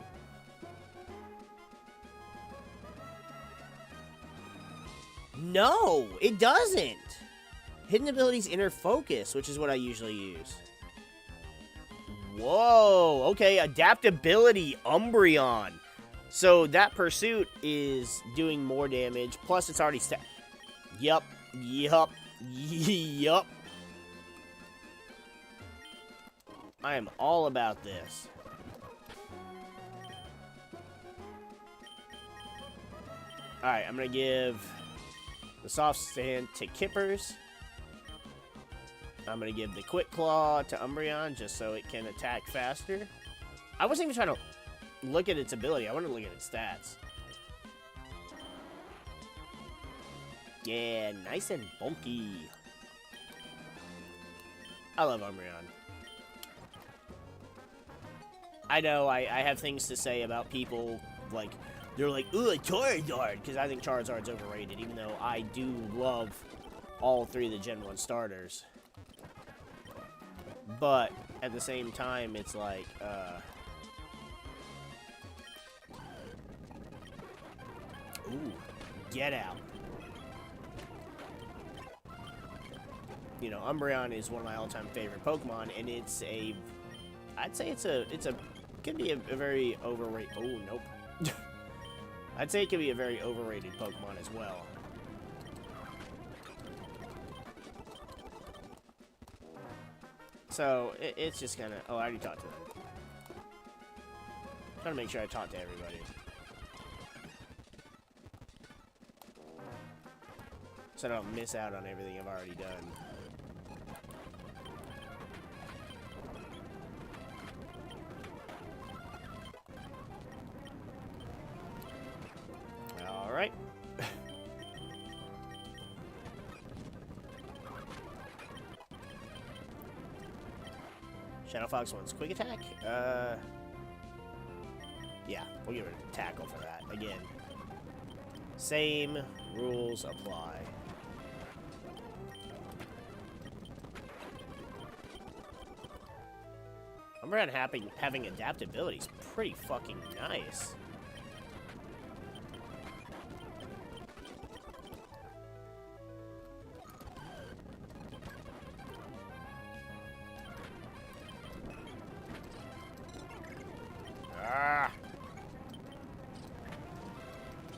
No, it doesn't. Hidden abilities Inner Focus, which is what I usually use. Whoa, okay, adaptability Umbreon. So that Pursuit is doing more damage, plus it's already Yup. I am all about this. Alright, I'm gonna give the Soft Stand to Kippers. I'm gonna give the Quick Claw to Umbreon just so it can attack faster. I wasn't even trying to look at its ability. I want to look at its stats. Yeah, nice and bulky. I love Umbreon. I know I have things to say about people, like, they're like, ooh, Charizard, because I think Charizard's overrated, even though I do love all three of the Gen 1 starters. But, at the same time, it's like, ooh, get out. You know, Umbreon is one of my all-time favorite Pokemon, and it's a, I'd say could be a very overrated, oh, nope. I'd say it could be a very overrated Pokemon as well. So, it's just gonna, oh, I already talked to them. Trying to make sure I talk to everybody. So I don't miss out on everything I've already done. Alright. Shadow Fox wants Quick Attack. Yeah, we'll give it a Tackle for that. Again, same rules apply. Umbreon having adaptability is pretty fucking nice. Ah.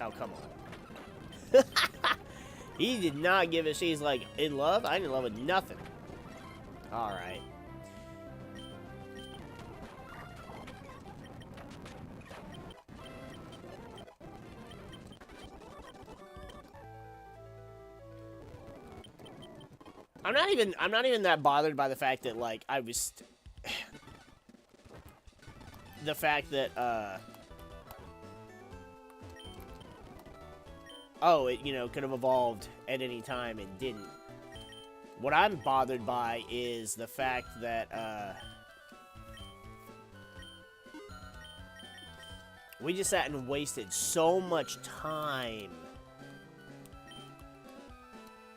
Oh, come on. He did not give a shit. He's like, in love? I ain't in love with nothing. Alright. I'm not even that bothered by the fact that, like, I was the fact that oh, it, you know, could have evolved at any time and didn't. What I'm bothered by is the fact that we just sat and wasted so much time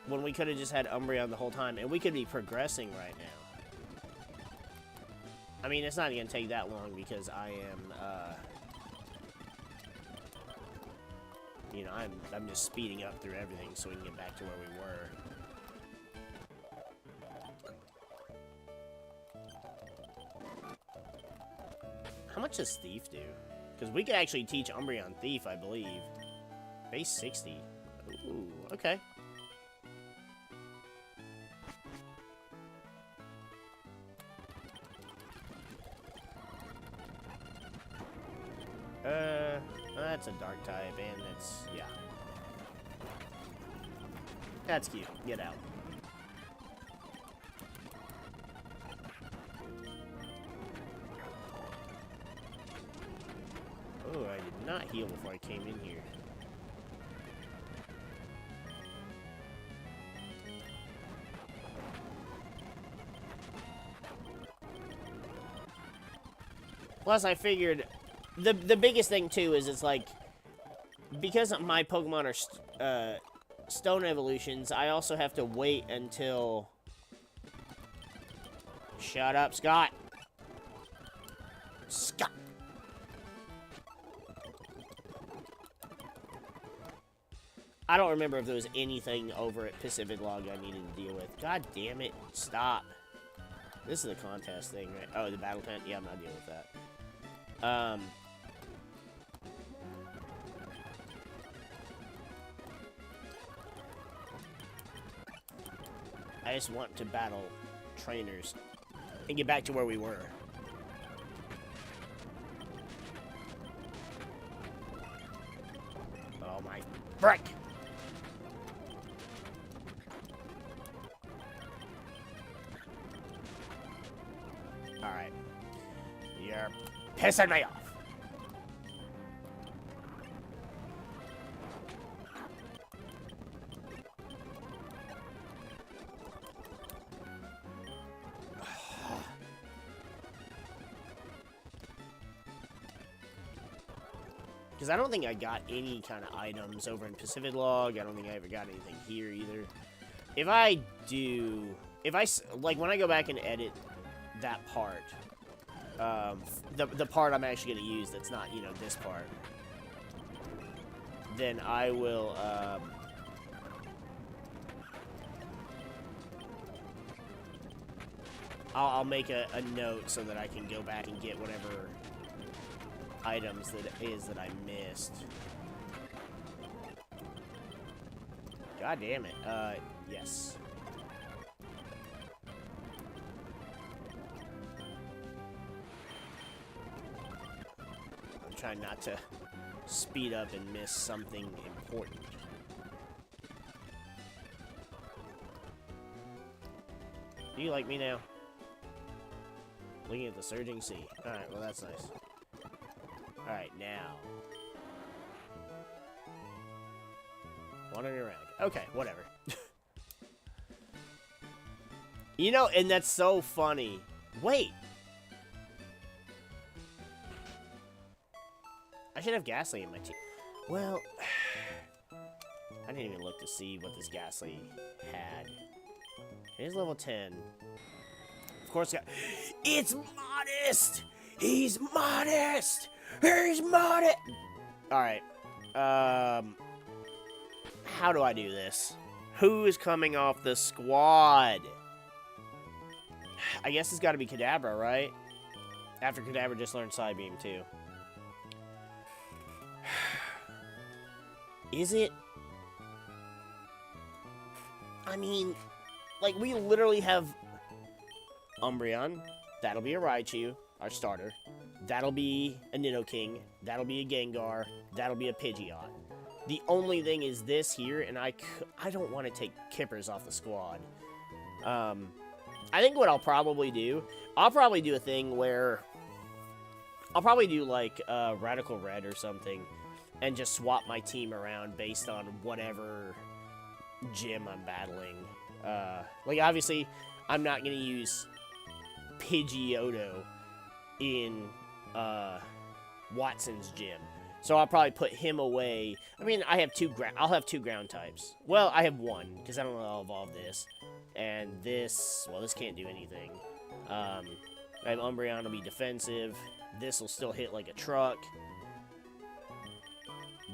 when we could have just had Umbreon the whole time, and we could be progressing right now. I mean, it's not going to take that long because I am, you know, I'm just speeding up through everything so we can get back to where we were. How much does Thief do? Because we could actually teach Umbreon Thief, I believe. Base 60. Ooh, okay. That's a dark type, and it's, yeah. That's cute. Get out. Oh, I did not heal before I came in here. Plus, I figured the biggest thing too is it's like, because my Pokemon are stone evolutions, I also have to wait until... Shut up, Scott. Scott. I don't remember if there was anything over at Pacific Log I needed to deal with. God damn it. Stop. This is the contest thing, right? Oh, the battle tent? Yeah, I'm not dealing with that. I just want to battle trainers and get back to where we were. Oh my frick! Alright. You're pissing me off. Because I don't think I got any kind of items over in Pacific Log. I don't think I ever got anything here either. If I do... like, when I go back and edit that part, the part I'm actually going to use that's not, you know, this part, then I will, I'll make a note so that I can go back and get whatever items that I missed. God damn it. Yes. I'm trying not to speed up and miss something important. Do you like me now? Looking at the surging sea. Alright, well that's nice. Alright, now. Wandering around. Okay, whatever. You know, and that's so funny. Wait! I should have Ghastly in my team. Well, I didn't even look to see what this Ghastly had. It is level 10. Of course, it's modest! He's modest! He's modest! Alright. How do I do this? Who is coming off the squad? I guess it's got to be Kadabra, right? After Kadabra just learned Psybeam, too. Is it? I mean, like, we literally have Umbreon. That'll be a Raichu, our starter. That'll be a Nidoking. That'll be a Gengar. That'll be a Pidgeot. The only thing is this here, and I don't want to take Kippers off the squad. I think what I'll probably do a thing where I'll probably do like Radical Red or something and just swap my team around based on whatever gym I'm battling. Like, obviously, I'm not going to use Pidgeotto in Watson's gym. So I'll probably put him away. I mean, I'll have two ground types. Well, I have one, because I don't know how I'll evolve this. And this, well, this can't do anything. I have Umbreon will be defensive. This will still hit like a truck.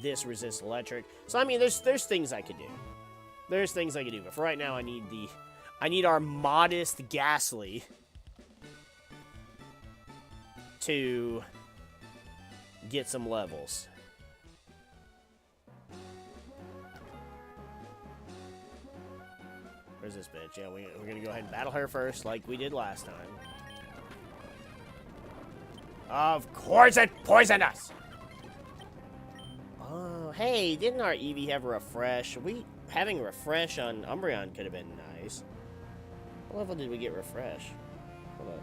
This resists electric. So, I mean, there's things I could do. There's things I could do. But for right now, I need our modest Ghastly to get some levels. Where's this bitch? Yeah, we're gonna go ahead and battle her first, like we did last time. Of course it poisoned us! Oh, hey, didn't our Eevee have a refresh? Having a refresh on Umbreon could have been nice. What level did we get refresh? Hold up.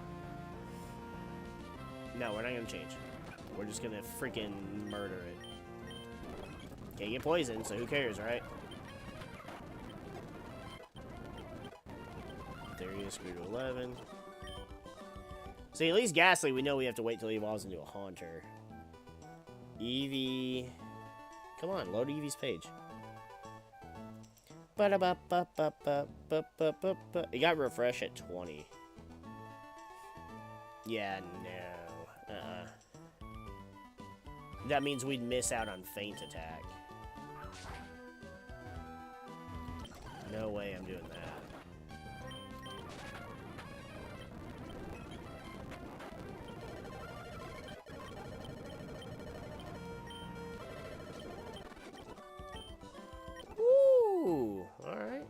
No, we're not gonna change. We're just gonna freaking murder it. Can't get poisoned, so who cares, right? There he is, grew to 11. See, at least Ghastly, we know we have to wait till he evolves into a Haunter. Eevee. Come on, load Eevee's page. It got refresh at 20. Yeah, no. That means we'd miss out on feint attack. No way I'm doing that. Woo! Alright.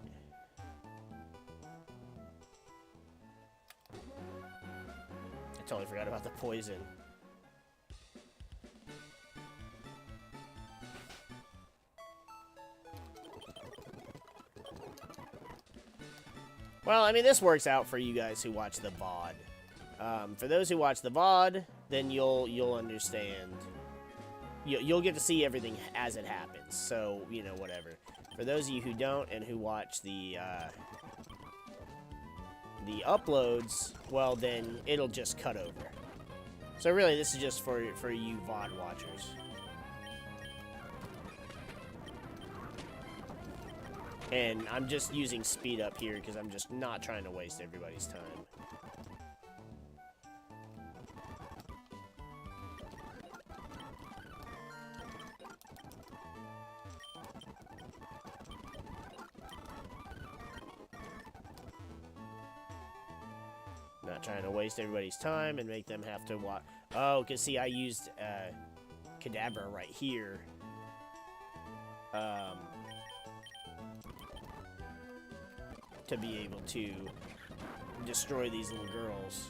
I totally forgot about the poison. Well, I mean, this works out for you guys who watch the VOD. For those who watch the VOD, then you'll understand. You'll get to see everything as it happens. So, you know, whatever. For those of you who don't and who watch the uploads, well, then it'll just cut over. So really, this is just for you VOD watchers. And I'm just using speed up here because I'm just not trying to waste everybody's time. Not trying to waste everybody's time and make them have to watch. Oh, because see, I used Kadabra right here. To be able to destroy these little girls.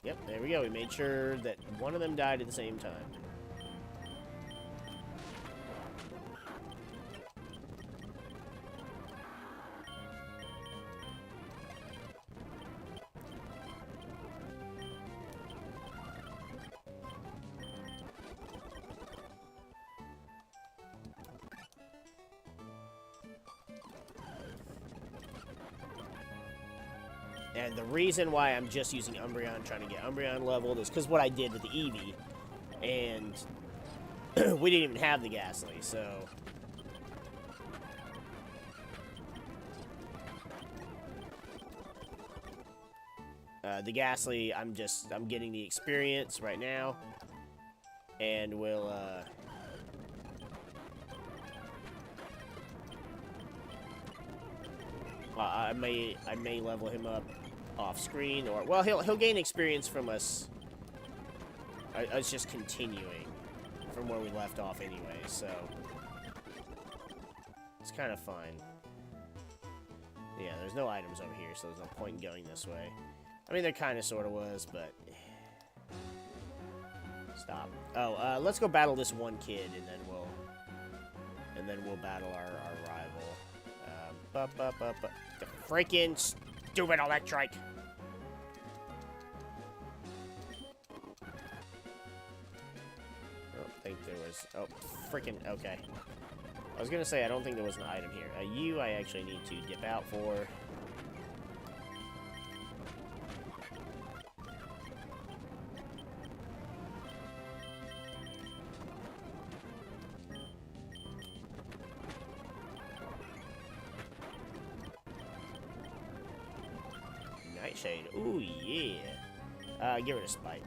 Yep, there we go. We made sure that one of them died at the same time. And the reason why I'm just using Umbreon, trying to get Umbreon leveled, is because what I did with the Eevee. And we didn't even have the Ghastly, so... the Ghastly, I'm getting the experience right now. And we'll, I may level him up off screen, or well, he'll gain experience from us. Us just continuing from where we left off anyway, so it's kind of fine. Yeah, there's no items over here, so there's no point in going this way. I mean, there kind of sort of was, but stop. Oh, let's go battle this one kid, and then we'll battle our rival. The freaking stupid Electrike. I don't think there was. Oh, freaking. Okay. I was gonna say I don't think there was an item here. You, I actually need to dip out for. Nightshade. Ooh, yeah. Get rid of Spike.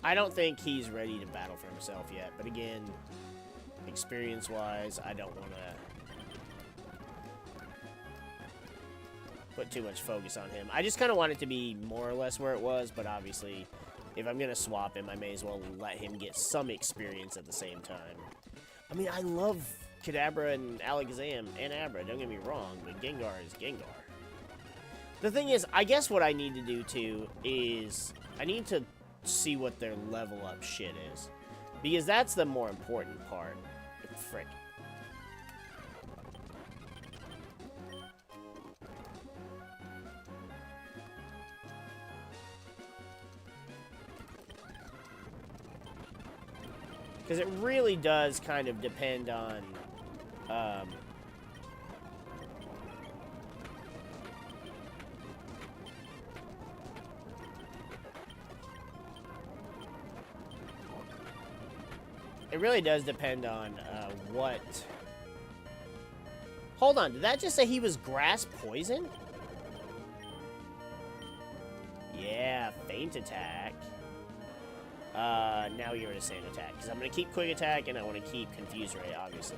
I don't think he's ready to battle for himself yet, but again, experience-wise, I don't want to put too much focus on him. I just kind of want it to be more or less where it was, but obviously, if I'm going to swap him, I may as well let him get some experience at the same time. I mean, I love Kadabra and Alakazam and Abra, don't get me wrong, but Gengar is Gengar. The thing is, I guess what I need to do too is I need to see what their level up shit is, because that's the more important part. Frick. Because it really does kind of depend on It really does depend on what... Hold on, did that just say he was grass poison? Yeah, feint attack. Now you're a sand attack. Because I'm going to keep quick attack and I want to keep confuse ray, obviously.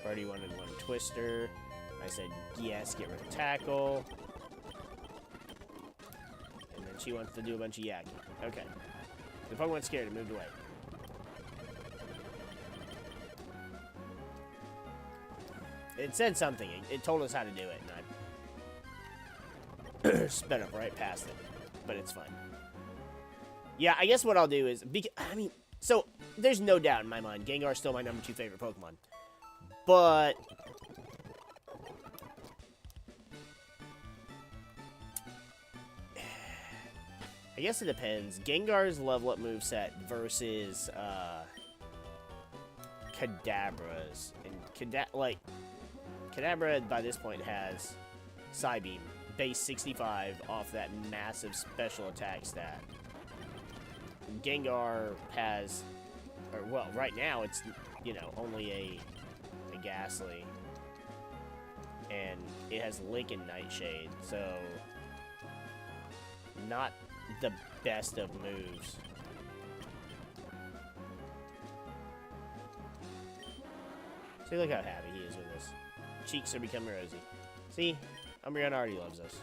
Birdie wanted one twister. I said, yes, get rid of tackle. And then she wants to do a bunch of yakking. Okay. The Pokemon's scared and moved away. It said something. It told us how to do it, and I sped up right past it. But it's fine. Yeah, I guess what I'll do is... I mean, so, there's no doubt in my mind. Gengar's still my #2 favorite Pokemon. But... I guess it depends. Gengar's level up moveset versus Kadabra's. And Kadabra by this point has Psybeam, base 65 off that massive special attack stat. Gengar has, or well, right now it's, you know, only a Ghastly. And it has Link and Nightshade, so not the best of moves. See, look how happy he is with us. Cheeks are becoming rosy. See? Umbreon already loves us.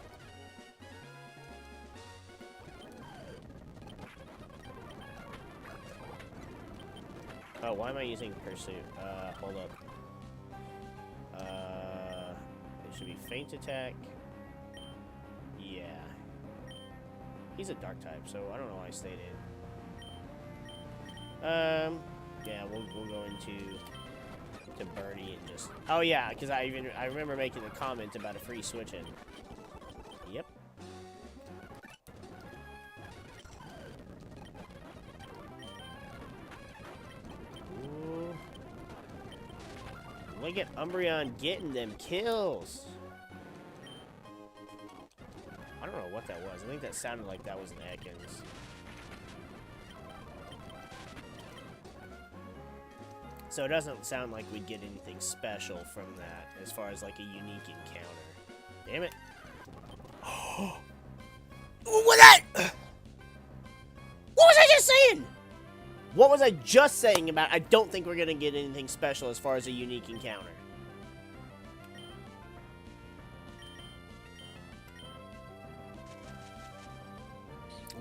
Oh, why am I using Pursuit? Hold up. It should be Feint Attack. Yeah. He's a Dark type, so I don't know why I stayed in. Yeah, we'll go into Birdie and just... Oh yeah, because I remember making a comment about a free switch in. Yep. Ooh. Look at Umbreon getting them kills. I don't know what that was. I think that sounded like that was an Ekans. So it doesn't sound like we'd get anything special from that as far as like a unique encounter. Damn it. What was I just saying? What was I just saying about I don't think we're going to get anything special as far as a unique encounter?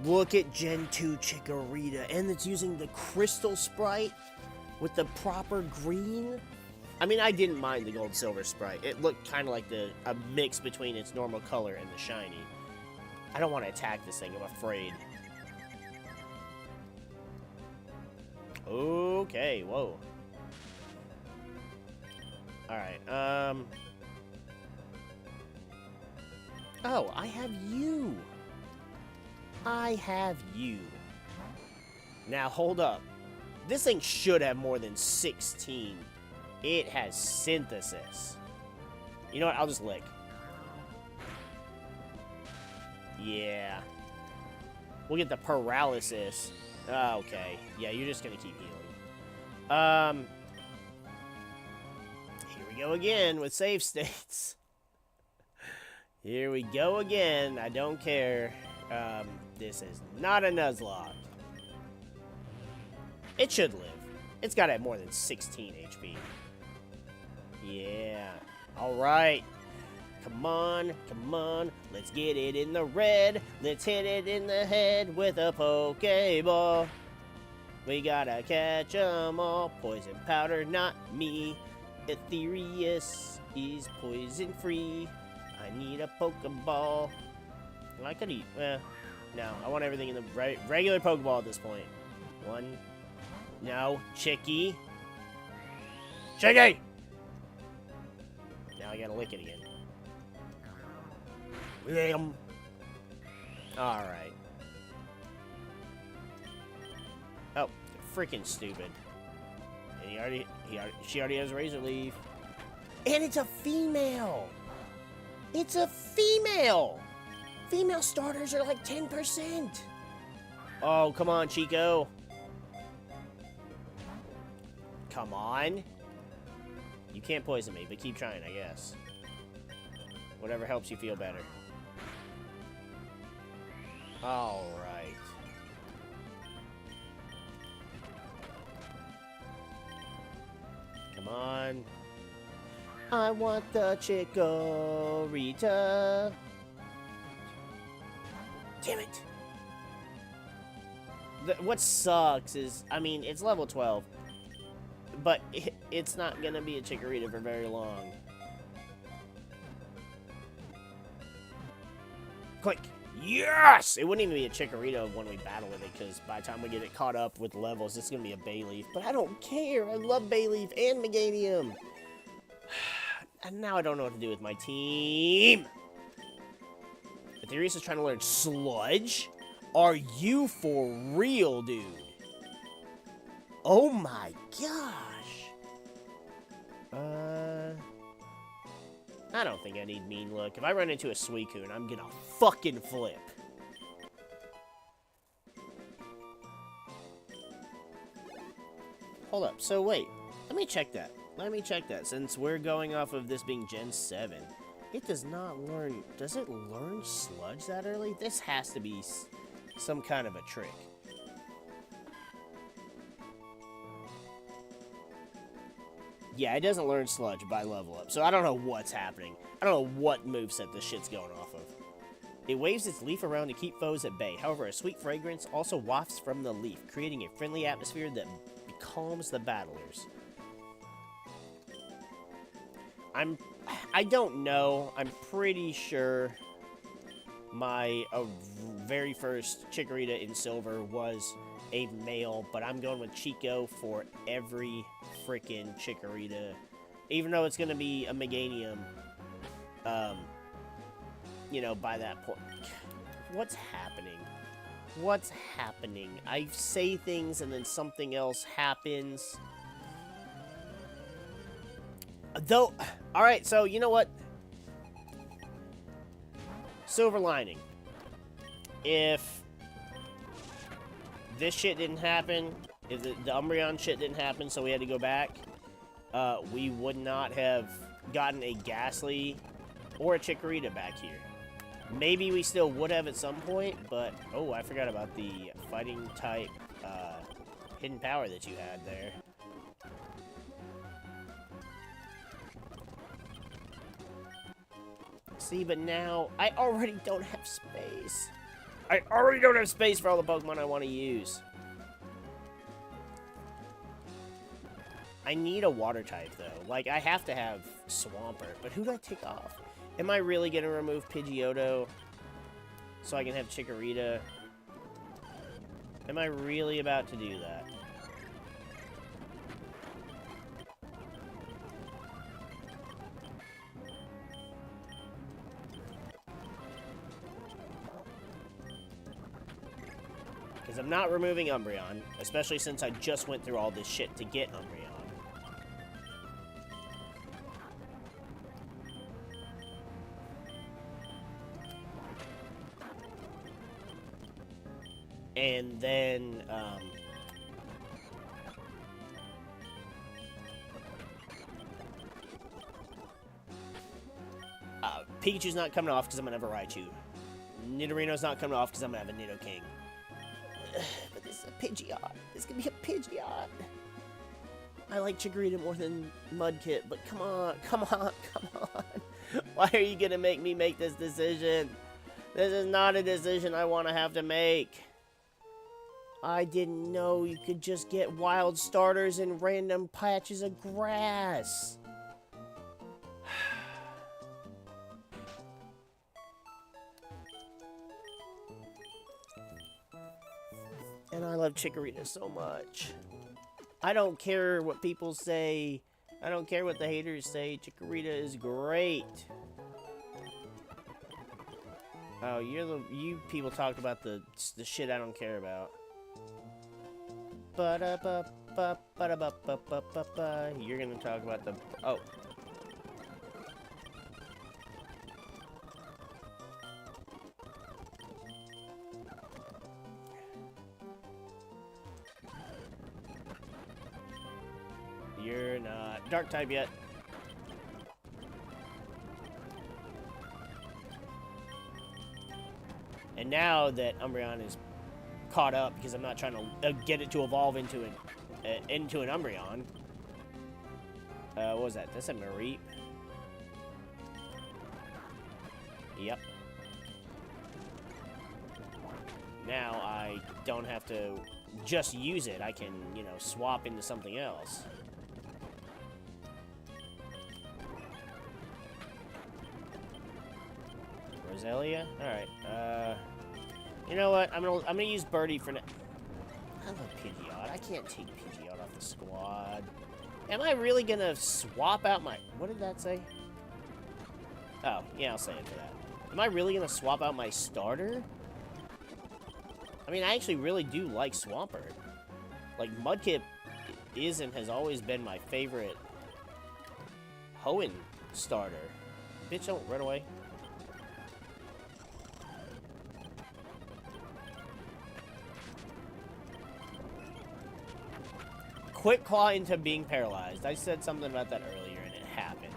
Look at Gen 2 Chikorita, and it's using the Crystal Sprite with the proper green. I mean, I didn't mind the Gold Silver Sprite. It looked kind of like a mix between its normal color and the shiny. I don't want to attack this thing, I'm afraid. Okay, whoa. Alright, oh, I have you. I have you. Now, hold up. This thing should have more than 16. It has Synthesis. You know what? I'll just lick. Yeah. We'll get the Paralysis. Oh, okay. Yeah, you're just going to keep healing. Here we go again with save states. Here we go again. I don't care. This is not a Nuzlocke. It should live. It's got to have more than 16 HP. Yeah. Alright. Come on. Come on. Let's get it in the red. Let's hit it in the head with a Pokeball. We gotta catch 'em all. Poison powder, not me. Ethereus is poison free. I need a Pokeball. I could eat. No. I want everything in the regular Pokeball at this point. One. No. Chicky. Chicky! Now I gotta lick it again. Bam. Alright. Oh, freaking stupid. And she already has Razor Leaf. And it's a female! It's a female! Female starters are like 10%. Oh, come on, Chico. Come on. You can't poison me, but keep trying, I guess. Whatever helps you feel better. Alright. Come on. I want the Chikorita. Damn it. What sucks is, I mean, it's level 12. But it's not gonna be a Chikorita for very long. Click. Yes! It wouldn't even be a Chikorita when we battle with it, because by the time we get it caught up with levels, it's gonna be a Bayleaf. But I don't care. I love Bayleaf and Meganium. And now I don't know what to do with my team. Ethereus is trying to learn Sludge? Are you for real, dude? Oh my gosh. I don't think I need Mean Look. If I run into a Suicune, I'm gonna fucking flip. Hold up. So wait. Let me check that. Since we're going off of this being Gen 7. It does not learn... Does it learn Sludge that early? This has to be some kind of a trick. Yeah, it doesn't learn Sludge by level up, so I don't know what's happening. I don't know what moveset this shit's going off of. It waves its leaf around to keep foes at bay. However, a sweet fragrance also wafts from the leaf, creating a friendly atmosphere that calms the battlers. I don't know. I'm pretty sure my very first Chikorita in Silver was a male, but I'm going with Chico for every freaking Chikorita. Even though it's going to be a Meganium, you know, by that point. What's happening? What's happening? I say things and then something else happens. Though, alright, so you know what? Silver lining. If this shit didn't happen, if the Umbreon shit didn't happen, so we had to go back, we would not have gotten a Ghastly or a Chikorita back here. Maybe we still would have at some point, but... Oh, I forgot about the fighting type hidden power that you had there. See, but now I already don't have space. I already don't have space for all the Pokemon I want to use. I need a water type, though. Like, I have to have Swampert, but who do I take off? Am I really going to remove Pidgeotto so I can have Chikorita? Am I really about to do that? Because I'm not removing Umbreon, especially since I just went through all this shit to get Umbreon. And then, Pikachu's not coming off because I'm going to have a Raichu. Nidorino's not coming off because I'm going to have a Nidoking. But this is a Pidgeot. This could be a Pidgeot. I like Chikorita more than Mudkip, but come on, come on, come on. Why are you going to make me make this decision? This is not a decision I want to have to make. I didn't know you could just get wild starters in random patches of grass. And I love Chikorita so much. I don't care what people say. I don't care what the haters say. Chikorita is great. Oh, you people talked about the shit I don't care about. You're gonna talk about the... Oh. dark type yet. And now that Umbreon is caught up, because I'm not trying to get it to evolve into an Umbreon. What was that? That's a Mareep. Yep. Now I don't have to just use it. I can, you know, swap into something else. Roselia? Alright. You know what? I'm gonna use Birdie for now. I love Pidgeot. I can't take Pidgeot off the squad. Am I really gonna swap out my... What did that say? Oh, yeah, I'll say it for that. Am I really gonna swap out my starter? I mean, I actually really do like Swampert. Like, Mudkip is and has always been my favorite Hoenn starter. Bitch, don't run away. Quick Claw into being paralyzed. I said something about that earlier, and it happened.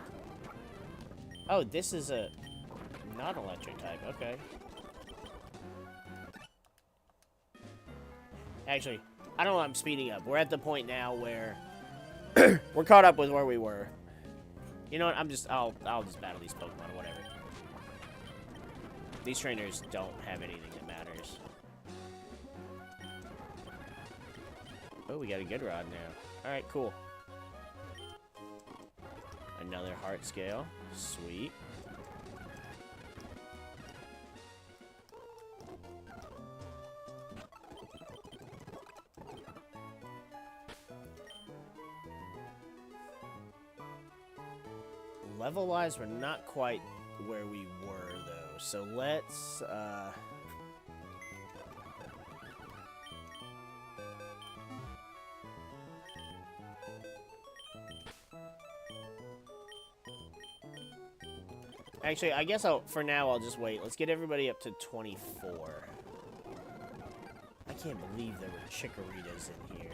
Oh, this is a non-electric type. Okay. Actually, I don't know. I'm speeding up. We're at the point now where we're caught up with where we were. You know what? I'll just battle these Pokemon or whatever. These trainers don't have anything that matters. Oh, we got a good rod now. Alright, cool. Another heart scale. Sweet. Level-wise, we're not quite where we were, though. So let's, Actually, I guess for now, I'll just wait. Let's get everybody up to 24. I can't believe there were Chikorritas in here.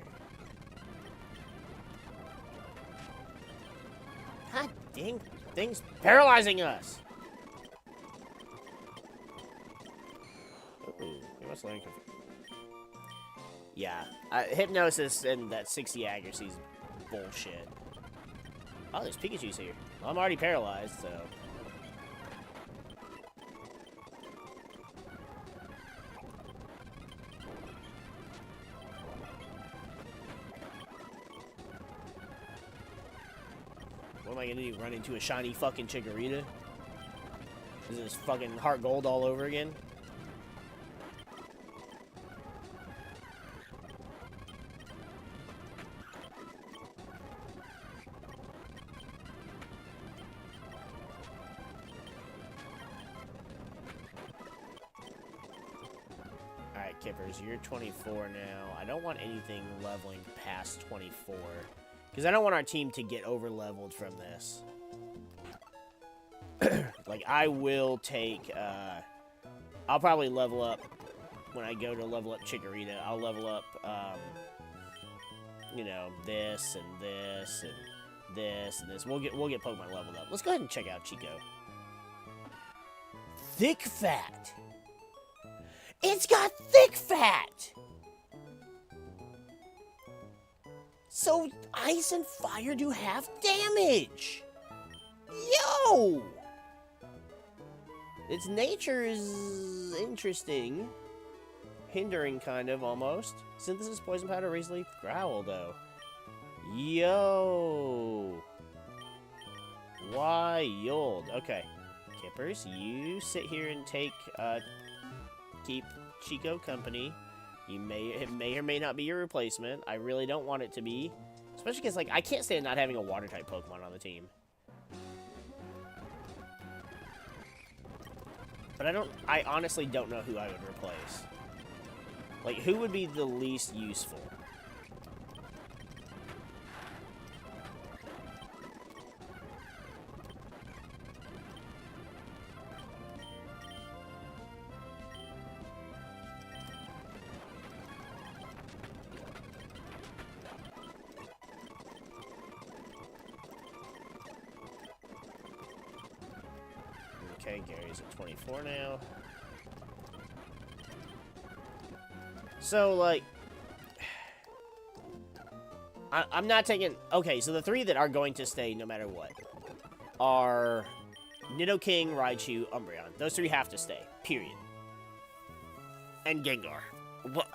God dang things paralyzing us! Ooh, we must learn. Yeah, Hypnosis and that 60 accuracy is bullshit. Oh, there's Pikachu's here. Well, I'm already paralyzed, so... What am I gonna do? Run into a shiny fucking Chikorita? Is this fucking heart gold all over again? Alright, Kippers, you're 24 now. I don't want anything leveling past 24. Because I don't want our team to get over-leveled from this. Like, I will take, I'll probably level up, when I go to level up Chikorita, I'll level up, you know, this, and this, and this, and this. We'll get Pokemon leveled up. Let's go ahead and check out Chico. Thick Fat! It's got Thick Fat! So, ice and fire do half damage! Yo! Its nature is interesting. Hindering, kind of, almost. Synthesis, poison powder, razor leaf, growl, though. Yo! Wild. Okay. Kippers, you sit here and keep Chico company. It may or may not be your replacement. I really don't want it to be. Especially because, like, I can't stand not having a water-type Pokemon on the team. But I honestly don't know who I would replace. Like, who would be the least useful? Okay, Gary's at 24 now. So, like... I'm not taking... Okay, so the 3 that are going to stay no matter what are Nidoking, Raichu, Umbreon. Those 3 have to stay. Period. And Gengar. What?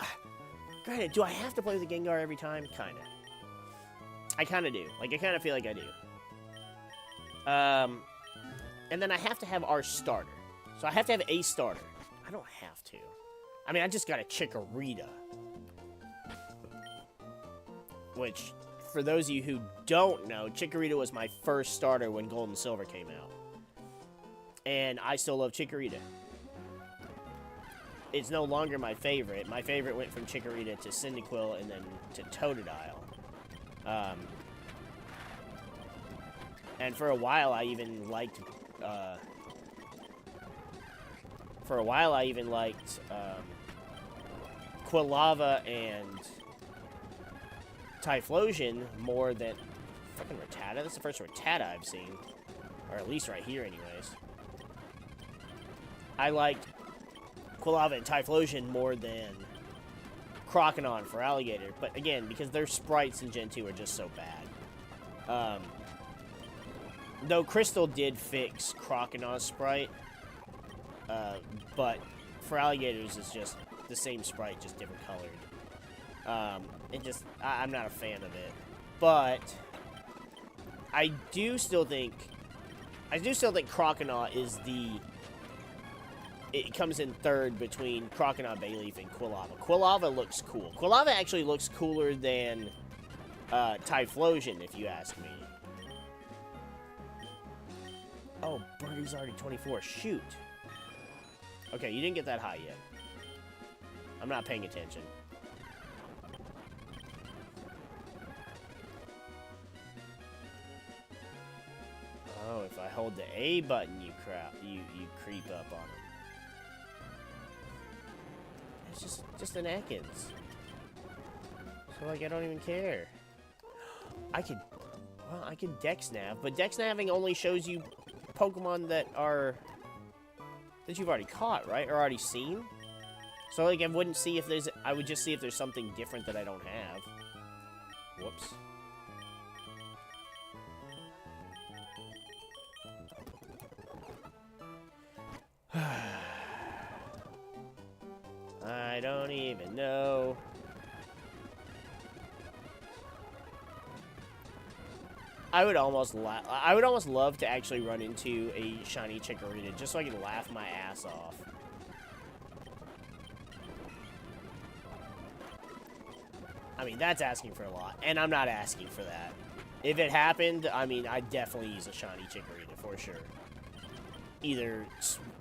Granted, do I have to play with the Gengar every time? Kinda. I kinda do. Like, I kinda feel like I do. And then I have to have our starter. So I have to have a starter. I don't have to. I mean, I just got a Chikorita. Which, for those of you who don't know, Chikorita was my first starter when Gold and Silver came out. And I still love Chikorita. It's no longer my favorite. My favorite went from Chikorita to Cyndaquil and then to Totodile. And for a while, I even liked... Quilava and Typhlosion more than... Fucking Rattata? That's the first Rattata I've seen. Or at least right here, anyways. I liked Quilava and Typhlosion more than Croconaw for Alligator. But again, because their sprites in Gen 2 are just so bad. Though Crystal did fix Croconaw's sprite. But for Alligators, it's just the same sprite, just different colored. I'm not a fan of it. But I do still think Croconaw is it comes in third between Croconaw, Bayleaf, and Quilava. Quilava looks cool. Quilava actually looks cooler than Typhlosion, if you ask me. Oh, Birdie's already 24. Shoot. Okay, you didn't get that high yet. I'm not paying attention. Oh, if I hold the A button, you creep up on him. It's just an Ekans. So, like, I don't even care. I could Dex Nav, but Dex Naving only shows you Pokemon that you've already caught, right? Or already seen? So, like, I would just see if there's something different that I don't have. Whoops. I don't even know. I would almost love to actually run into a shiny Chikorita just so I can laugh my ass off. I mean, that's asking for a lot, and I'm not asking for that. If it happened, I mean, I'd definitely use a shiny Chikorita for sure. Either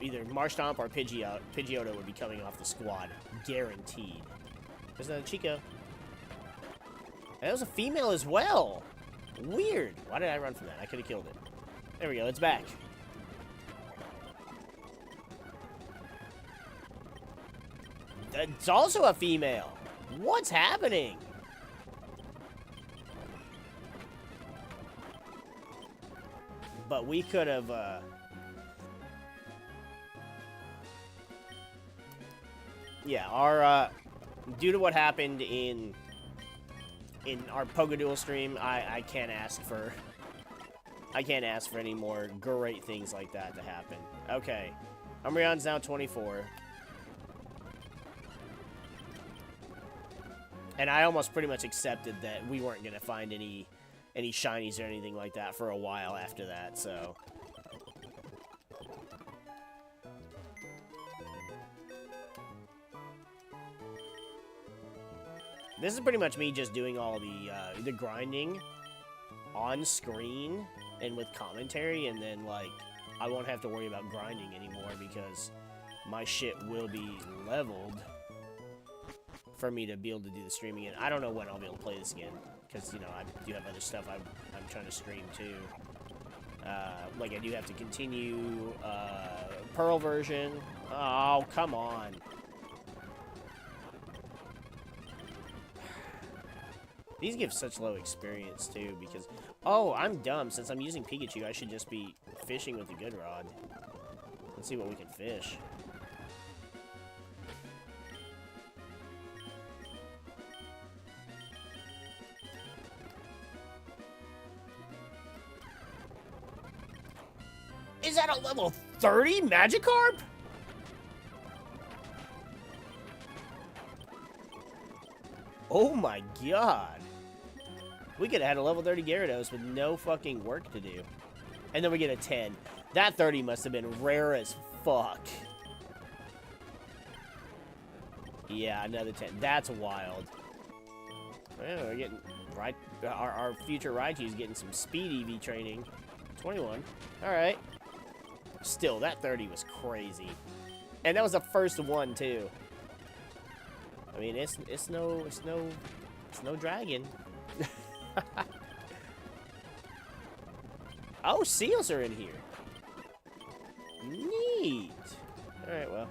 Marshtomp or Pidgeotto would be coming off the squad, guaranteed. There's another Chico. And that was a female as well. Weird. Why did I run from that? I could have killed it. There we go. It's back. It's also a female. What's happening? But we could have, yeah, our, due to what happened in our Pokeduel stream, I can't ask for any more great things like that to happen. Okay. Umbreon's now 24. And I almost pretty much accepted that we weren't going to find any shinies or anything like that for a while after that, so... This is pretty much me just doing all the grinding on screen and with commentary, and then, like, I won't have to worry about grinding anymore because my shit will be leveled for me to be able to do the streaming. And I don't know when I'll be able to play this again because, you know, I do have other stuff I'm trying to stream too. Like, I do have to continue Pearl version. Oh, come on. These give such low experience, too, because... Oh, I'm dumb. Since I'm using Pikachu, I should just be fishing with the good rod. Let's see what we can fish. Is that a level 30 Magikarp? Oh my god. We could have had a level 30 Gyarados with no fucking work to do. And then we get a 10. That 30 must have been rare as fuck. Yeah, another 10. That's wild. Well, we're getting... Right, our future Raichu's getting some speed EV training. 21. Alright. Still, that 30 was crazy. And that was the first one, too. I mean, it's no dragon. Oh, seals are in here. Neat. Alright, well.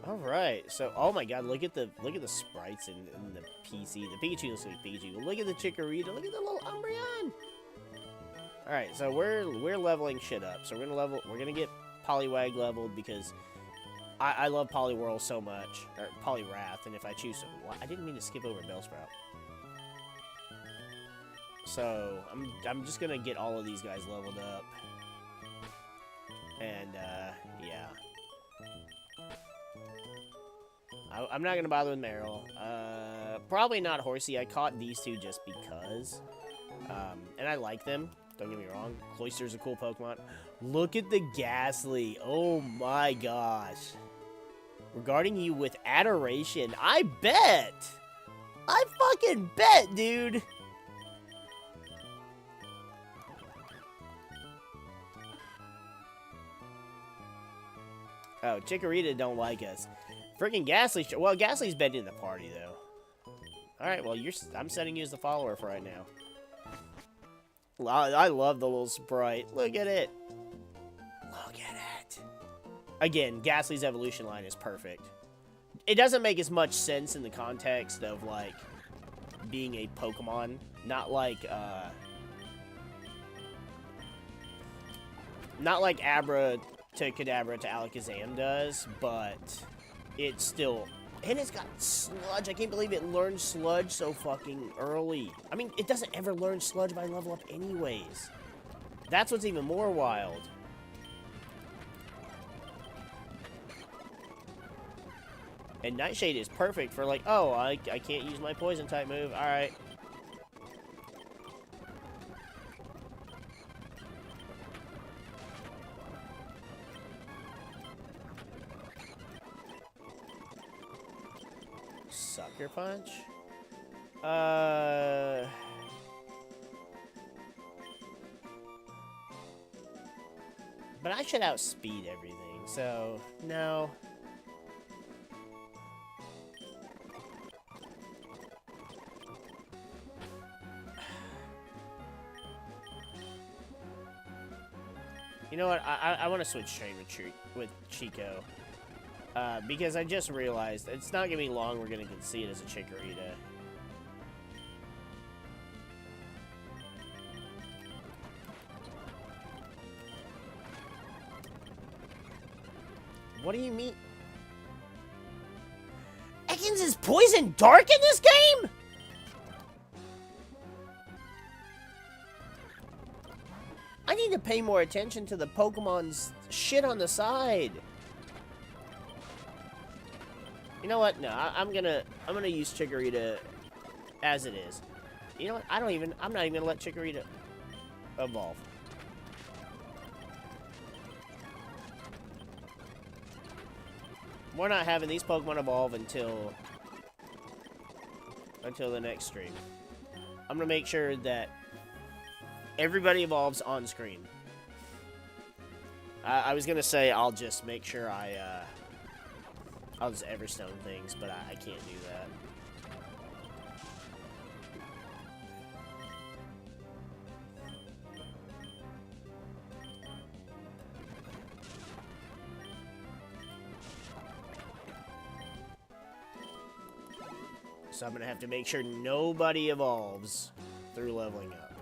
Alright, so oh my god, look at the sprites in the PC. The Pikachu looks like Pikachu. Look at the Chikorita, look at the little Umbreon. Alright, so we're leveling shit up. So we're gonna get Poliwag leveled because I love Poliwhirl so much. Or Poliwrath, and if I choose to I didn't mean to skip over Bellsprout. So I'm just gonna get all of these guys leveled up. And yeah. I'm not gonna bother with Meryl. Probably not Horsey. I caught these two just because. And I like them. Don't get me wrong. Cloyster's a cool Pokemon. Look at the Ghastly. Oh my gosh. Regarding you with adoration. I bet. I fucking bet, dude. Oh, Chikorita don't like us. Freaking Ghastly. Well, Ghastly's been in the party, though. Alright, well, I'm setting you as the follower for right now. I love the little sprite. Look at it. Look at it. Again, Ghastly's evolution line is perfect. It doesn't make as much sense in the context of, like, being a Pokemon. Not like Abra to Kadabra to Alakazam does, but it's still... And it's got Sludge. I can't believe it learned Sludge so fucking early. I mean, it doesn't ever learn Sludge by level up anyways. That's what's even more wild. And Nightshade is perfect for like, oh, I can't use my poison type move. Alright. Sucker Punch? But I should outspeed everything, so no. You know what? I want to switch train with Chico. Because I just realized it's not going to be long we're going to see it as a Chikorita. What do you mean? Ekans is poison dark in this game? I need to pay more attention to the Pokemon's shit on the side. You know what? No, I'm gonna use Chikorita as it is. You know what? I'm not even gonna let Chikorita evolve. We're not having these Pokemon evolve until the next stream. I'm gonna make sure that everybody evolves on screen. I was gonna say I'll just make sure I'll just Everstone things, but I can't do that. So I'm gonna have to make sure nobody evolves through leveling up.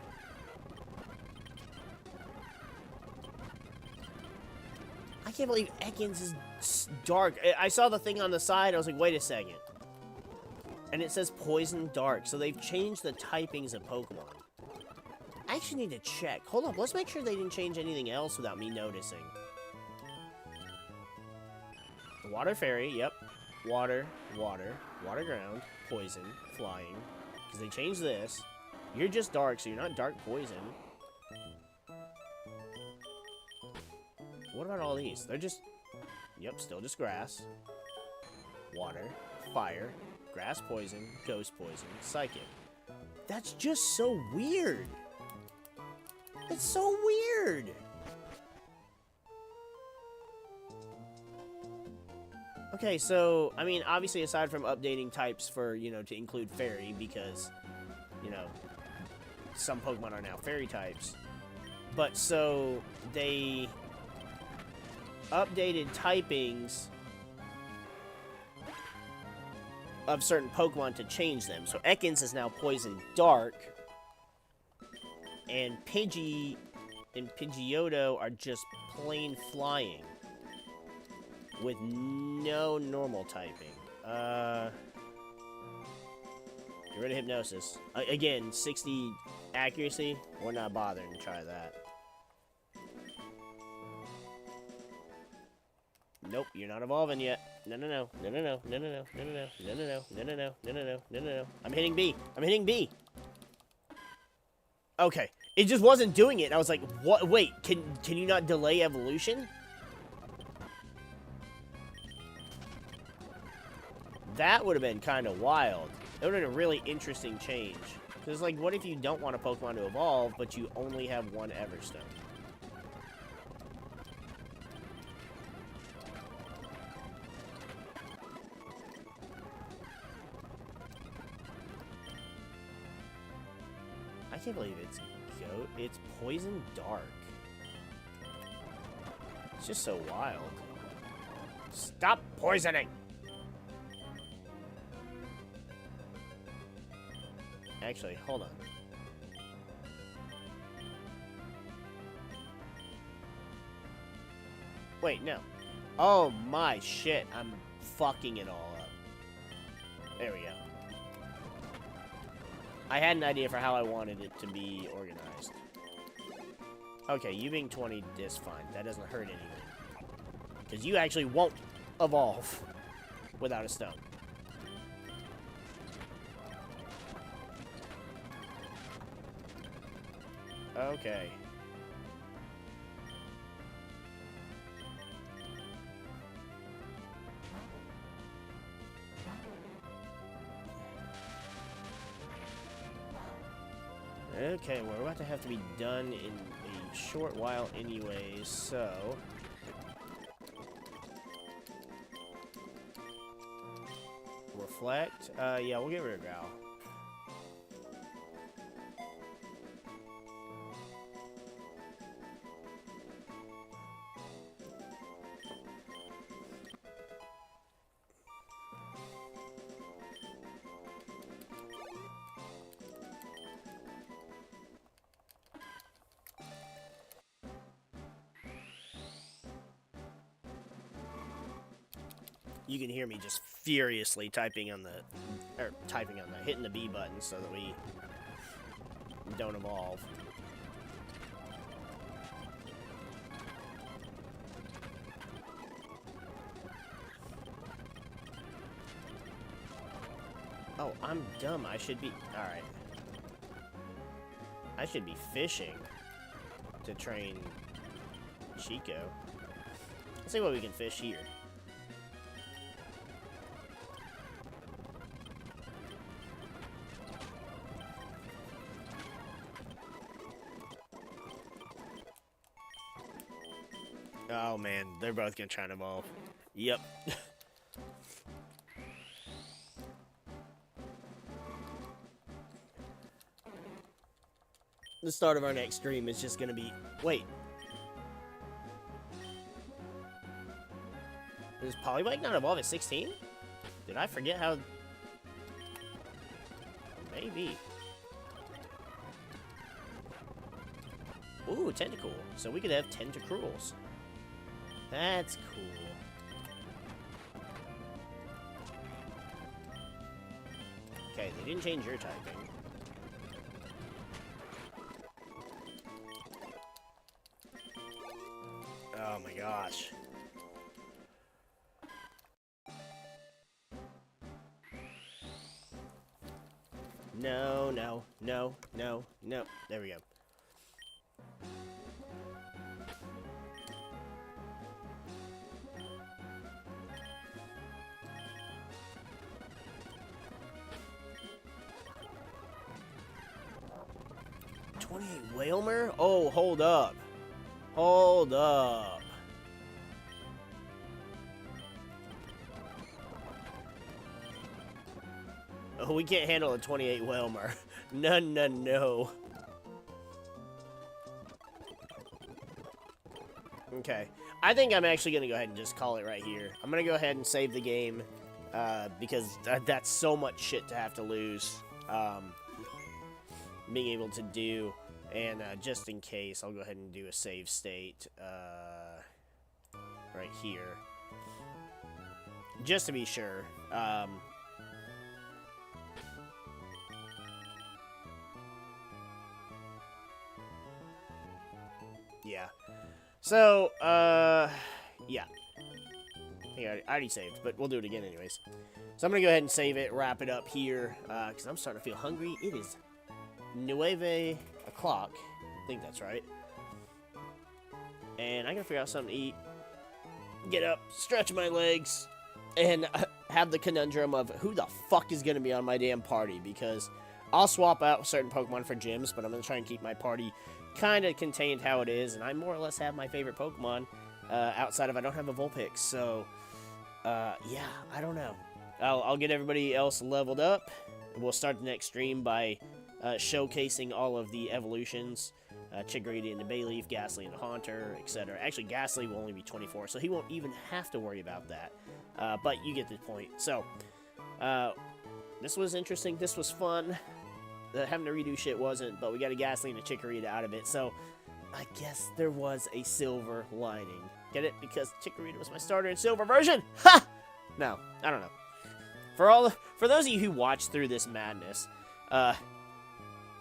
I can't believe Ekans is dark. I saw the thing on the side, I was like, wait a second. And it says Poison Dark, so they've changed the typings of Pokemon. I actually need to check. Hold up, let's make sure they didn't change anything else without me noticing. Water Fairy, yep. Water, water, water ground, poison, flying. Because they changed this. You're just dark, so you're not dark poison. What about all these? They're just... Yep, still just grass. Water, fire, grass poison, ghost poison, psychic. That's just so weird. It's so weird. Okay, so, I mean, obviously aside from updating types for, you know, to include fairy, because, you know, some Pokemon are now fairy types. But, so, they updated typings of certain Pokemon to change them. So, Ekans is now Poison Dark, and Pidgey and Pidgeotto are just plain flying. With no normal typing. Get rid of Hypnosis. Again, 60 accuracy. We're not bothering to try that. Nope, you're not evolving yet. No, no, no. No, no, no. No, no, no. No, no, no. No, no, no. No, no, no. No, no, no. No, no, no. I'm hitting B. I'm hitting B. Okay. It just wasn't doing it. I was like, what? Wait, can you not delay evolution? That would have been kind of wild. It would have been a really interesting change. Because, like, what if you don't want a Pokemon to evolve, but you only have one Everstone? I can't believe it's Poison Dark. It's just so wild. Stop poisoning! Actually, hold on. Wait, no. Oh my shit, I'm fucking it all up. There we go. I had an idea for how I wanted it to be organized. Okay, you being 20 is fine. That doesn't hurt anything. Because you actually won't evolve without a stone. Okay. Okay, we're about to have to be done in a short while anyways, so... Reflect? Yeah, we'll get rid of Growl. You can hear me just furiously typing on the, hitting the B button so that we don't evolve. Oh, I'm dumb. I should be, alright. I should be fishing to train Chico. Let's see what we can fish here. Oh man, they're both gonna try and evolve. Yep. The start of our next stream is just gonna be... Wait. Does Polybike not evolve at 16? Did I forget how... Maybe. Ooh, tentacle. So we could have tentacruels. That's cool. Okay, they didn't change your typing. Oh my gosh. No, no, no, no, no. There we go. Whalmer? Oh, hold up. Hold up. Oh, we can't handle a 28 Whalmer. No, no, no. Okay. I think I'm actually going to go ahead and just call it right here. I'm going to go ahead and save the game because that's so much shit to have to lose. Being able to do. And just in case, I'll go ahead and do a save state right here. Just to be sure. Yeah. So, yeah. I already saved, but we'll do it again anyways. So I'm going to go ahead and save it, wrap it up here, because I'm starting to feel hungry. It is 9 o'clock. I think that's right. And I gotta figure out something to eat. Get up, stretch my legs, and have the conundrum of who the fuck is gonna be on my damn party, because I'll swap out certain Pokemon for gyms, but I'm gonna try and keep my party kind of contained how it is, and I more or less have my favorite Pokemon outside of I don't have a Vulpix, so yeah, I don't know. I'll get everybody else leveled up. We'll start the next stream by showcasing all of the evolutions. Chikorita into Bayleaf, Ghastly into Haunter, etc. Actually, Ghastly will only be 24, so he won't even have to worry about that. But you get the point. So, this was interesting. This was fun. Having to redo shit wasn't, but we got a Ghastly and a Chikorita out of it, so I guess there was a silver lining. Get it? Because Chikorita was my starter in silver version? Ha! No, I don't know. For those of you who watched through this madness,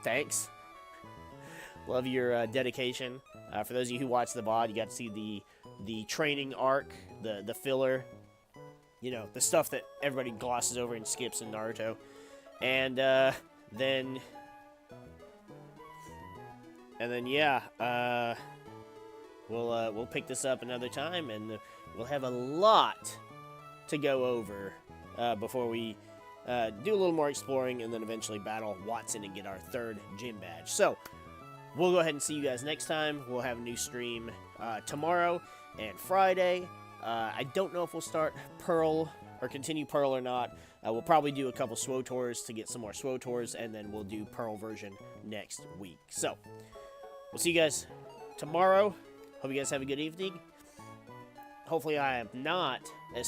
thanks. Love your dedication. For those of you who watched the VOD, you got to see the training arc, the filler, you know, the stuff that everybody glosses over and skips in Naruto. And then yeah, we'll pick this up another time, and we'll have a lot to go over before we do a little more exploring, and then eventually battle Watson and get our 3rd gym badge. So, we'll go ahead and see you guys next time. We'll have a new stream tomorrow and Friday. I don't know if we'll start Pearl or continue Pearl or not. We'll probably do a couple Swotors to get some more Swotors, and then we'll do Pearl version next week. So, we'll see you guys tomorrow. Hope you guys have a good evening. Hopefully I am not as